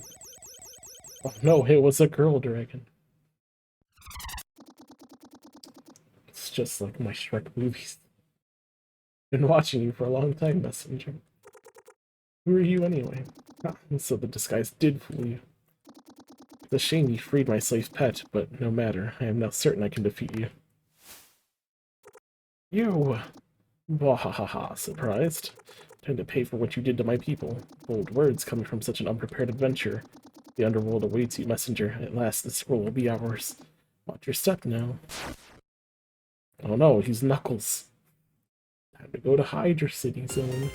Oh, no, it was a girl dragon. It's just like my Shrek movies. Been watching you for a long time, Messenger. Who are you anyway? Ah, so the disguise did fool you. It's a shame you freed my slave's pet, but no matter. I am now certain I can defeat you. You! Wahahaha, surprised? Time to pay for what you did to my people. Bold words coming from such an unprepared adventure. The underworld awaits you, Messenger. At last, this scroll will be ours. Watch your step now. Oh no, he's Knuckles. Time to go to Hydra City soon.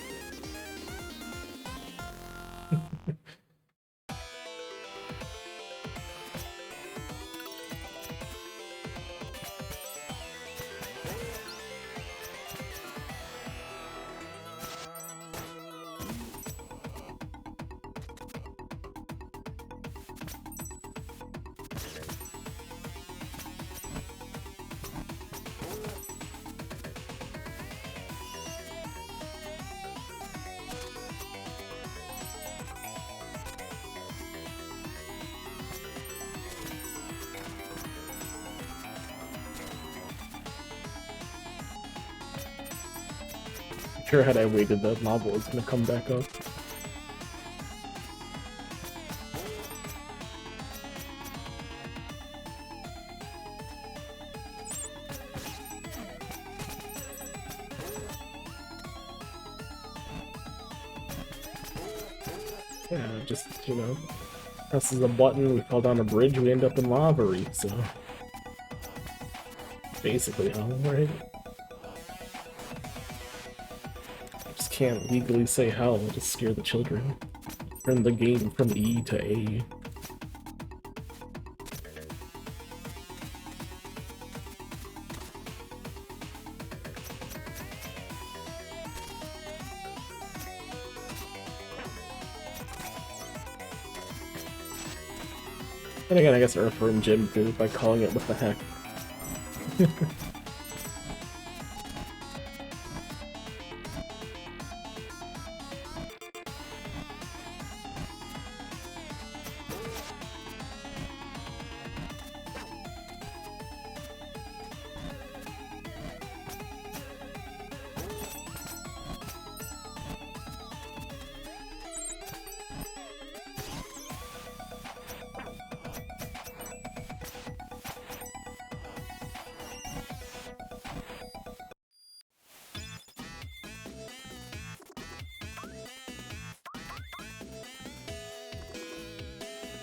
Sure, had I waited, the lava was gonna come back up. Yeah, just, you know, presses a button, we fall down a bridge, we end up in lava, so... Basically, huh, right? Can't legally say hell to scare the children. Turn the game from E to A. And again, I guess Earthworm Jim did by calling it what the heck.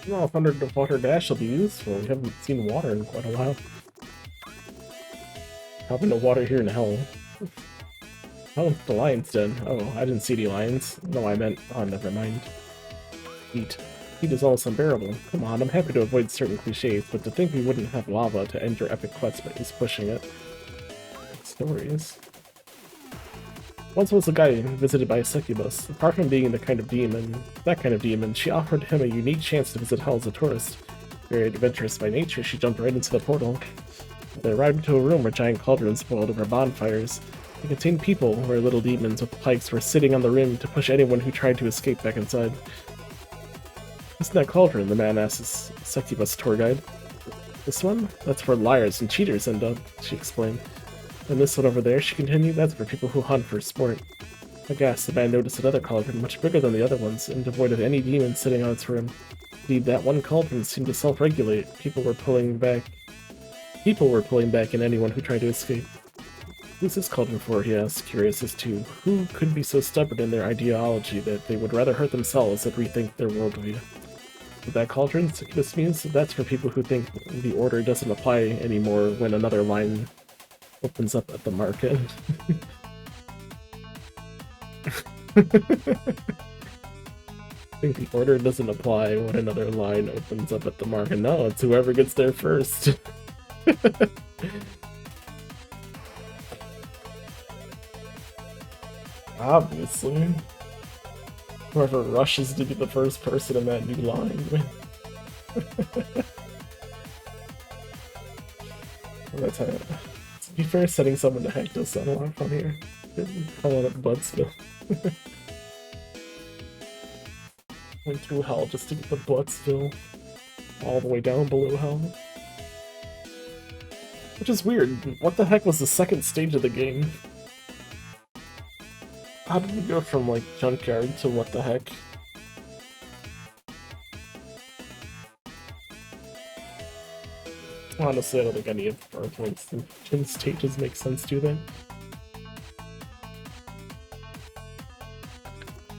No, Underwater Dash will be useful. We haven't seen water in quite a while. Happened to water here in hell. Oh, the lion's dead. Oh, I didn't see any lions. No, I meant... Oh, never mind. Heat. Heat is almost unbearable. Come on, I'm happy to avoid certain cliches, but to think we wouldn't have lava to end your epic quest is pushing it. Stories. Once was a guy visited by a succubus. Apart from being that kind of demon, she offered him a unique chance to visit hell as a tourist. Very adventurous by nature, she jumped right into the portal. They arrived into a room where giant cauldrons boiled over bonfires. They contained people, where little demons with pikes were sitting on the rim to push anyone who tried to escape back inside. What's in that cauldron? The man asked his succubus tour guide. This one? That's where liars and cheaters end up, she explained. And this one over there, she continued, that's for people who hunt for sport. Aghast, the man noticed another cauldron, much bigger than the other ones, and devoid of any demons sitting on its rim. Indeed, that one cauldron seemed to self-regulate. People were pulling back in anyone who tried to escape. Who's this cauldron for, he asked, curious as to who could be so stubborn in their ideology that they would rather hurt themselves than rethink their worldview. With that cauldron, Succubus means that's for people who think the order doesn't apply anymore when another line opens up at the market. I think the order doesn't apply when another line opens up at the market. No, it's whoever gets there first. Obviously. Whoever rushes to be the first person in that new line wins. Well, that's how. To be fair, setting someone to heck does sound a lot fun here. Calling it Buttsville. Went through hell just to get the Buttsville all the way down below hell. Which is weird. What the heck was the second stage of the game? How did we go from, like, Junkyard to what the heck? Honestly, I don't think any of our points in stages make sense, do they?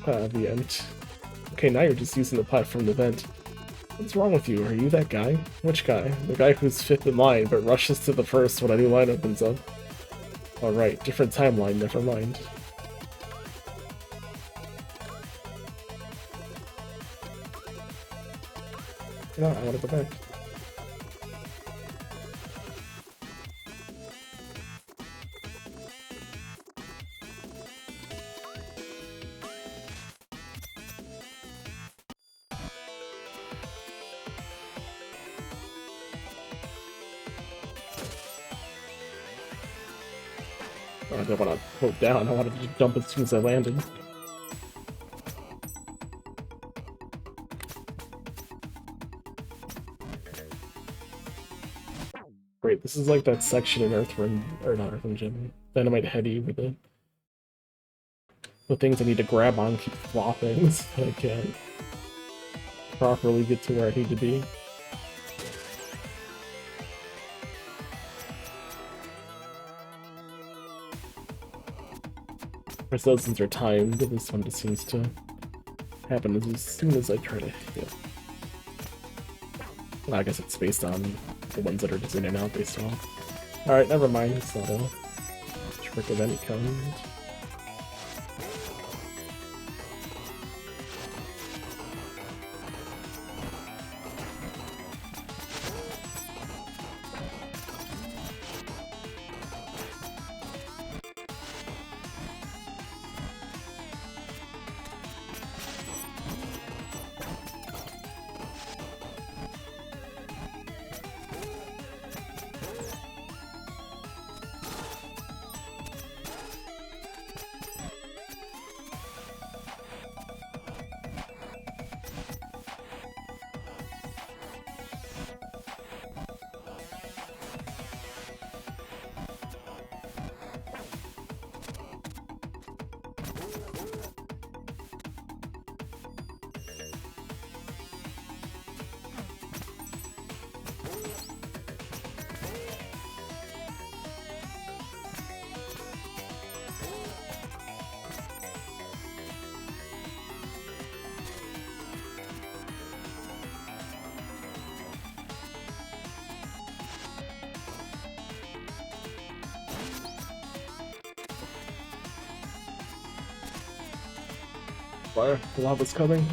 The end. Okay, now you're just using the platform to vent. What's wrong with you? Are you that guy? Which guy? The guy who's fifth in line, but rushes to the first when a new line opens up. Alright, different timeline, never mind. No, I wanna go back. I didn't want to hold down, I wanted to jump as soon as I landed. Great, this is like that section in Earthworm, or not Earthworm Jim, Dynamite Heady with the things I need to grab on keep flopping, so I can't properly get to where I need to be. Those things are timed, but this one just seems to happen as soon as I try to hit. Well, I guess it's based on the ones that are just in and out based on. Alright, never mind, it's not a trick of any kind. Fire, the lava's coming.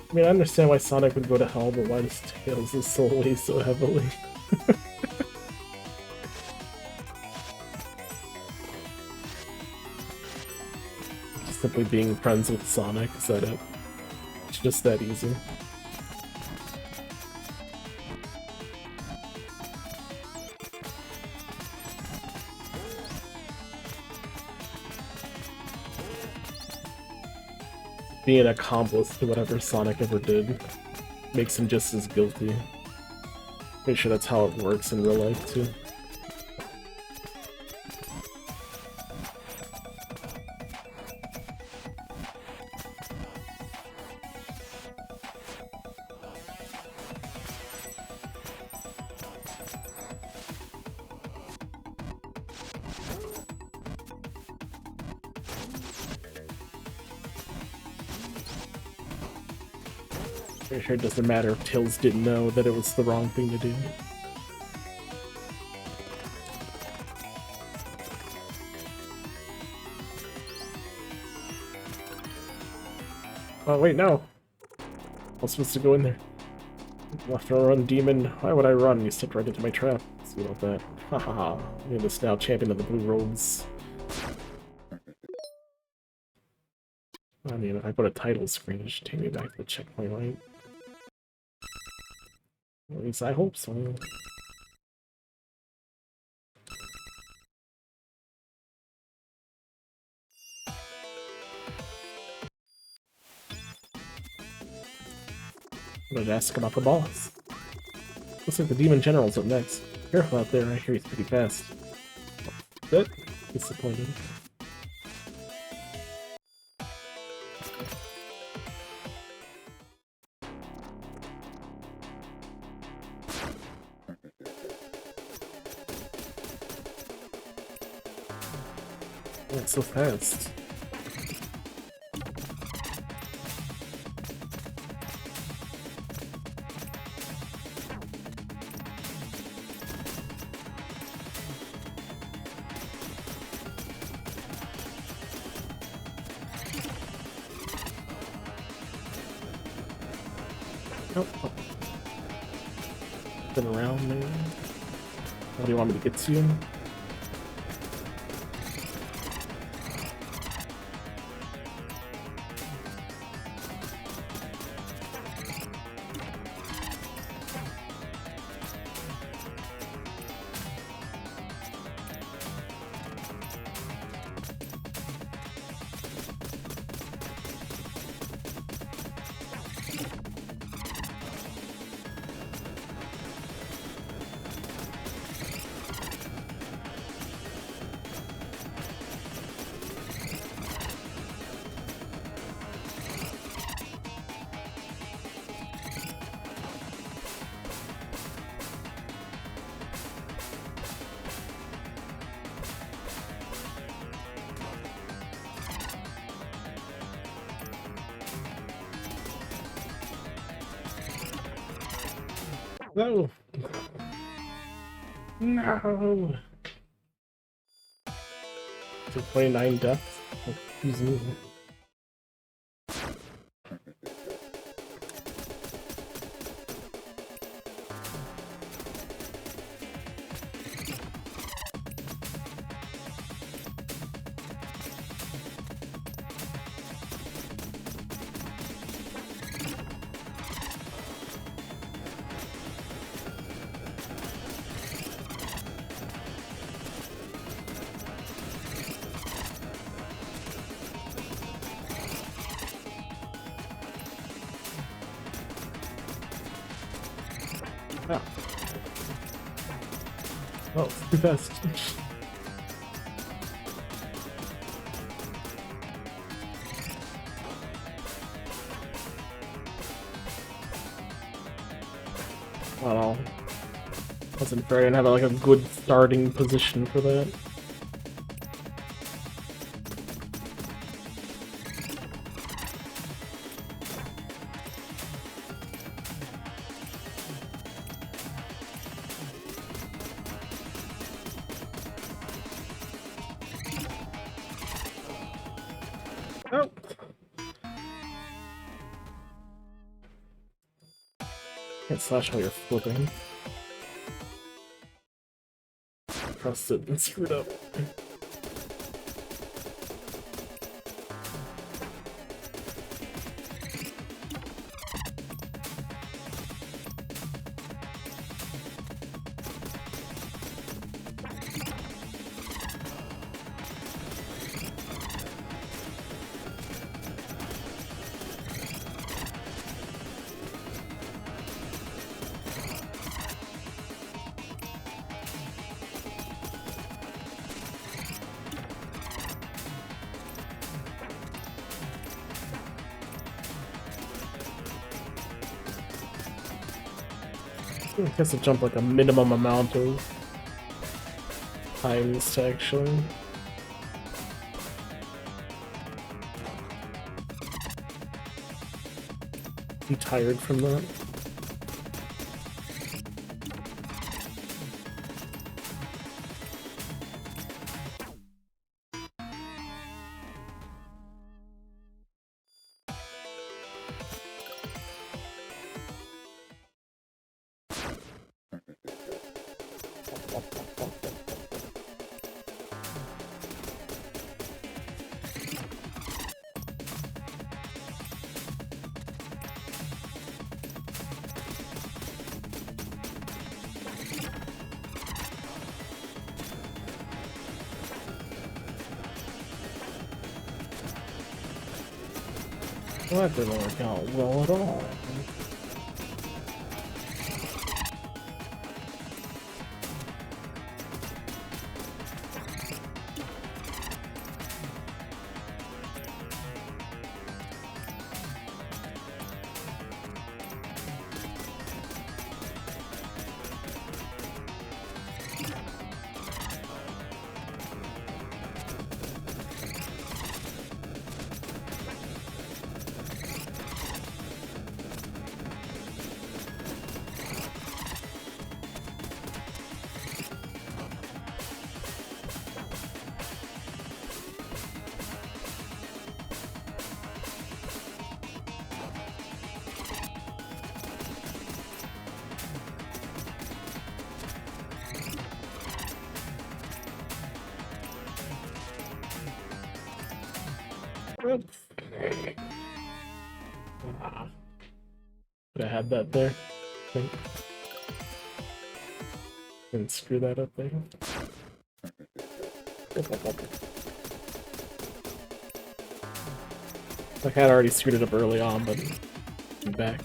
I mean, I understand why Sonic would go to hell, but why does Tails his soul weigh so heavily? Simply being friends with Sonic, is that it? It's just that easy. Being an accomplice to whatever Sonic ever did makes him just as guilty. Pretty sure that's how it works in real life, too. Pretty sure it doesn't matter if Tails didn't know that it was the wrong thing to do. Oh wait, no! I was supposed to go in there. After I run demon, why would I run? You stepped right into my trap. See about that. Hahaha. You're this now champion of the blue robes. I mean, if I put a title screen, it should take me back to the checkpoint, right? At least I hope so. I'm gonna ask about the boss. Looks like the Demon General's up next. Careful out there, I hear he's pretty fast. That disappointing. Oh, it's so fast. Nope. Oh. Been around maybe. What do you want me to get to you? No! No! So 29 deaths? Who's me? Ah. Oh, it's too fast. Well, wasn't fair. I didn't have like a good starting position for that. Oh. Can't slash while you're flipping. Pressed it and screwed up. I guess to jump like a minimum amount of times to actually be tired from that. Well, that didn't work out well at all. Ah, could have had that there. I think. Didn't screw that up there. Like I had already screwed it up early on, but I'm back.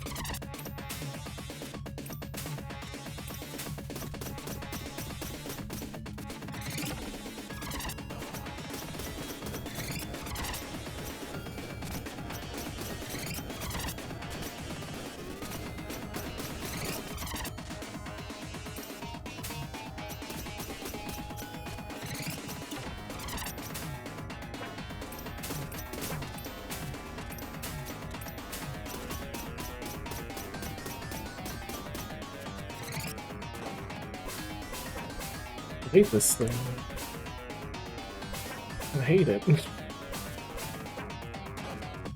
I hate this thing. I hate it.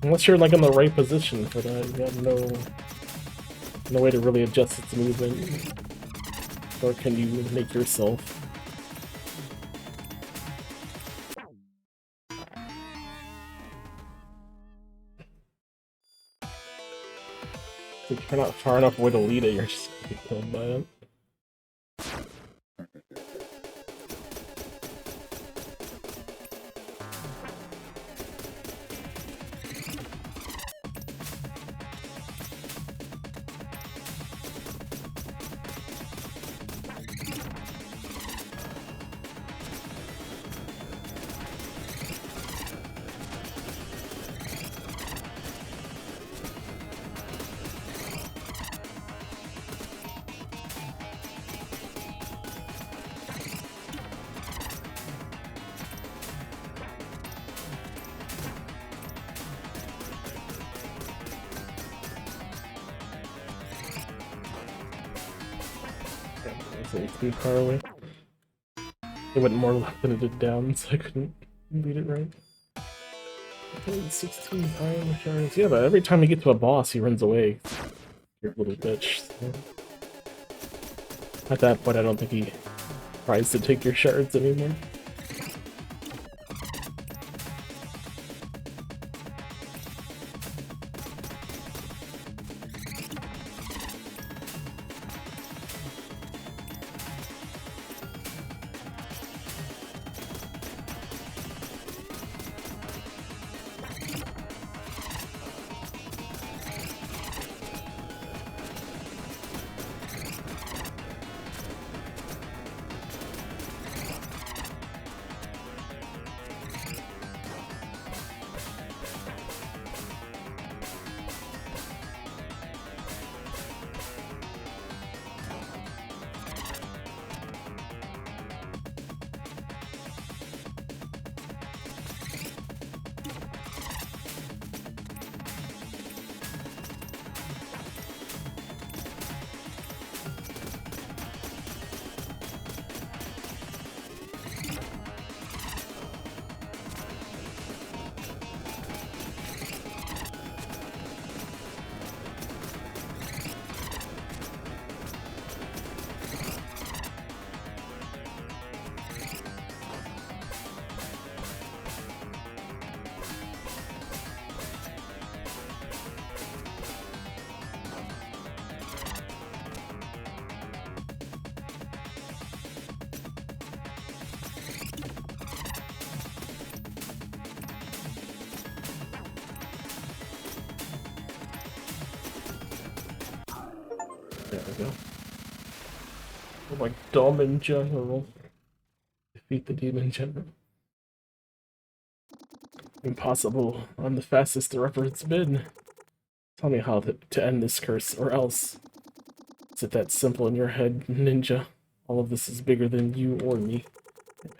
Unless you're like in the right position for that, you have no way to really adjust its movement. Or can you make yourself? If you're not far enough away to lead it, you're just gonna be killed by it. It's too far away. It went more left than it did down, so I couldn't read it right. Okay, 16 iron shards. Yeah, but every time you get to a boss, he runs away. You're a little bitch. So. At that point, I don't think he tries to take your shards anymore. There we go. Oh my dumb in general. Defeat the demon general. Impossible. I'm the fastest there ever's been. Tell me how to end this curse, or else. Is it that simple in your head, ninja? All of this is bigger than you or me.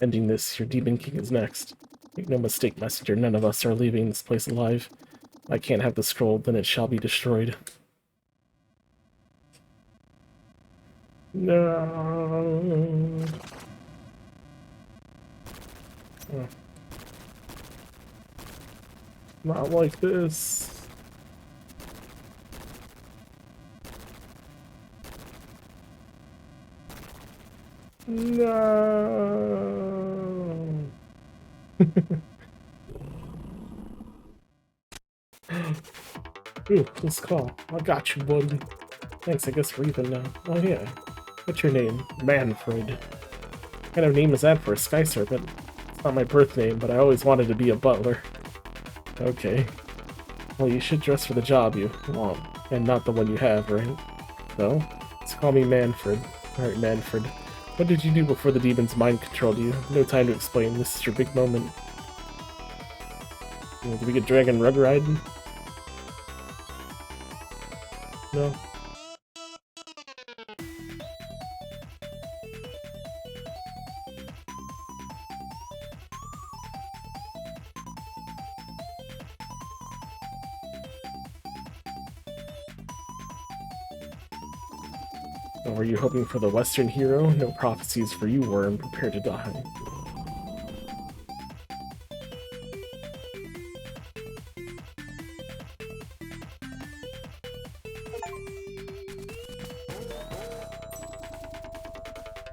Ending this, your demon king is next. Make no mistake, messenger, none of us are leaving this place alive. If I can't have the scroll, then it shall be destroyed. No. Oh. Not like this. No. Ooh, this call. I got you, buddy. Thanks, I guess we're even now. Oh yeah. What's your name? Manfred. What kind of name is that for a sky serpent? It's not my birth name, but I always wanted to be a butler. Okay. Well, you should dress for the job you want, and not the one you have, right? No? Just call me Manfred. Alright, Manfred. What did you do before the demons mind controlled you? No time to explain. This is your big moment. Did we get dragon rug riding? No? Or were you hoping for the Western hero? No prophecies for you, worm. Prepare to die.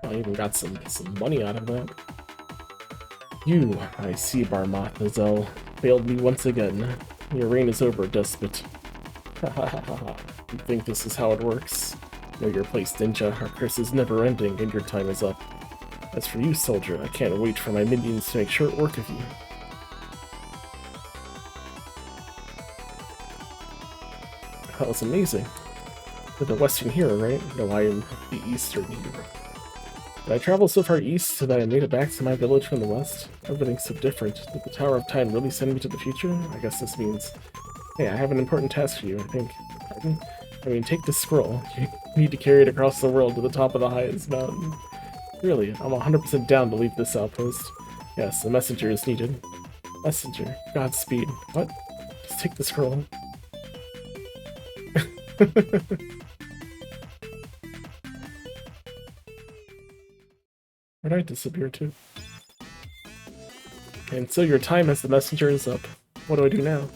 I even got some money out of that. You, I see, Barmoth Azel, failed me once again. Your reign is over, despot. You think this is how it works? Know your place, Ninja. Our curse is never ending, and your time is up. As for you, soldier, I can't wait for my minions to make short work of you. That was amazing. You're the Western hero, right? No, I am the Eastern hero. Did I travel so far east that I made it back to my village from the west? Everything's so different. Did the Tower of Time really send me to the future? I guess this means... Hey, I have an important task for you, I think. Pardon? I mean, take this scroll. You need to carry it across the world to the top of the highest mountain. Really, I'm 100% down to leave this outpost. Yes, a messenger is needed. Messenger. Godspeed. What? Just take the scroll. Where'd I disappear to? And so your time as the messenger is up. What do I do now?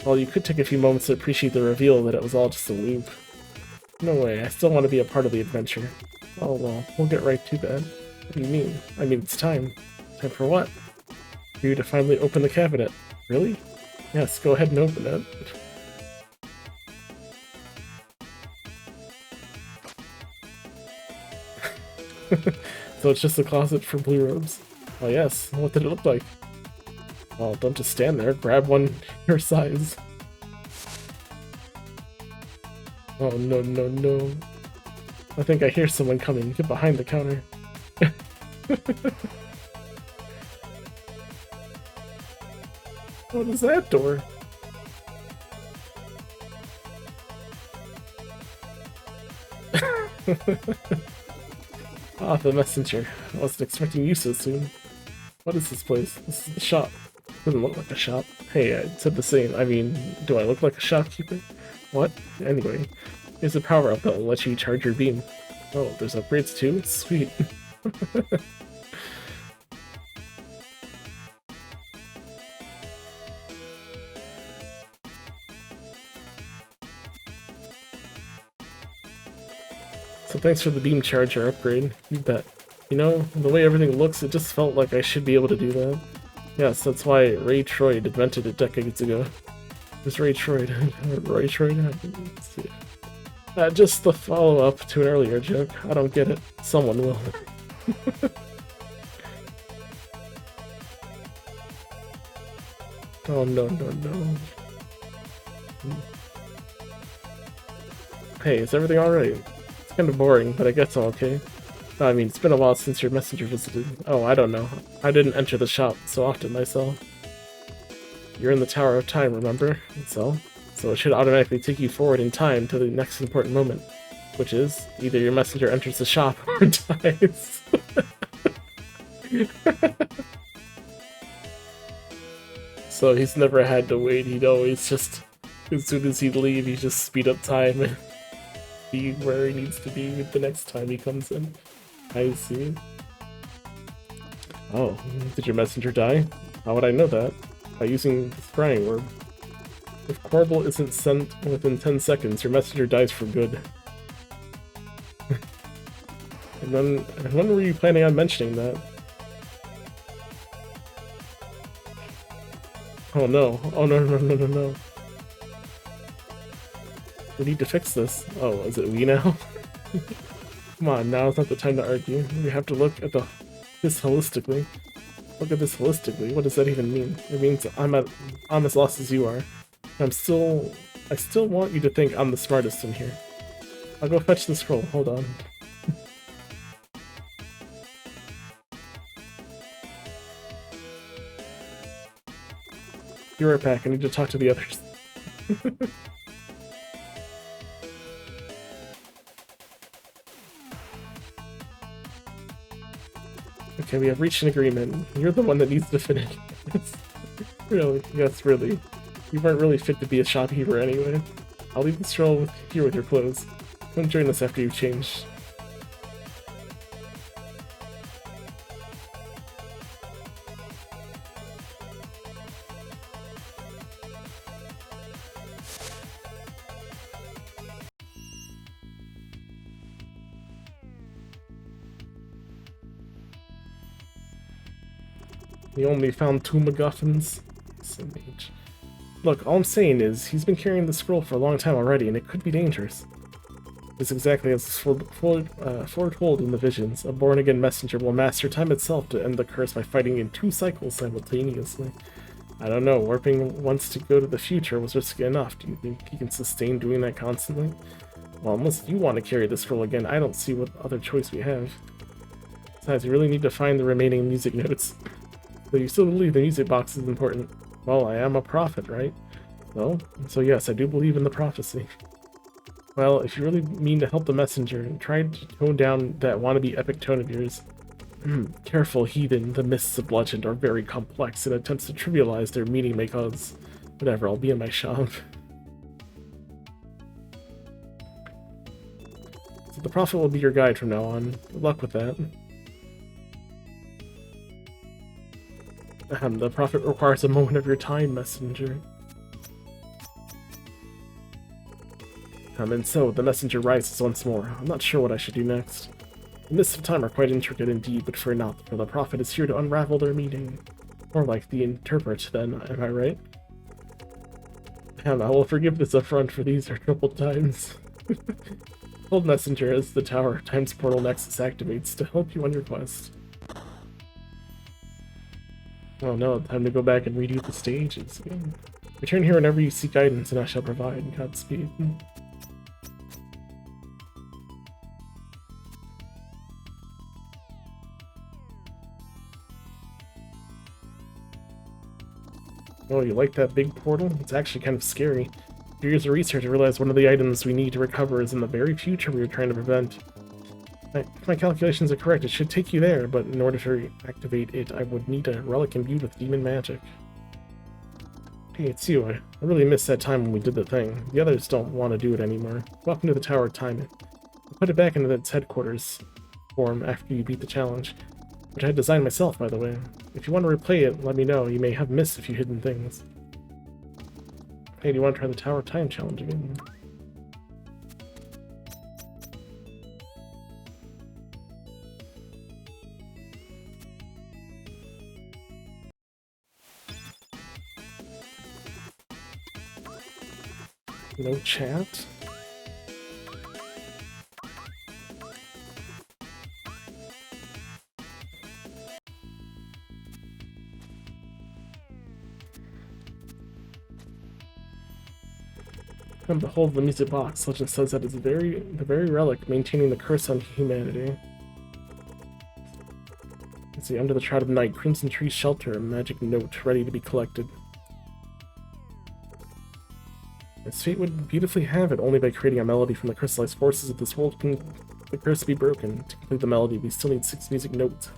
Well, you could take a few moments to appreciate the reveal that it was all just a loop. No way, I still want to be a part of the adventure. Oh well, we'll get right to that. What do you mean? I mean, it's time. Time for what? For you to finally open the cabinet. Really? Yes, go ahead and open it. So it's just a closet for blue robes. Oh yes, what did it look like? Oh, don't just stand there, grab one your size. Oh no, no, no. I think I hear someone coming. Get behind the counter. What is that door? Ah, the messenger. I wasn't expecting you so soon. What is this place? This is the shop. Doesn't look like a shop. Hey, I said the same. I mean, do I look like a shopkeeper? What? Anyway, here's a power-up that will let you charge your beam. Oh, there's upgrades too? Sweet. So thanks for the beam charger upgrade. You bet. You know, the way everything looks, it just felt like I should be able to do that. Yes, that's why Ray Troyd invented it decades ago. Who's Ray Troyd? Roy Troyd? Let's see. Just the follow-up to an earlier joke. I don't get it. Someone will. Oh no, no, no. Hey, is everything alright? It's kind of boring, but I guess I'm okay. I mean, it's been a while since your messenger visited. Oh, I don't know. I didn't enter the shop so often myself. You're in the Tower of Time, remember? So it should automatically take you forward in time to the next important moment, which is either your messenger enters the shop or dies. So he's never had to wait. He'd always just, as soon as he'd leave, he'd just speed up time and be where he needs to be the next time he comes in. I see. Oh, did your messenger die? How would I know that? By using the scrying orb. If Corbel isn't sent within 10 seconds, your messenger dies for good. And when were you planning on mentioning that? Oh no. Oh no, no, no, no, no. We need to fix this. Oh, is it we now? Come on, now is not the time to argue. We have to look at this holistically. Look at this holistically. What does that even mean? It means I'm as lost as you are. I still want you to think I'm the smartest in here. I'll go fetch the scroll. Hold on. Be right back. I need to talk to the others. Okay, we have reached an agreement. You're the one that needs to finish. Really? Yes, really. You weren't really fit to be a shopkeeper anyway. I'll leave the stroll here with your clothes. Come join us after you've changed. We only found 2 MacGuffins. SMH. Look, all I'm saying is, he's been carrying the scroll for a long time already, and it could be dangerous. It's exactly as foretold in the visions. A born-again messenger will master time itself to end the curse by fighting in 2 cycles simultaneously. I don't know, warping once to go to the future was risky enough. Do you think he can sustain doing that constantly? Well, unless you want to carry the scroll again, I don't see what other choice we have. Besides, you really need to find the remaining music notes. So you still believe the music box is important? Well, I am a prophet, right? No? So yes, I do believe in the prophecy. Well, if you really mean to help the messenger, try to tone down that wannabe epic tone of yours. Careful, heathen. The mists of legend are very complex, and attempts to trivialize their meaning may cause... Whatever, I'll be in my shop. So the prophet will be your guide from now on. Good luck with that. The prophet requires a moment of your time, messenger. And so, the messenger rises once more. I'm not sure what I should do next. The mists of time are quite intricate indeed, but fear not, for the prophet is here to unravel their meaning. More like the interpret, then, am I right? I will forgive this affront, for these are troubled times. Old messenger, as the tower times portal nexus activates to help you on your quest. Oh no, time to go back and redo the stages again. Return here whenever you seek guidance, and I shall provide. Godspeed. Oh, you like that big portal? It's actually kind of scary. After years of research, I realized one of the items we need to recover is in the very future we were trying to prevent. If my calculations are correct, it should take you there, but in order to activate it, I would need a relic imbued with demon magic. Hey, it's you. I really missed that time when we did the thing. The others don't want to do it anymore. Welcome to the Tower of Time. I put it back into its headquarters form after you beat the challenge, which I designed myself, by the way. If you want to replay it, let me know. You may have missed a few hidden things. Hey, do you want to try the Tower of Time challenge again? No chat? Come behold the music box. Legend says that it's the very relic maintaining the curse on humanity. Let's see, under the shroud of night, Crimson Tree's shelter, a magic note ready to be collected. As fate would beautifully have it, only by creating a melody from the crystallized forces of this world can the curse be broken. To complete the melody, we still need 6 music notes.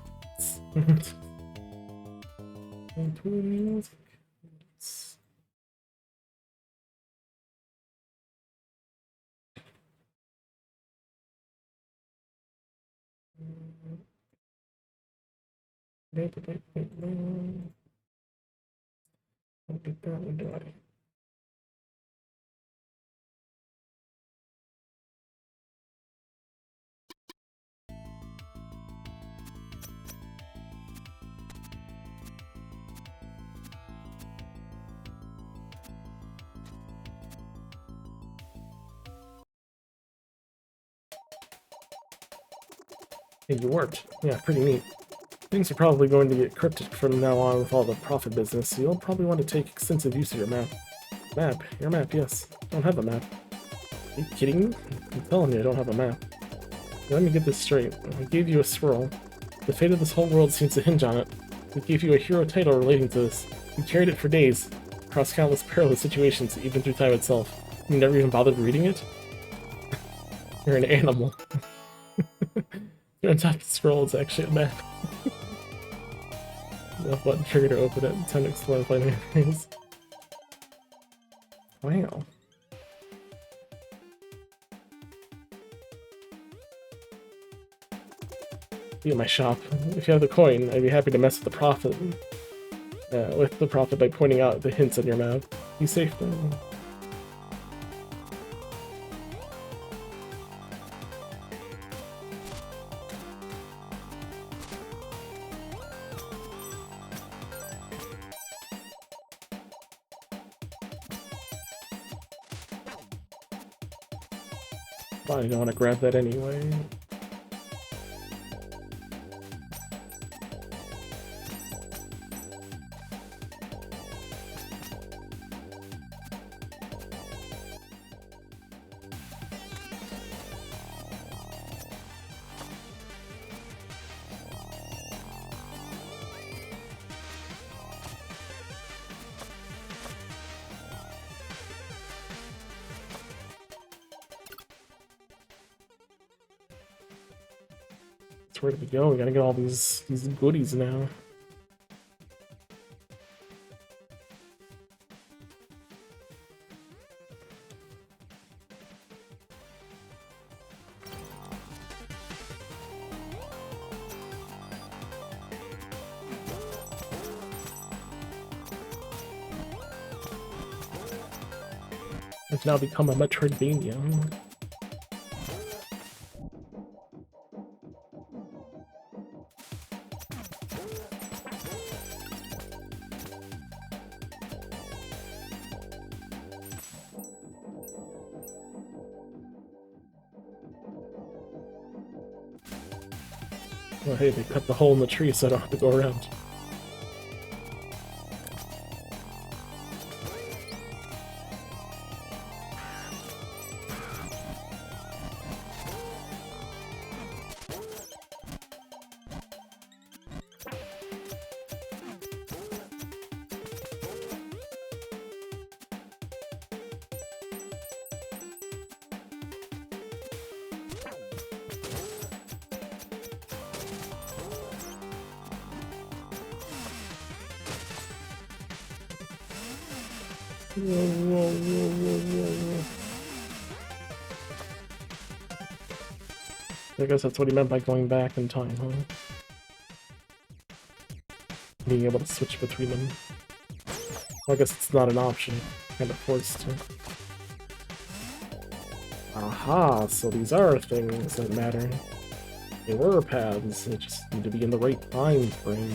Hey, you warped. Yeah, pretty neat. Things are probably going to get cryptic from now on with all the profit business, so you'll probably want to take extensive use of your map. Map? Your map, yes. I don't have a map. Are you kidding me? I'm telling you I don't have a map. Let me get this straight. I gave you a swirl. The fate of this whole world seems to hinge on it. We gave you a hero title relating to this. You carried it for days, across countless perilous situations, even through time itself. You never even bothered reading it? You're an animal. You're on top of the scroll, it's actually a map. The button trigger to open it. Time to explore and find areas. Wow. Be in my shop. If you have the coin, I'd be happy to mess with the profit. By pointing out the hints on your map. Be safe though. I don't want to grab that anyway. Where did we go? We gotta get all these goodies now. It's now become a Metroidvania. Oh hey, they cut the hole in the tree so I don't have to go around. Whoa. I guess that's what he meant by going back in time, huh? Being able to switch between them. Well, I guess it's not an option. Kind of forced to. Aha, so these are things that matter. They were paths, they just need to be in the right time frame.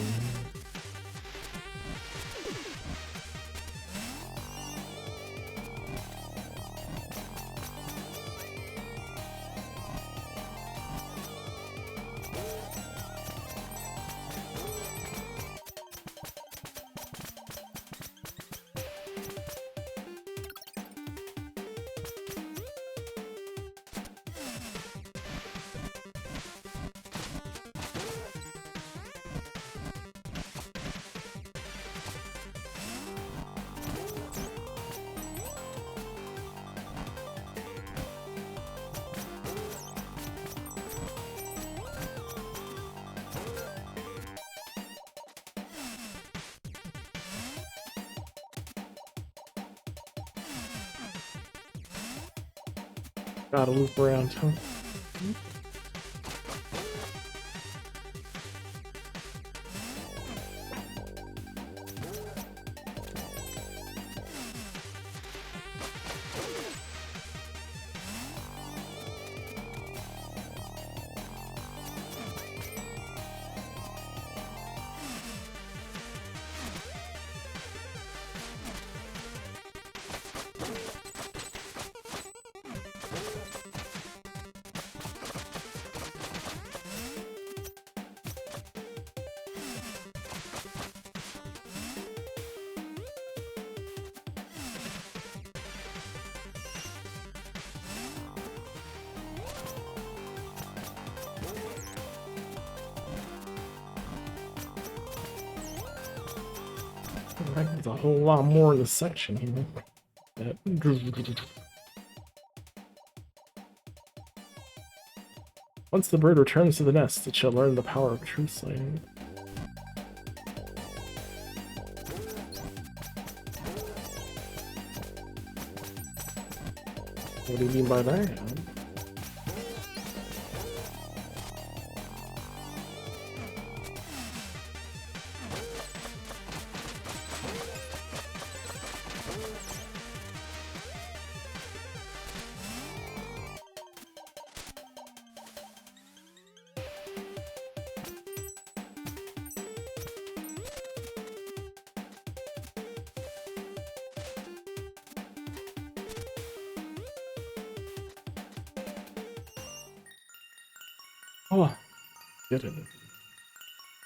Gotta loop around, huh? There's a whole lot more in this section here. That- Once the bird returns to the nest, it shall learn the power of true sight. What do you mean by that? Oh, get it.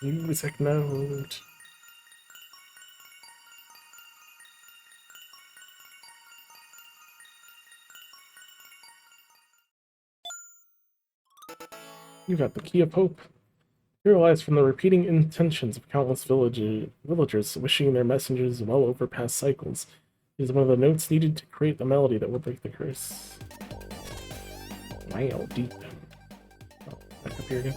Music note. You got the key of hope. Realized from the repeating intentions of countless villagers wishing their messengers well over past cycles. It is one of the notes needed to create the melody that will break the curse. Wow, deep. Oh, back up here again.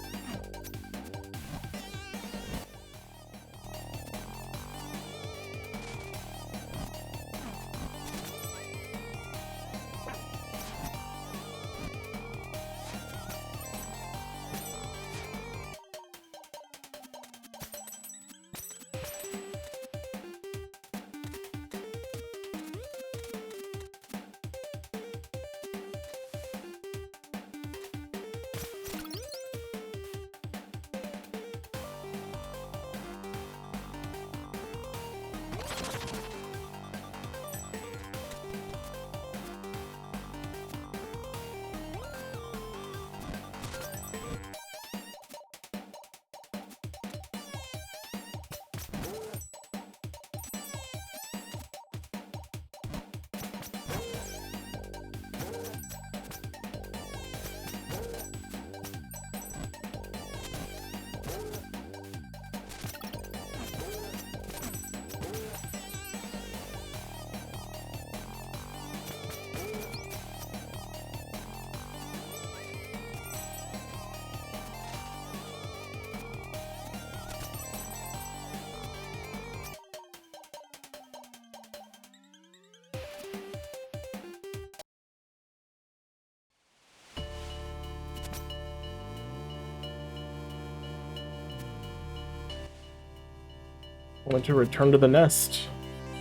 I want to return to the nest.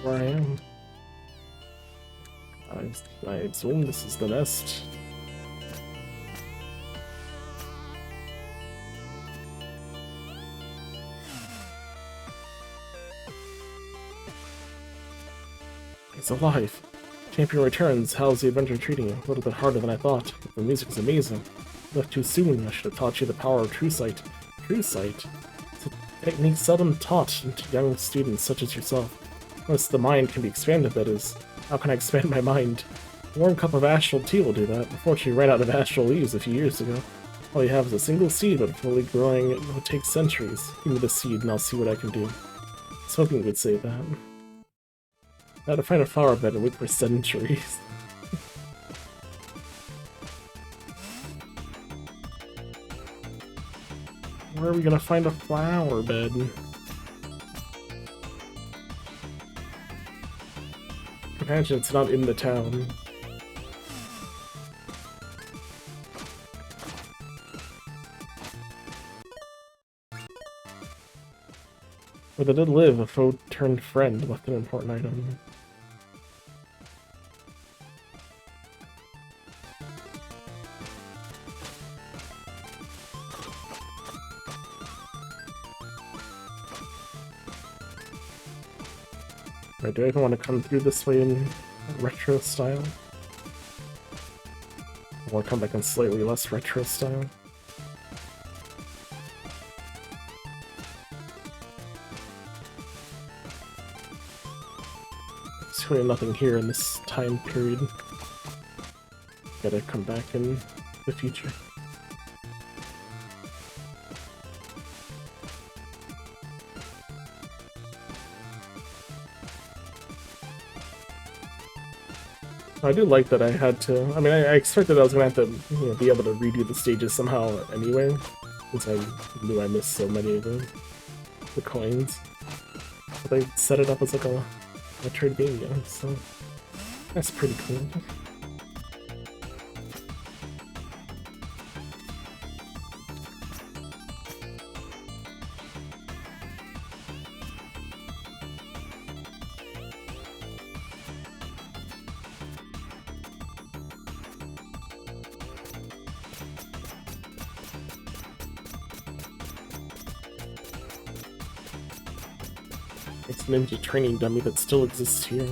Where I am. I assume this is the nest. He's alive. Champion returns. How's the adventure treating you? A little bit harder than I thought. The music is amazing. Left too soon. I should have taught you the power of true sight. True sight? It's a technique seldom taught to young students such as yourself. Unless the mind can be expanded, that is. How can I expand my mind? A warm cup of astral tea will do that. Unfortunately, I ran out of astral leaves a few years ago. All you have is a single seed, but fully growing it would take centuries. Give me the seed and I'll see what I can do. I was hoping you would say that. I had to find a flower bed and wait for centuries. Where are we gonna find a flower bed? Imagine it's not in the town. Where they did live, a foe turned friend left an important item. Right, do I even want to come through this way in retro style? Or come back in slightly less retro style? There's really nothing here in this time period. Gotta come back in the future. I do like that I had to. I mean, I expected I was gonna have to, be able to redo the stages somehow anyway, since I knew I missed so many of the coins. But they set it up as like a Metroidvania, so that's pretty cool. It's ninja training dummy that still exists here.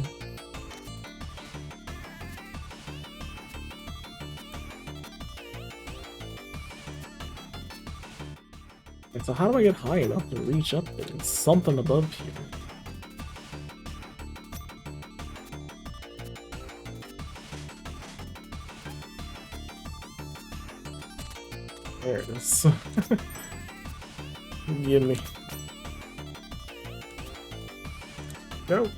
And so how do I get high enough to reach up there? It's something above here. There it is. Gimme. Nope.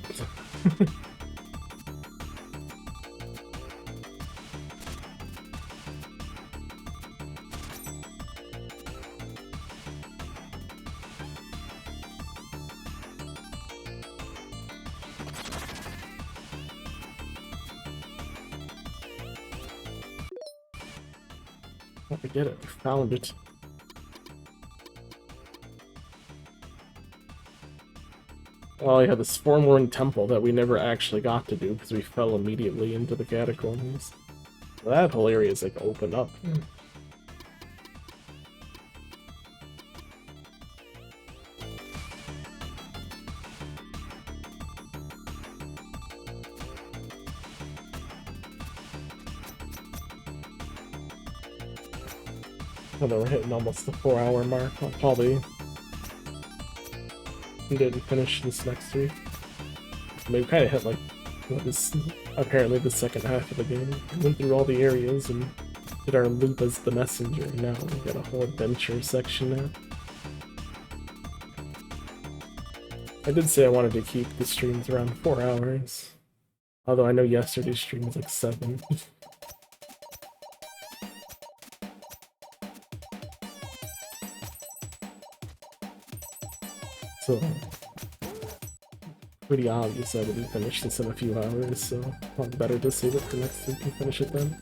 I get it. I found it. Well, yeah, this Forlorn Temple that we never actually got to do because we fell immediately into the catacombs. That whole area is like open up. And then we're hitting almost the 4-hour mark. I'll probably didn't finish this next week. I mean, we kind of hit like what is apparently the second half of the game. We went through all the areas and did our loop as the messenger. Now we got a whole adventure section now. I did say I wanted to keep the streams around 4 hours, although I know yesterday's stream was like 7. So, pretty obvious I wouldn't finish this in a few hours, so probably better to save it for next week and finish it then.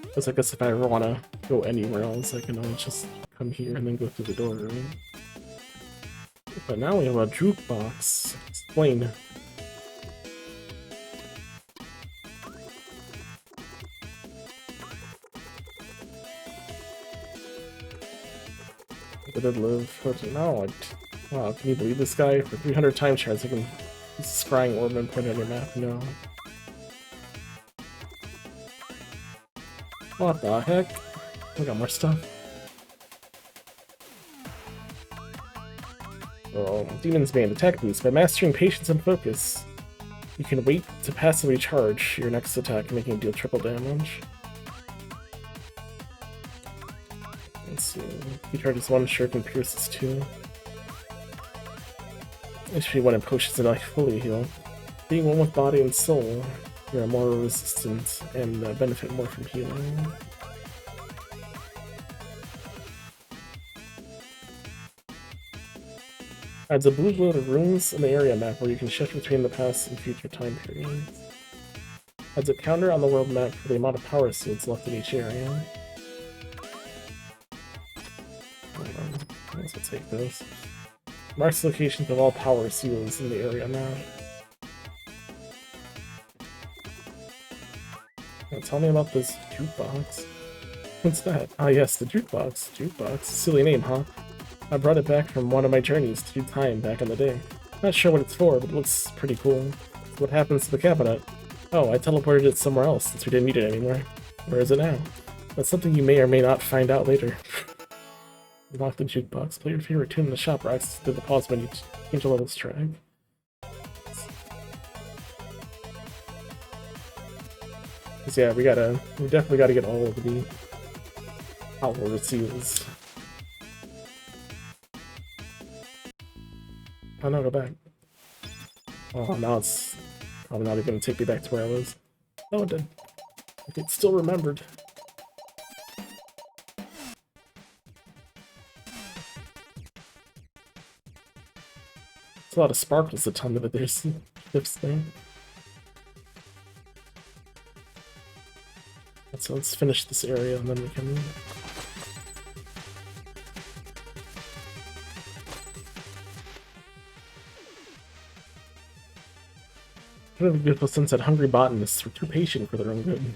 Because I guess if I ever want to go anywhere else, I can always just come here and then go through the door, right? But now we have a jukebox. Explain. I did live. But now, wow, can you believe this guy? For 300 time shards, I can use a scrying orb and put it on your map. No. What the heck? We got more stuff. Oh, Demon's Bane attack boost. By mastering patience and focus, you can wait to passively charge your next attack, making it deal triple damage. Let's see. He charges 1, Shuriken pierces 2. HP 1 and potions and I fully heal. Being one with body and soul, you are more resistant and benefit more from healing. Adds a blue glow to runes in the area map where you can shift between the past and future time periods. Adds a counter on the world map for the amount of power seeds left in each area. Let's take those. Marks locations of all power seals in the area map. Now tell me about this jukebox. What's that? Ah yes, the jukebox. Jukebox. Silly name, huh? I brought it back from one of my journeys to do time back in the day. Not sure what it's for, but it looks pretty cool. So what happens to the cabinet? Oh, I teleported it somewhere else since we didn't need it anymore. Where is it now? That's something you may or may not find out later. Lock the jukebox. Play your favorite tune in the shop or access to the pause menu to change a level's track. Cause yeah, we definitely gotta get all of the outward seals. Oh no, go back. Oh, now it's probably not even gonna take me back to where I was. No, it did. It still remembered. It's a lot of sparkles a ton of it. There's tips there. So let's finish this area and then we can... Really beautiful sense that hungry botanists are too patient for their own good.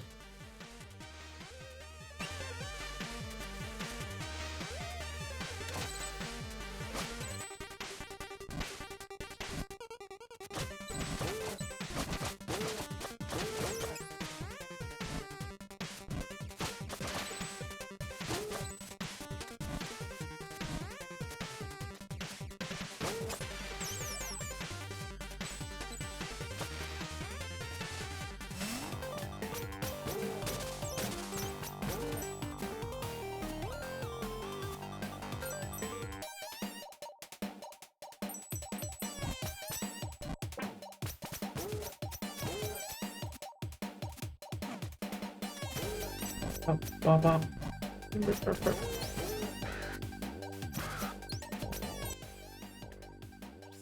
Bop, bop.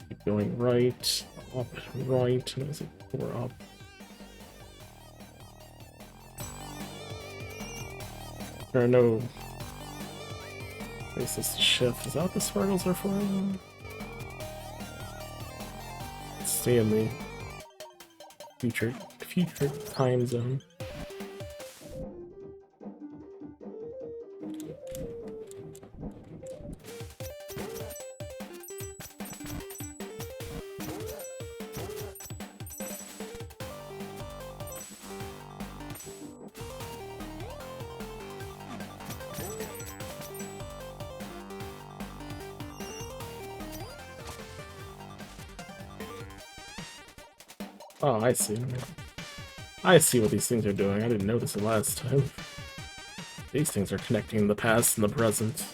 Keep going right, up, right, and as it four up. There are no places to shift. Is that what the sparkles are for? Let's stay in the future time zone. Oh, I see. I see what these things are doing. I didn't notice it last time. These things are connecting the past and the present.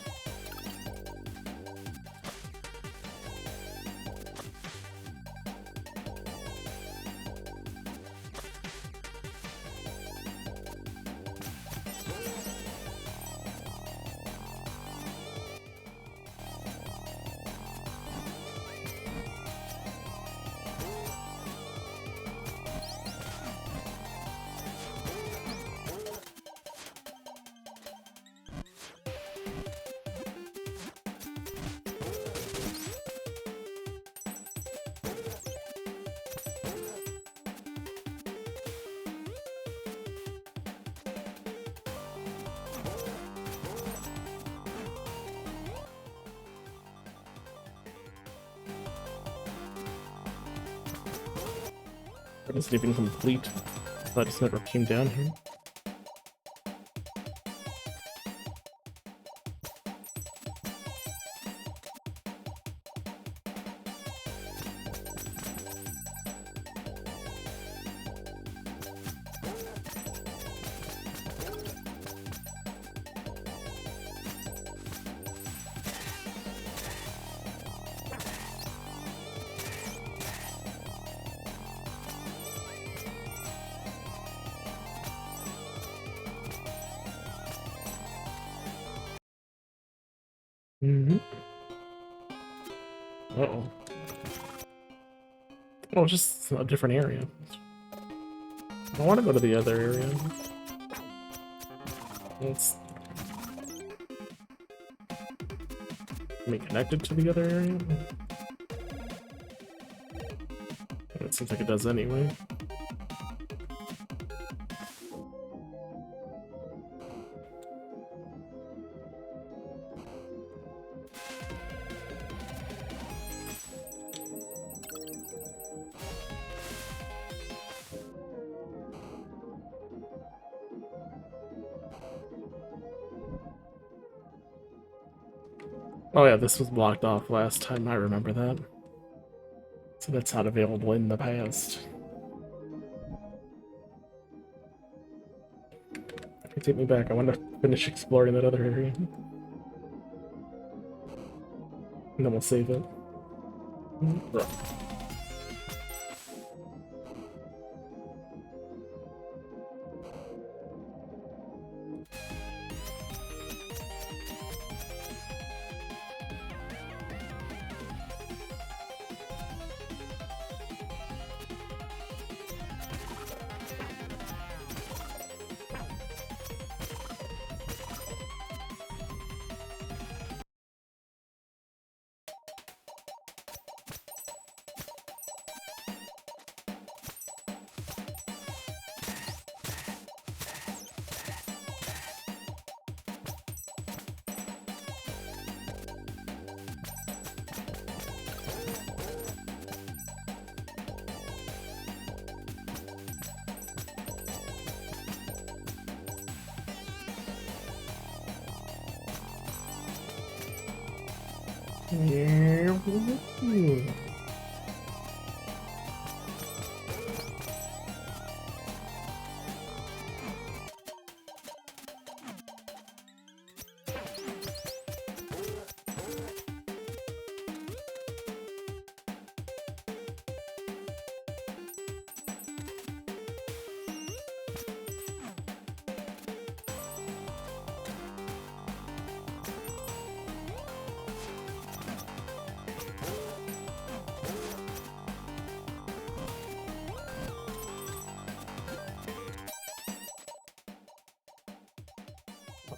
That isn't even complete. I just never came down here. Uh-oh. Oh, just a different area. I want to go to the other area. Let's... be connected to the other area? It seems like it does anyway. Oh yeah, this was blocked off last time, I remember that. So that's not available in the past. Take me back, I want to finish exploring that other area. And then we'll save it. Yeah.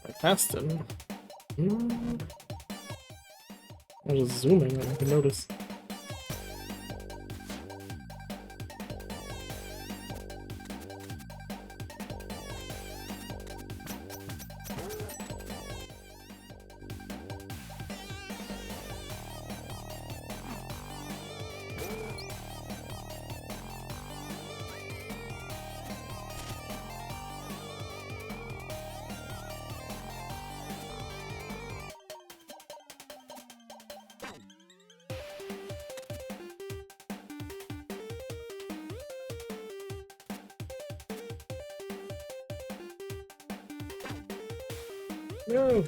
I passed him. I was zooming, I didn't notice. No!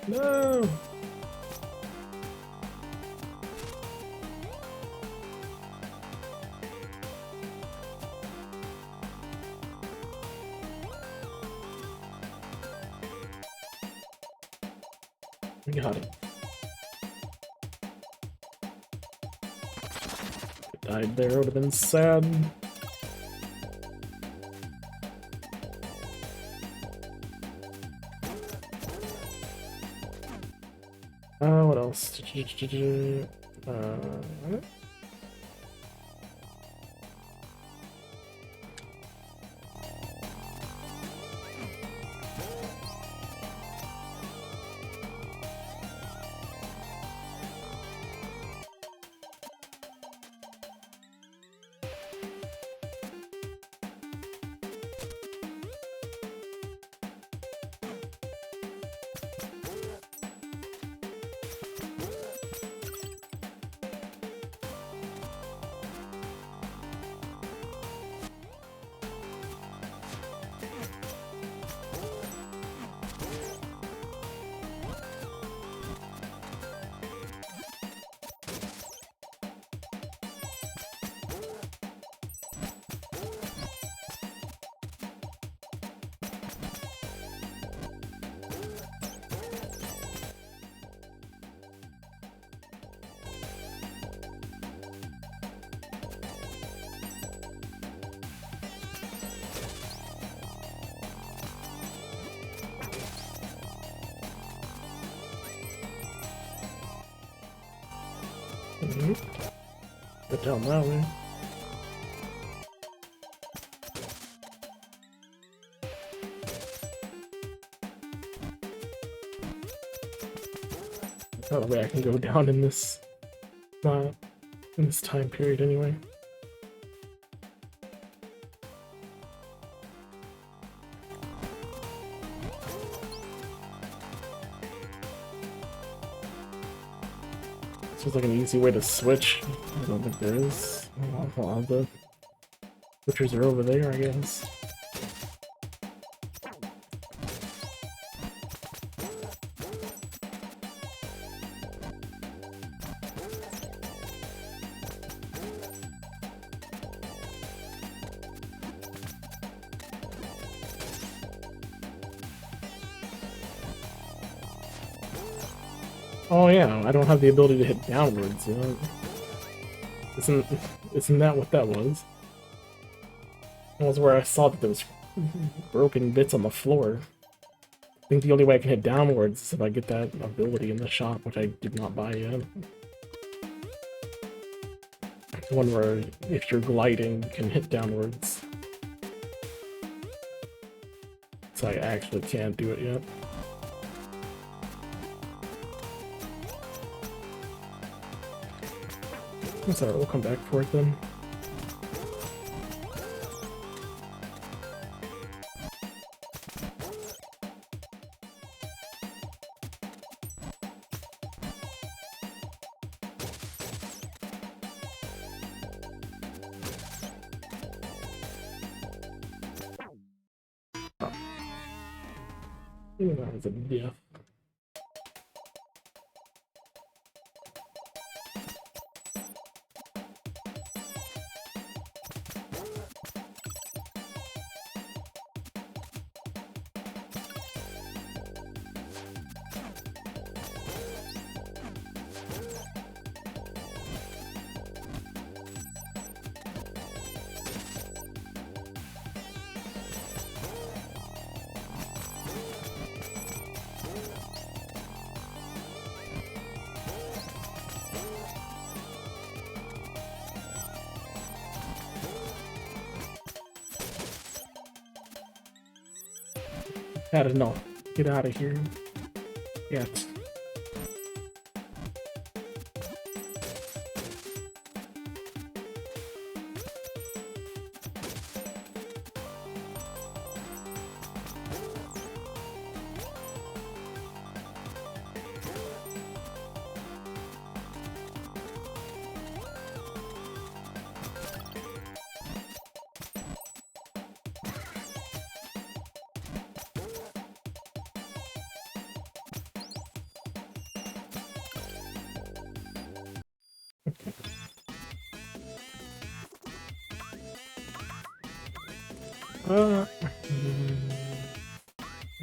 No! We got it. If it died there, would have been sad. What else? Get down that way. That's not the way I can go down in this in this time period anyway. Seems like an easy way to switch. I don't think there is. A lot of the switchers are over there, I guess. Oh yeah, I don't have the ability to hit downwards, you know? Isn't that what that was? That was where I saw that there was broken bits on the floor. I think the only way I can hit downwards is if I get that ability in the shop, which I did not buy yet. The one where if you're gliding, you can hit downwards. So I actually can't do it yet. That's alright, we'll come back for it then. Ooh, that was a death. Had enough. Get out of here. Yeah.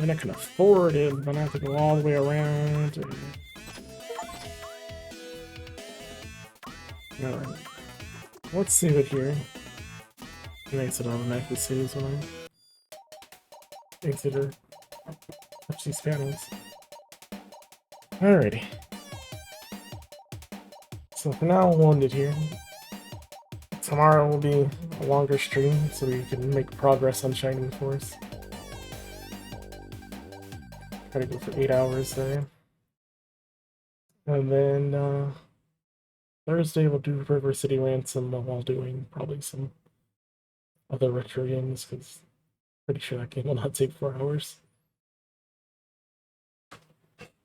And I can afford it, but I have to go all the way around. Alright. Let's save it here. And exit automatically saves when I exit or touch these panels. Alrighty. So for now, we'll end it here. Tomorrow will be a longer stream, so we can make progress on Shining Force. Try to go for 8 hours there. And then, Thursday we'll do River City Ransom while doing probably some other retro games, because I'm pretty sure that game will not take 4 hours.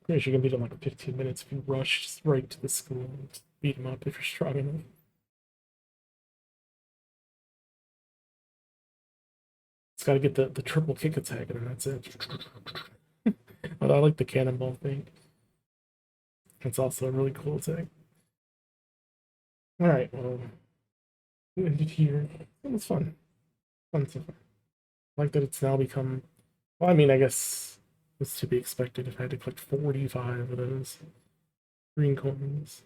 Pretty sure you can beat him like in 15 minutes if you rush just right to the school and beat him up if you're strong enough. It's gotta get the triple kick attack and then that's it. But I like the cannonball thing. It's also a really cool attack. Alright, well, we ended here. It was fun. Fun so far. I like that it's now become. Well, I mean, I guess it's to be expected if I had to collect 45 of those green coins.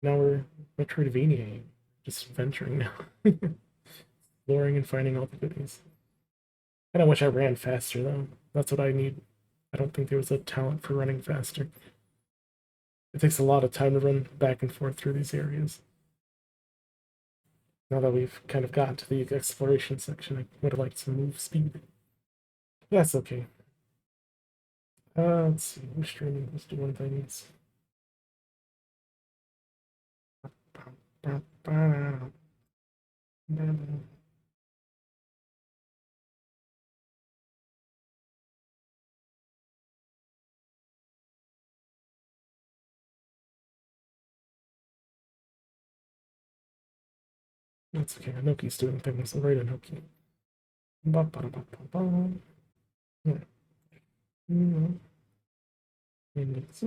Now we're Metroidvania, just venturing now. Exploring and finding all the goodies. Kinda wish I ran faster though. That's what I need. I don't think there was a talent for running faster. It takes a lot of time to run back and forth through these areas. Now that we've kind of gotten to the exploration section, I would have liked some move speed. That's okay. Let's see, who's streaming? Let's do one things. That's okay. Anoki's doing things. Right, Anoki. Ba-ba-da-ba-ba-ba. Yeah. Mm. And it's,